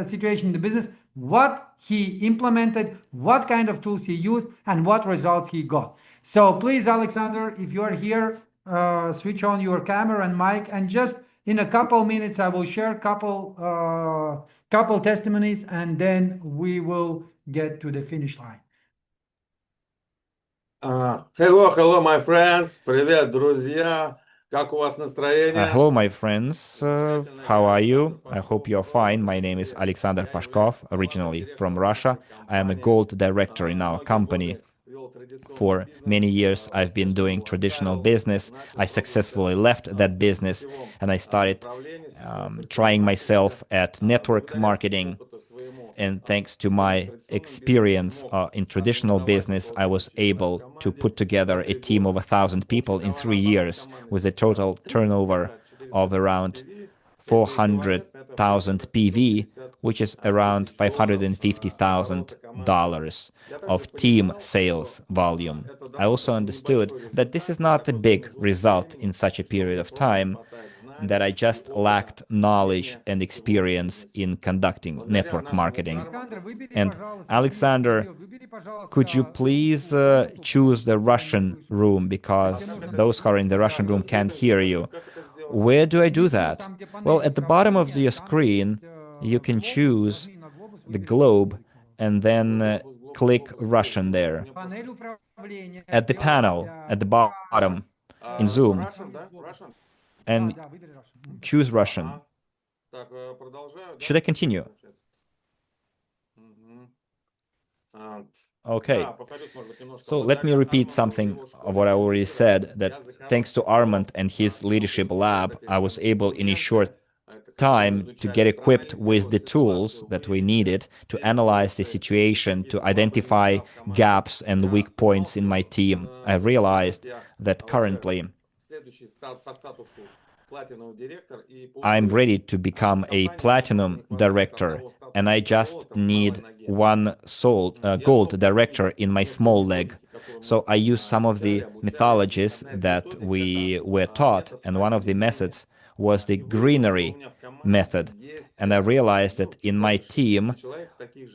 situation in the business, what he implemented, what kind of tools he used, and what results he got. So please, Alexander, if you are here, switch on your camera and mic, and just in a couple minutes, I will share couple testimonies, and then we will get to the finish line. Hello, my friends. Привет, друзья. Как у вас настроение? Hello, my friends. How are you? I hope you're fine. My name is Alexander Pashkov, originally from Russia. I am a gold director in our company. For many years, I've been doing traditional business. I successfully left that business and I started trying myself at network marketing. And thanks to my experience in traditional business, I was able to put together a team of 1,000 people in 3 years with a total turnover of around 400,000 PV, which is around $550,000 of team sales volume. I also understood that this is not a big result in such a period of time, that I just lacked knowledge and experience in conducting network marketing. And Alexander, could you please choose the Russian room, because those who are in the Russian room can't hear you. Where do I do that? Well, at the bottom of your screen, you can choose the globe and then click Russian there. At the panel, at the bottom, in Zoom, and choose Russian. Should I continue? Okay. So let me repeat something of what I already said, that thanks to Armand and his leadership lab, I was able in a short time to get equipped with the tools that we needed to analyze the situation, to identify gaps and weak points in my team. I realized that currently I'm ready to become a platinum director, and I just need one gold director in my small leg. So I use some of the methodologies that we were taught, and one of the methods was the greenery method. And I realized that in my team,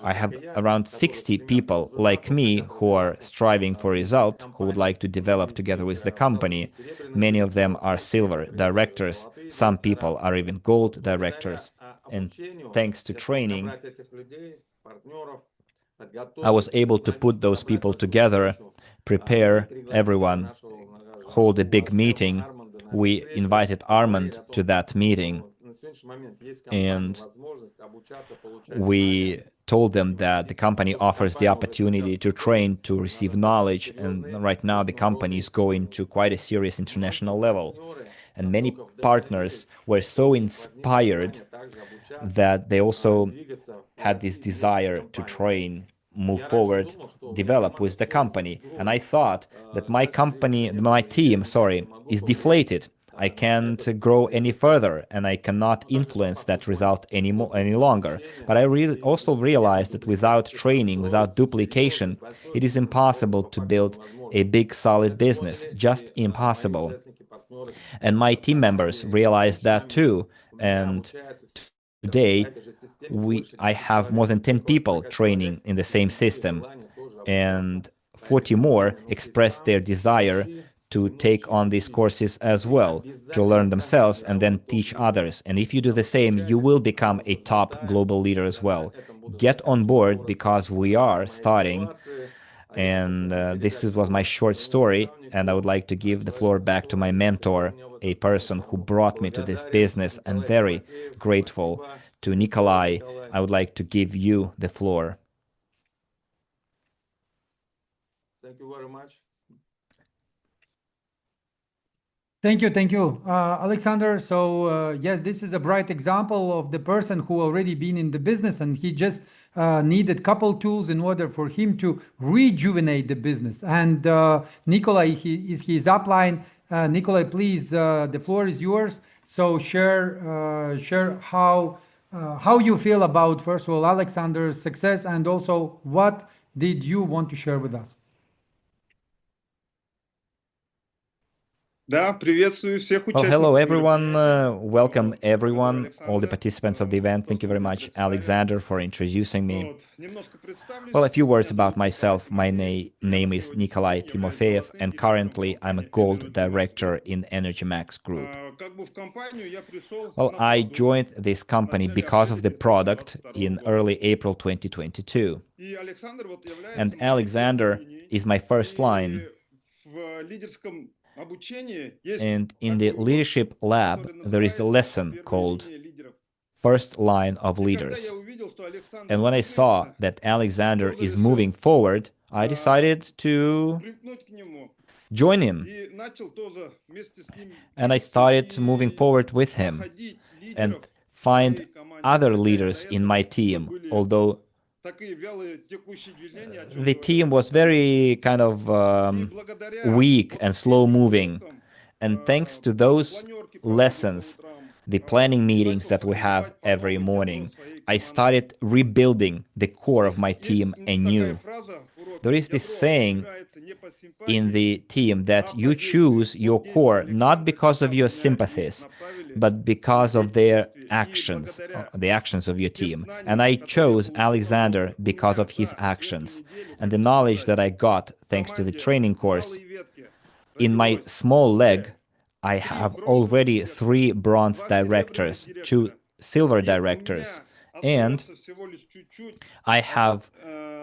I have around 60 people like me who are striving for result, who would like to develop together with the company. Many of them are silver directors. Some people are even gold directors. And thanks to training, I was able to put those people together, prepare everyone, hold a big meeting. We invited Armand to that meeting, and we told them that the company offers the opportunity to train, to receive knowledge, and right now the company is going to quite a serious international level. and many partners were so inspired that they also had this desire to train, move forward, develop with the company. And I thought that my team, is deflated. I can't grow any further, and I cannot influence that result any longer. But I also realized that without training, without duplication, it is impossible to build a big, solid business. Just impossible. And my team members realized that too. And today, I have more than 10 people training in the same system, and 40 more expressed their desire to take on these courses as well, to learn themselves and then teach others. And if you do the same, you will become a top global leader as well. Get on board, because we are starting. And this was my short story, and I would like to give the floor back to my mentor, a person who brought me to this business. I'm very grateful to Nikolai. I would like to give you the floor. Thank you very much. Thank you, Alexander. So yes, this is a bright example of the person who already been in the business, and he just needed couple tools in order for him to rejuvenate the business. And Nikolai is his upline. Nikolai, please, the floor is yours. So share how you feel about, first of all, Alexander's success, and also what did you want to share with us? Well, hello everyone. Welcome everyone, all the participants of the event. Thank you very much, Alexander, for introducing me. Well, a few words about myself. My name is Nikolai Timofeyev, and currently I'm a Gold Director in ENERGYMAX Group. Well, I joined this company because of the product in early April 2022. And Alexander is my first line. And in the leadership lab, there is a lesson called First Line of Leaders. And when I saw that Alexander is moving forward, I decided to join him. And I started moving forward with him and find other leaders in my team, although the team was very kind of weak and slow-moving. And thanks to those lessons, the planning meetings that we have every morning, I started rebuilding the core of my team anew. There is this saying in the team that you choose your core not because of your sympathies, but because of their actions, the actions of your team. And I chose Alexander because of his actions and the knowledge that I got thanks to the training course. In my small leg, I have already 3 bronze directors, 2 silver directors, and I have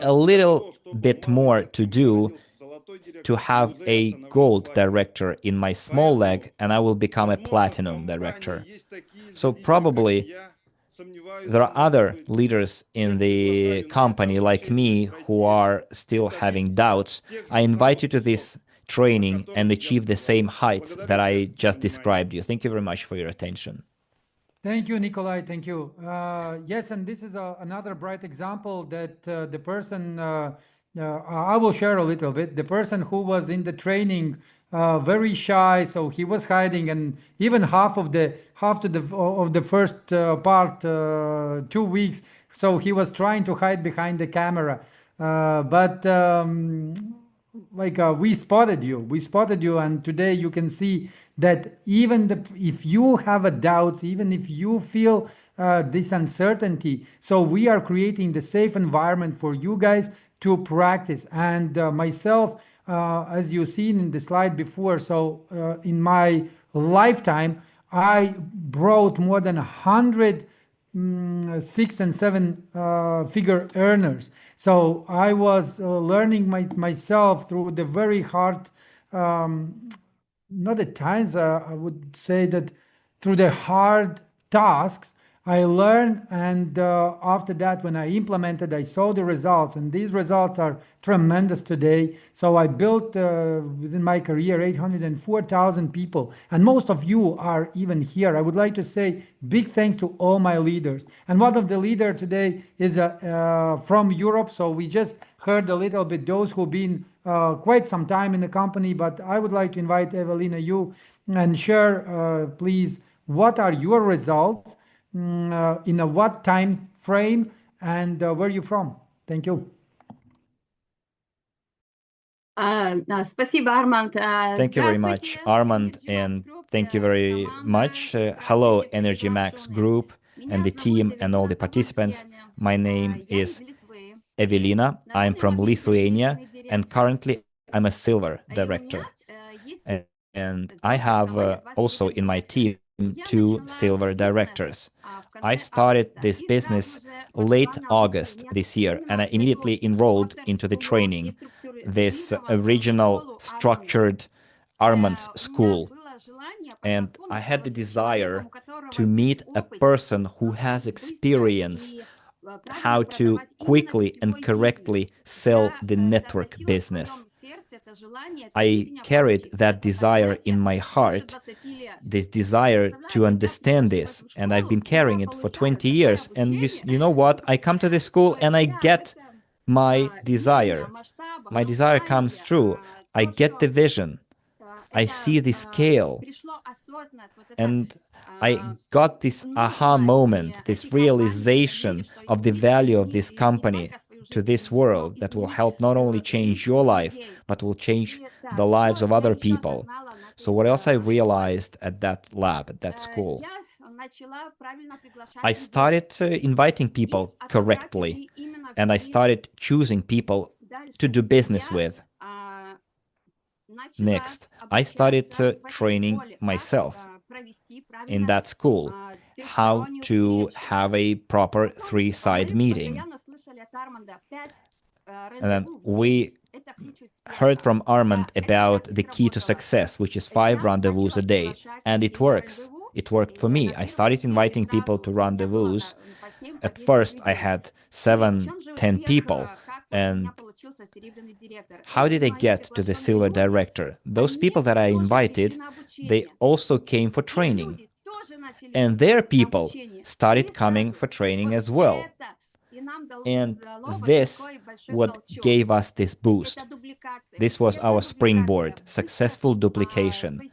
a little bit more to do to have a gold director in my small leg, and I will become a platinum director. So probably there are other leaders in the company like me who are still having doubts. I invite you to this training and achieve the same heights that I just described you. Thank you very much for your attention. Thank you, Nikolai. Thank you. Yes, and this is another bright example that the person, I will share a little bit, the person who was in the training very shy, so he was hiding, and even half of the first part, 2 weeks, so he was trying to hide behind the camera. But we spotted you, and today you can see that even if you have a doubt, even if you feel this uncertainty, so we are creating the safe environment for you guys to practice. And myself, as you've seen in the slide before, so in my lifetime, I brought more than 100 6 and 7 figure earners. So I was learning myself through the very hard, not at times, I would say that through the hard tasks, I learned, and after that, when I implemented, I saw the results, and these results are tremendous today. So I built within my career 804,000 people, and most of you are even here. I would like to say big thanks to all my leaders. And one of the leader today is from Europe, so we just heard a little bit those who've been quite some time in the company, but I would like to invite Evelina, you, and share, please, what are your results in a what time frame, and where are you from? Thank you. Thank you very much, Armand, and thank you very much. Hello, ENERGYMAX Group and the team and all the participants. My name is Evelina. I'm from Lithuania, and currently I'm a silver director. And I have also in my team 2 silver directors. I started this business late August this year, and I immediately enrolled into the training, this original structured Armand's school. And I had the desire to meet a person who has experience how to quickly and correctly sell the network business. I carried that desire in my heart, this desire to understand this, and I've been carrying it for 20 years. And you know what? I come to this school and I get my desire. My desire comes true. I get the vision. I see the scale. And I got this aha moment, this realization of the value of this company to this world that will help not only change your life, but will change the lives of other people. So what else I realized at that lab, at that school? I started inviting people correctly, and I started choosing people to do business with. Next, I started training myself in that school how to have a proper 3-side meeting. And then we heard from Armand about the key to success, which is 5 rendezvous a day. And it works. It worked for me. I started inviting people to rendezvous. At first, I had 7, 10 people. And how did I get to the silver director? Those people that I invited, they also came for training. And their people started coming for training as well. And this what gave us this boost. This was our springboard, successful duplication,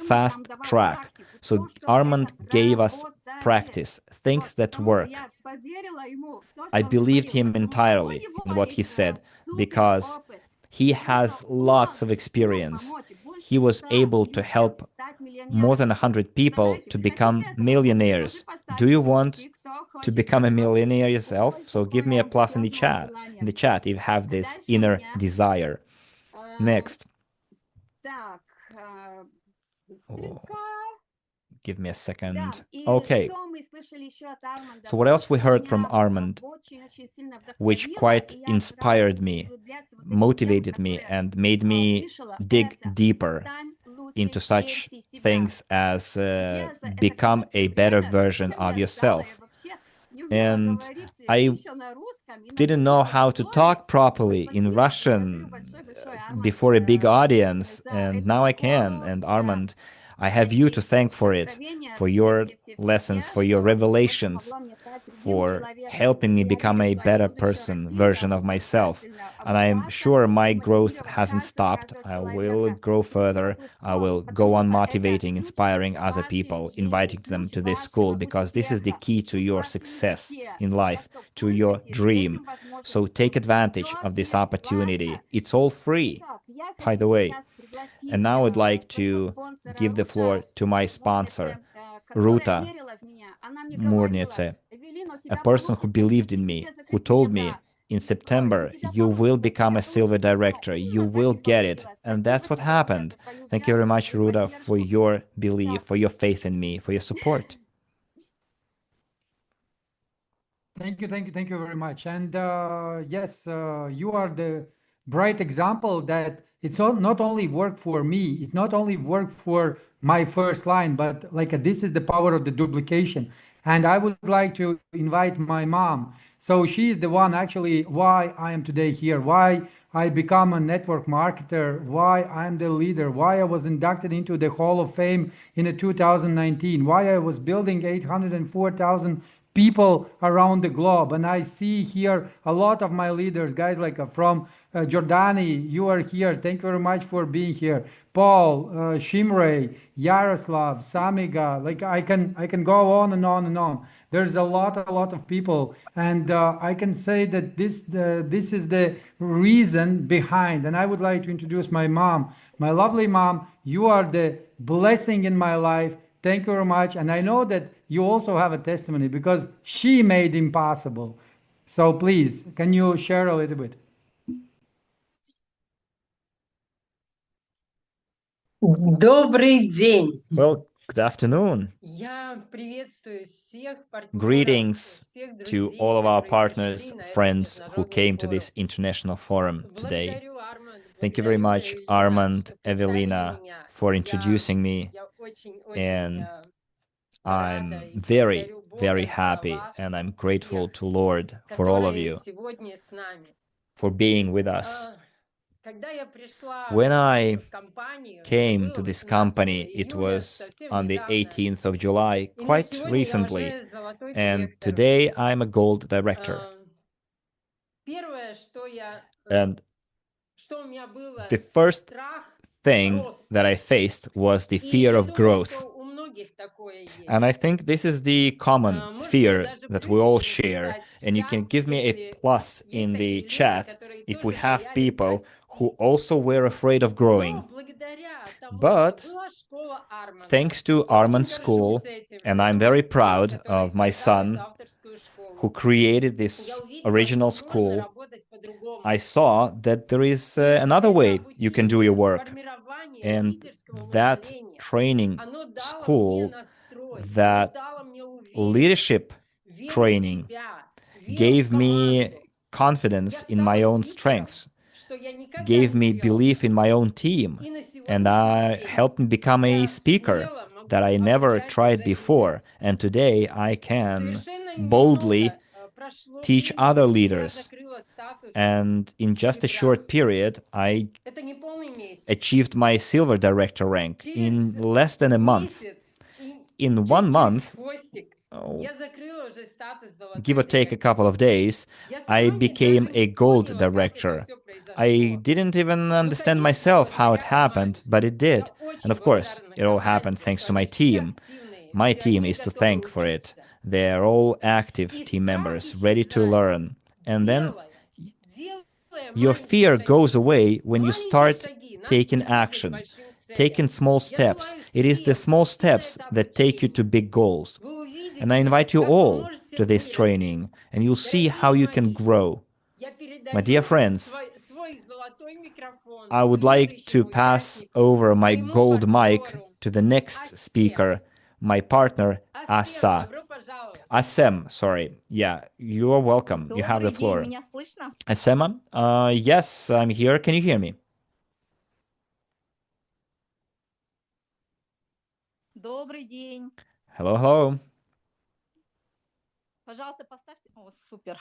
fast track. So Armand gave us practice, things that work. I believed him entirely in what he said because he has lots of experience. He was able to help more than 100 people to become millionaires. Do you want to become a millionaire yourself? So give me a plus in the chat. If you have this inner desire. Next. Oh, give me a second. Okay. So what else we heard from Armand, which quite inspired me, motivated me, and made me dig deeper into such things as become a better version of yourself. And I didn't know how to talk properly in Russian before a big audience, and now I can. And Armand, I have you to thank for it, for your lessons, for your revelations, for helping me become a better person, version of myself. And I'm sure my growth hasn't stopped. I will grow further. I will go on motivating, inspiring other people, inviting them to this school, because this is the key to your success in life, to your dream. So take advantage of this opportunity. It's all free, by the way. And now I'd like to give the floor to my sponsor, Ruta Murnitse, a person who believed in me, who told me, in September, you will become a silver director, you will get it. And that's what happened. Thank you very much, Ruta, for your belief, for your faith in me, for your support. Thank you very much. And yes, you are the bright example that it's not only work for me, it not only work for my first line, but like this is the power of the duplication. And I would like to invite my mom. So she's the one actually why I am today here, why I become a network marketer, why I'm the leader, why I was inducted into the Hall of Fame in 2019, why I was building 804,000 people around the globe. And I see here a lot of my leaders, guys like from Jordani, you are here. Thank you very much for being here. Paul, Shimrei, Yaroslav, Samiga, like I can go on and on and on. There's a lot of people, and I can say that this is the reason behind. And I would like to introduce my mom, my lovely mom. You are the blessing in my life. Thank you very much. And I know that you also have a testimony because she made impossible. So please, can you share a little bit? Добрый день. Well, good afternoon. Я приветствую всех партнеров, Greetings всех to друзей, all of our которые partners, пришли на этот friends who международный came to форум. this international forum today. Благодарю, Арманд, Thank you very благодарю, much, Эвелина, Armand, что представили Evelina, меня. for Я, introducing me, я очень-очень and рада I'm и very, благодарю very Бога за happy, вас and I'm grateful всех, to Lord for all of которые you, сегодня с нами. for being with us. Когда я пришла When в I эту компанию, это came to было this 18 company, it июля, was совсем on the недавно. 18th of July, И на quite сегодня я recently, уже золотой and директор. today I'm a gold director. Первое, что я, And что у меня было, the first страх thing роста. that I faced was the И fear я of думаю, growth. что у многих такое And I есть. think this is the common Можете fear даже that we all плюсики share. написать в And you can чат, give me a если plus есть in такие the люди, chat которые if тоже we have боялись people who расти. also were afraid of Но growing. благодаря тому, But что была школа Арманда, thanks to я очень Armand School, горжусь этим, что and это I'm мой very сын, proud который of my создал эту son авторскую who школу. created Я this увидела, original что можно school. работать по-другому. I saw that there is И another это way you can do your обучение, work. формирование And лидерского that мышления, training оно дало мне school, настрой, оно that дало мне уверенность, leadership веру в training, себя, веру в gave me команду. confidence Я in my стала own спикером, strengths, что я никогда gave не me делала. belief in my own team, И на and сегодняшний день helped me become a я speaker смело that могу I never обучать tried уже before. лидеров. And today I can Совершенно boldly немного прошло teach времени, other и я leaders. закрыла статус And in just a серебра. short period, I Это не полный месяц. achieved my silver director rank in Через less than a month. месяц и In 1 чуть-чуть month, с хвостик я закрыла уже статус give золотой or take a директор. couple of days, Я I сама became даже a не gold поняла, как это director. все I произошло. didn't even Ну, understand конечно, myself how it благодаря happened, команде. but it Я did. And очень of course, благодарна it all happened команде, thanks что to my они все team. активные, My все team они is to готовы thank for it. учиться. They're all active И team страх members, ready to исчезает, learn. And then делая your маленькие fear goes шаги. away when you Маленькие start шаги нас taking приводят к action, большим taking целям. small Я steps. желаю It is the всем small прийти на steps это that take you to обучение. big goals. Вы увидите, And I invite you как вы all можете to this вырасти. training, and you'll see Дорогие how you can мои, grow. я My dear передаю friends, свой золотой микрофон I would like to следующему pass участнику, over my моему gold mic партнеру to the next Асем. speaker, my partner, Асем, Asa. добро пожаловать. Asem, sorry. Yeah, you are welcome. You have the Добрый день, floor. меня слышно? Asema, yes, I'm here. Can you hear me? Добрый день. Hello, hello. Пожалуйста, поставьте... О, супер.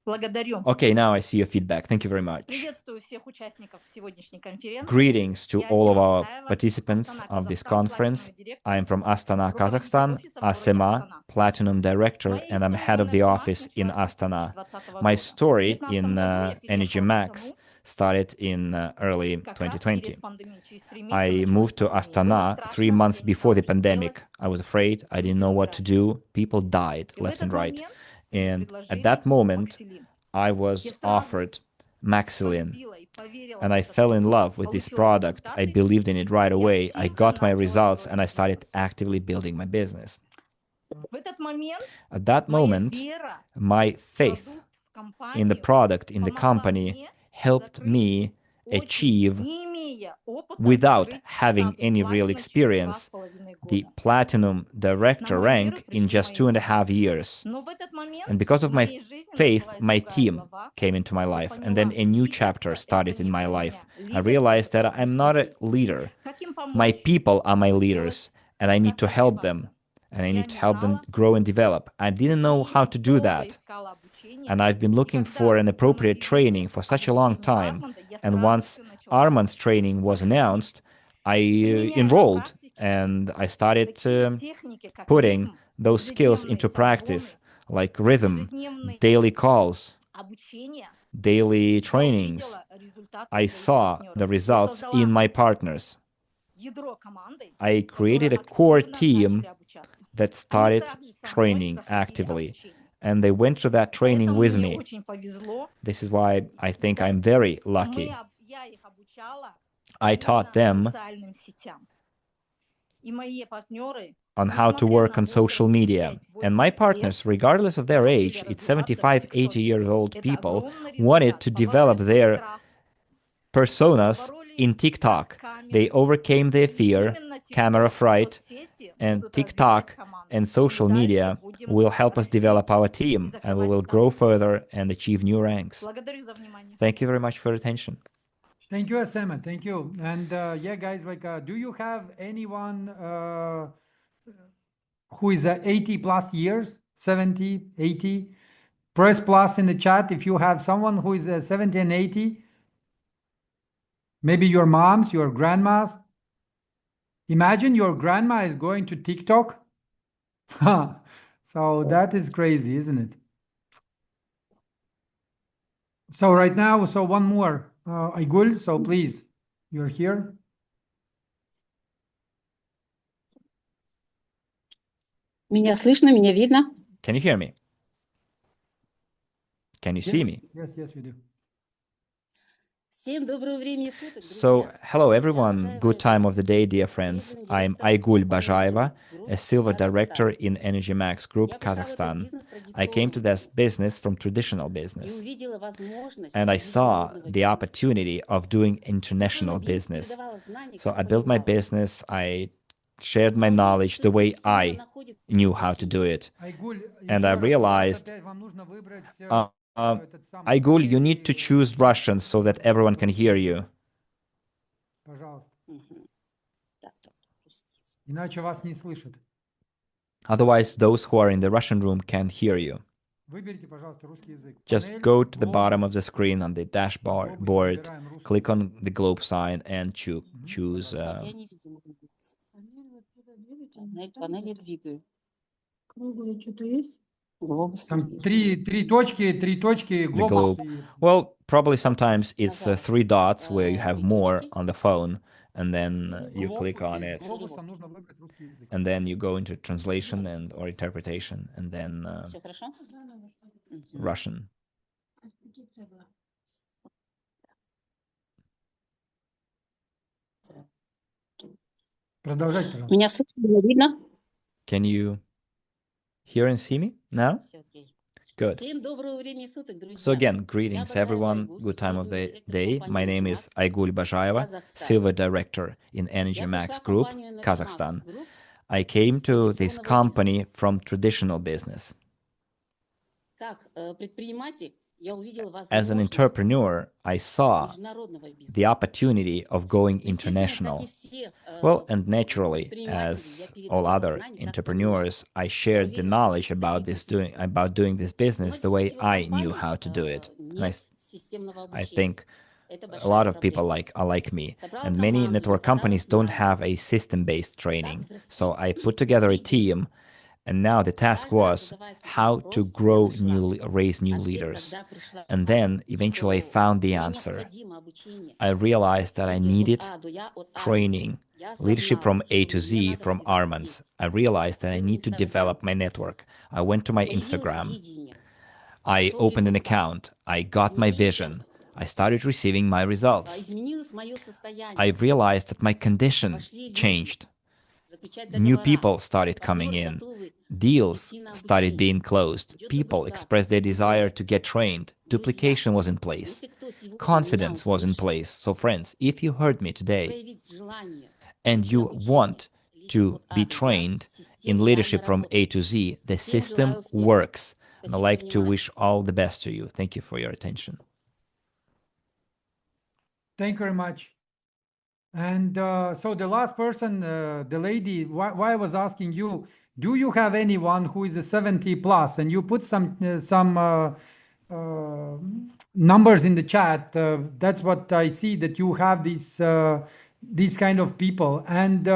Благодарю. Okay, now I see your feedback. Thank you very much. Приветствую всех участников сегодняшней конференции. Greetings to Я all of Асема our Саева, participants Астана, of this Казахстан, conference. платиновый директор, I am from Astana, руководитель Kazakhstan, офиса в городе Asema, Астана. Platinum Director, Моя and I'm история head в of the ENERGYMAX office in началась с Astana. 2020 My года. В story 2019 in году я переехала в ENERGYMAX Астану started in early как раз 2020. перед пандемией. Через 3 месяца I началась moved to пандемия. Было Astana 3 страшно, months я не before the знала, что делать. pandemic. I was afraid. I didn't Люди know what to умирали. do. People died И в left and этот right. момент мне And at предложили that moment, Максилин. I was Я сразу offered Maxilin, полюбила и поверила в and I этот fell in продукт, love with this получила product. I результаты believed in it right и away. I активно got my начала results, and I строить started бизнес. actively building my business. В этот момент At that моя moment, вера my в faith продукт, в in the компанию product, in the помогла company, мне helped закрыть me очень, achieve, не имея опыта, without закрыть having статус any real платина через experience, 2,5 the года. Platinum На Director мою веру rank in пришли just мои 2.5 люди. years. Но в этот момент And because в of my моей жизни faith, началась my другая team глава. came into my Я life, and then поняла, a new лидерство chapter это started in не my про life. меня. I Лидерство realized это that про I'm not a других людей. leader. Как им My помочь, people are my что leaders, делать and I и need как to help them. развиваться. and I need to help them grow and develop. I didn't know how to do that. And I've been looking for an appropriate training for such a long time. And once Armand's training was announced, I enrolled and I started putting those skills into practice, like rhythm, daily calls, daily trainings. I saw the results in my partners. I created a core team that started training actively, and they went through that training with me. This is why I think I'm very lucky. I taught them on how to work on social media. And my partners, regardless of their age, it's 75, 80 years old people, wanted to develop their personas in TikTok. They overcame their fear, camera fright, and TikTok and social media will help us develop our team, and we will grow further and achieve new ranks. Thank you very much for your attention. Thank you, Asema. Thank you. And yeah, guys, do you have anyone who is 80 plus years, 70, 80? Press plus in the chat if you have someone who is 70 and 80. Maybe your moms, your grandmas. Imagine your grandma is going to TikTok. So that is crazy, isn't it? So right now, one more. Aygul, so please, you're here. Меня слышно, меня видно? Can you hear me? Can you see me? Yes, we do. So, hello everyone, good time of the day, dear friends. I'm Aygul Bajaeva, a silver director in ENERGYMAX Group, Kazakhstan. I came to this business from traditional business, and I saw the opportunity of doing international business. So I built my business, I shared my knowledge the way I knew how to do it. And I realized, Aygul, you need to choose Russian so that everyone can hear you. Иначе вас не слышат. Otherwise, those who are in the Russian room can't hear you. Выберите, пожалуйста, русский язык. Just go to the bottom of the screen on the dashboard, click on the globe sign, and choose. Там три точки, The globe. Well, probably sometimes it's 3 dots where you have more on the phone, and then you click on it, and then you go into translation and or interpretation, and then Russian. Продолжайте, пожалуйста. Меня слышно, меня видно? Can you hear and see me now? Good. So again, greetings everyone, good time of the day. My name is Aygul Bajaeva, Silver Director in ENERGYMAX Group, Kazakhstan. I came to this company from traditional business. As an entrepreneur, I saw the opportunity of going international. Well, and naturally, as all other entrepreneurs, I shared the knowledge about doing this business the way I knew how to do it. And I think a lot of people are like me, and many network companies don't have a system-based training. So I put together a team. And now the task was how to raise new leaders. And then eventually I found the answer. I realized that I needed training, leadership from A to Z from Armand's. I realized that I need to develop my network. I went to my Instagram. I opened an account. I got my vision. I started receiving my results. I realized that my condition changed. New people started coming in. Deals started being closed. People expressed their desire to get trained. Duplication was in place. Confidence was in place. So friends, if you heard me today and you want to be trained in leadership from A to Z, the system works. And I'd like to wish all the best to you. Thank you for your attention. Thank you very much. And so the last person, the lady, why I was asking you, do you have anyone who is a 70 plus? And you put some numbers in the chat. That's what I see, that you have these kind of people. And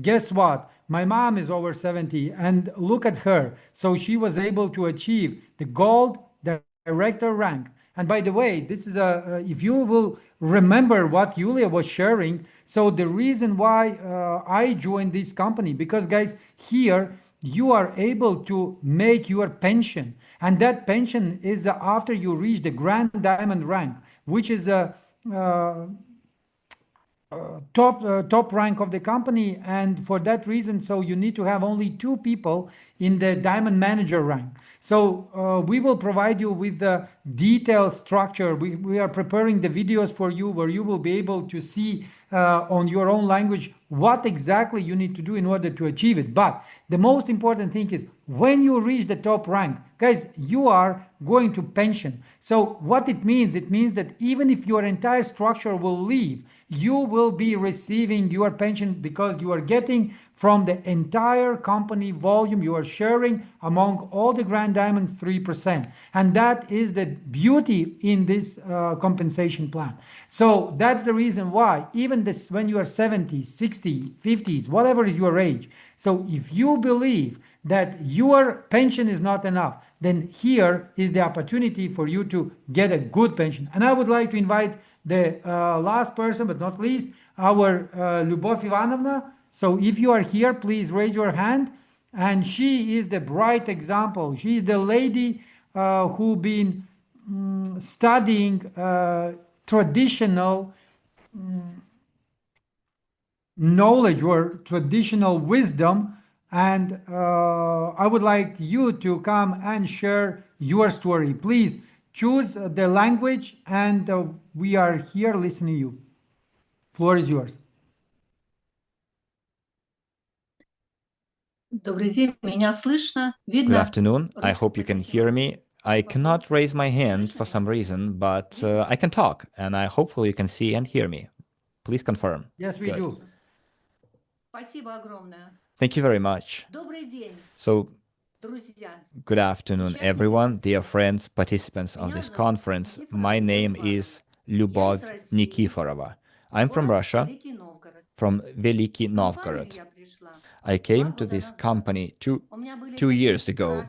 guess what? My mom is over 70, and look at her. So she was able to achieve the gold director rank. And by the way, this is if you will remember what Yulia was sharing. So the reason why I joined this company, because guys, here you are able to make your pension, and that pension is after you reach the grand diamond rank, which is a top rank of the company. And for that reason, so you need to have only 2 people in the diamond manager rank. So we will provide you with the detailed structure. We are preparing the videos for you, where you will be able to see on your own language what exactly you need to do in order to achieve it. But the most important thing is, when you reach the top rank, guys, you are going to pension. So what it means that even if your entire structure will leave, you will be receiving your pension, because you are getting from the entire company volume. You are sharing among all the grand diamonds 3%. And that is the beauty in this compensation plan. So that's the reason why, even this, when you are 70, 60, 50s, whatever is your age, so if you believe that your pension is not enough, then here is the opportunity for you to get a good pension. And I would like to invite the last person, but not least, our Lyubov Ivanovna. So if you are here, please raise your hand. And she is the bright example. She is the lady who been studying traditional knowledge or traditional wisdom. And I would like you to come and share your story. Please choose the language, and we are here listening to you. Floor is yours. Good afternoon. I hope you can hear me. I cannot raise my hand for some reason, but I can talk, and hopefully you can see and hear me. Please confirm. Yes, we Good. do. Thank you very much. So, good afternoon, everyone, dear friends, participants of this conference. My name is Lyubov Nikiforova. I'm from Russia, from Veliki Novgorod. I came to this company two years ago.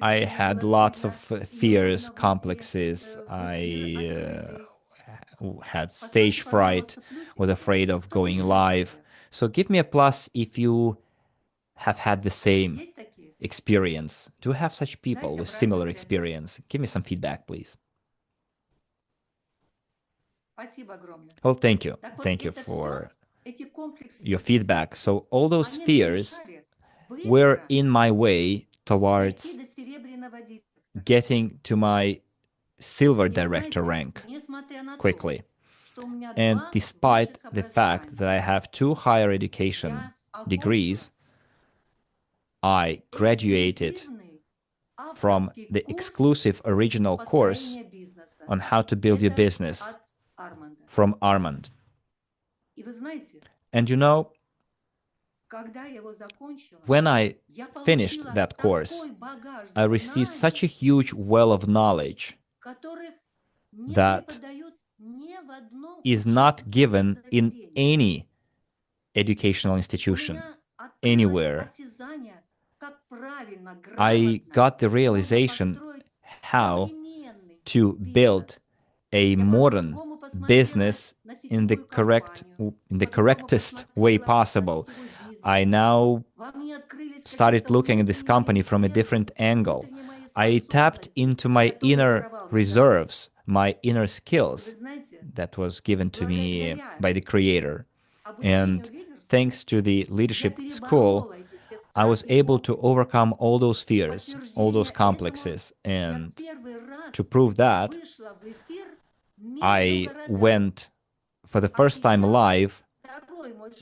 I had lots of fears, complexes. I had stage fright, was afraid of going live. So give me a plus if you have had the same experience. Do you have such people with similar experience? Give me some feedback, please. Well, thank you. Thank you for your feedback. So all those fears were in my way towards getting to my silver director rank quickly. And despite the fact that I have 2 higher education degrees, I graduated from the exclusive original course on how to build your business from Armand. And you know, when I finished that course, I received such a huge well of knowledge that is not given in any educational institution, anywhere. I got the realization how to build a modern business in the correctest way possible. I now started looking at this company from a different angle. I tapped into my inner reserves, my inner skills that was given to me by the creator. And thanks to the leadership school, I was able to overcome all those fears, all those complexes. And to prove that, I went for the first time live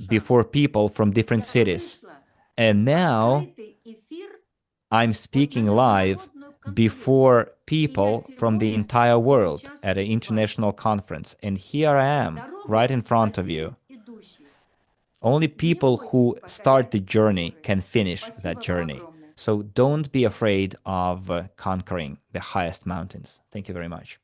before people from different cities. And now I'm speaking live before people from the entire world at an international conference. And here I am, right in front of you. Only people who start the journey can finish that journey. So don't be afraid of conquering the highest mountains. Thank you very much.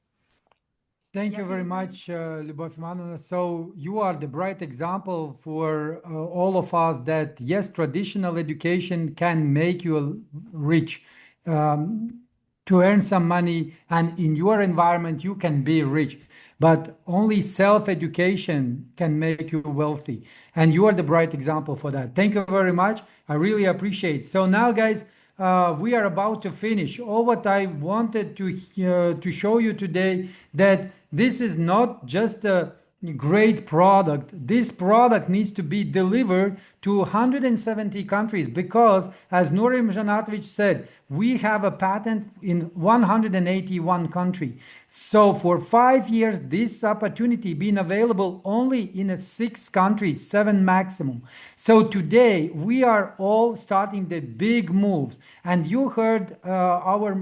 Thank you very much, Lyubov Ivanovna. So you are the bright example for all of us that yes, traditional education can make you rich, to earn some money, and in your environment you can be rich. But only self-education can make you wealthy, and you are the bright example for that. Thank you very much. I really appreciate. So now, guys, we are about to finish. All what I wanted to show you today, that this is not just a great product. This product needs to be delivered to 170 countries because, as Nurim Janatovic said, we have a patent in 181 countries. So for 5 years, this opportunity been available only in 6 countries, 7 maximum. So today we are all starting the big moves, and you heard our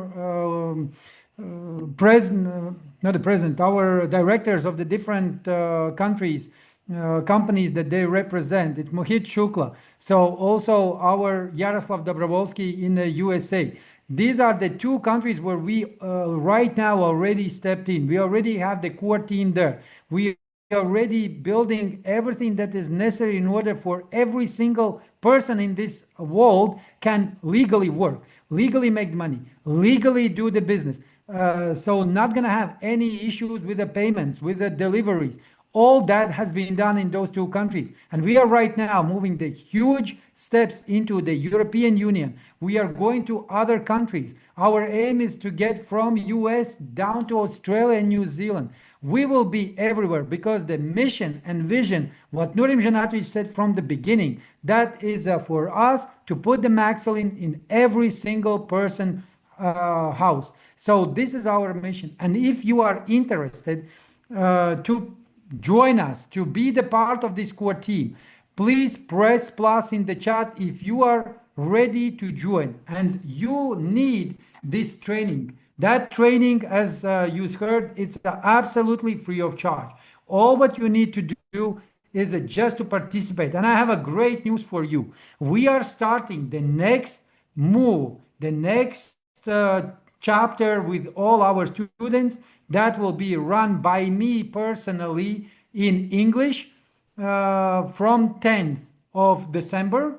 our directors of the different countries, companies that they represent. It's Mohit Shukla. So also our Yaroslav Dobrovolsky in the USA. These are the 2 countries where we right now already stepped in. We already have the core team there. We are already building everything that is necessary in order for every single person in this world can legally work, legally make money, legally do the business. So not going to have any issues with the payments, with the deliveries. All that has been done in those 2 countries. And we are right now moving the huge steps into the European Union. We are going to other countries. Our aim is to get from US down to Australia and New Zealand. We will be everywhere because the mission and vision, what Nurim Janatovic said from the beginning, that is for us to put the Maxilin in every single person house. So this is our mission. And if you are interested to join us, to be the part of this core team, please press plus in the chat if you are ready to join and you need this training. That training, as you heard, it's absolutely free of charge. All what you need to do is just to participate. And I have a great news for you. We are starting the next move, the next chapter with all our students that will be run by me personally in English from 10th of December.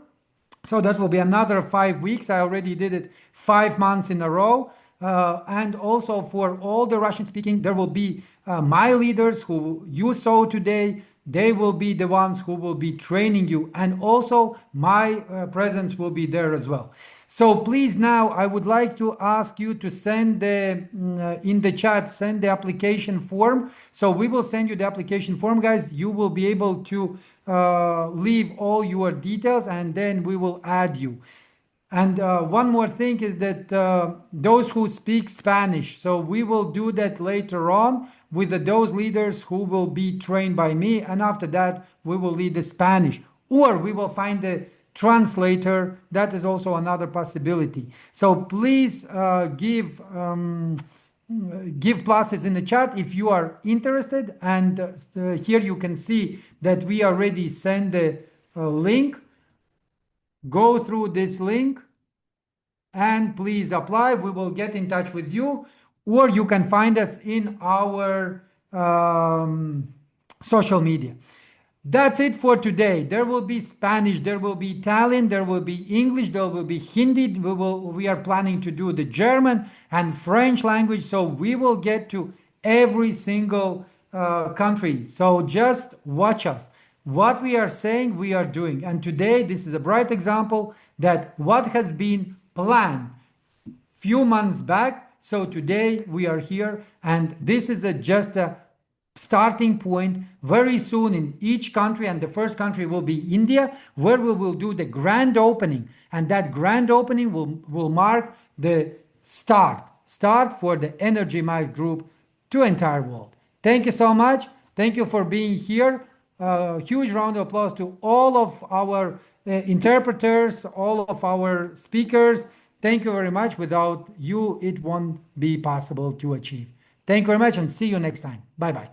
So that will be another 5 weeks. I already did it 5 months in a row. And also for all the Russian speaking, there will be my leaders who you saw today. They will be the ones who will be training you. And also my presence will be there as well. So please now, I would like to ask you to send in the chat, send the application form. So we will send you the application form, guys. You will be able to leave all your details and then we will add you. And one more thing is that those who speak Spanish, so we will do that later on with those leaders who will be trained by me. And after that, we will lead the Spanish, or we will find the translator. That is also another possibility. So please give pluses in the chat if you are interested. And here you can see that we already sent the link. Go through this link and please apply. We will get in touch with you, or you can find us in our social media. That's it for today. There will be Spanish, there will be Italian, there will be English, there will be Hindi. We are planning to do the German and French language. So we will get to every single country. So just watch us. What we are saying, we are doing. And today, this is a bright example that what has been planned few months back. So today we are here, and this is just a starting point. Very soon in each country, and the first country will be India, where we will do the grand opening. And that grand opening will mark the start for the ENERGYMAX Group to entire world. Thank you so much. Thank you for being here. Huge round of applause to all of our interpreters, all of our speakers. Thank you very much. Without you, it won't be possible to achieve. Thank you very much and see you next time. Bye-bye.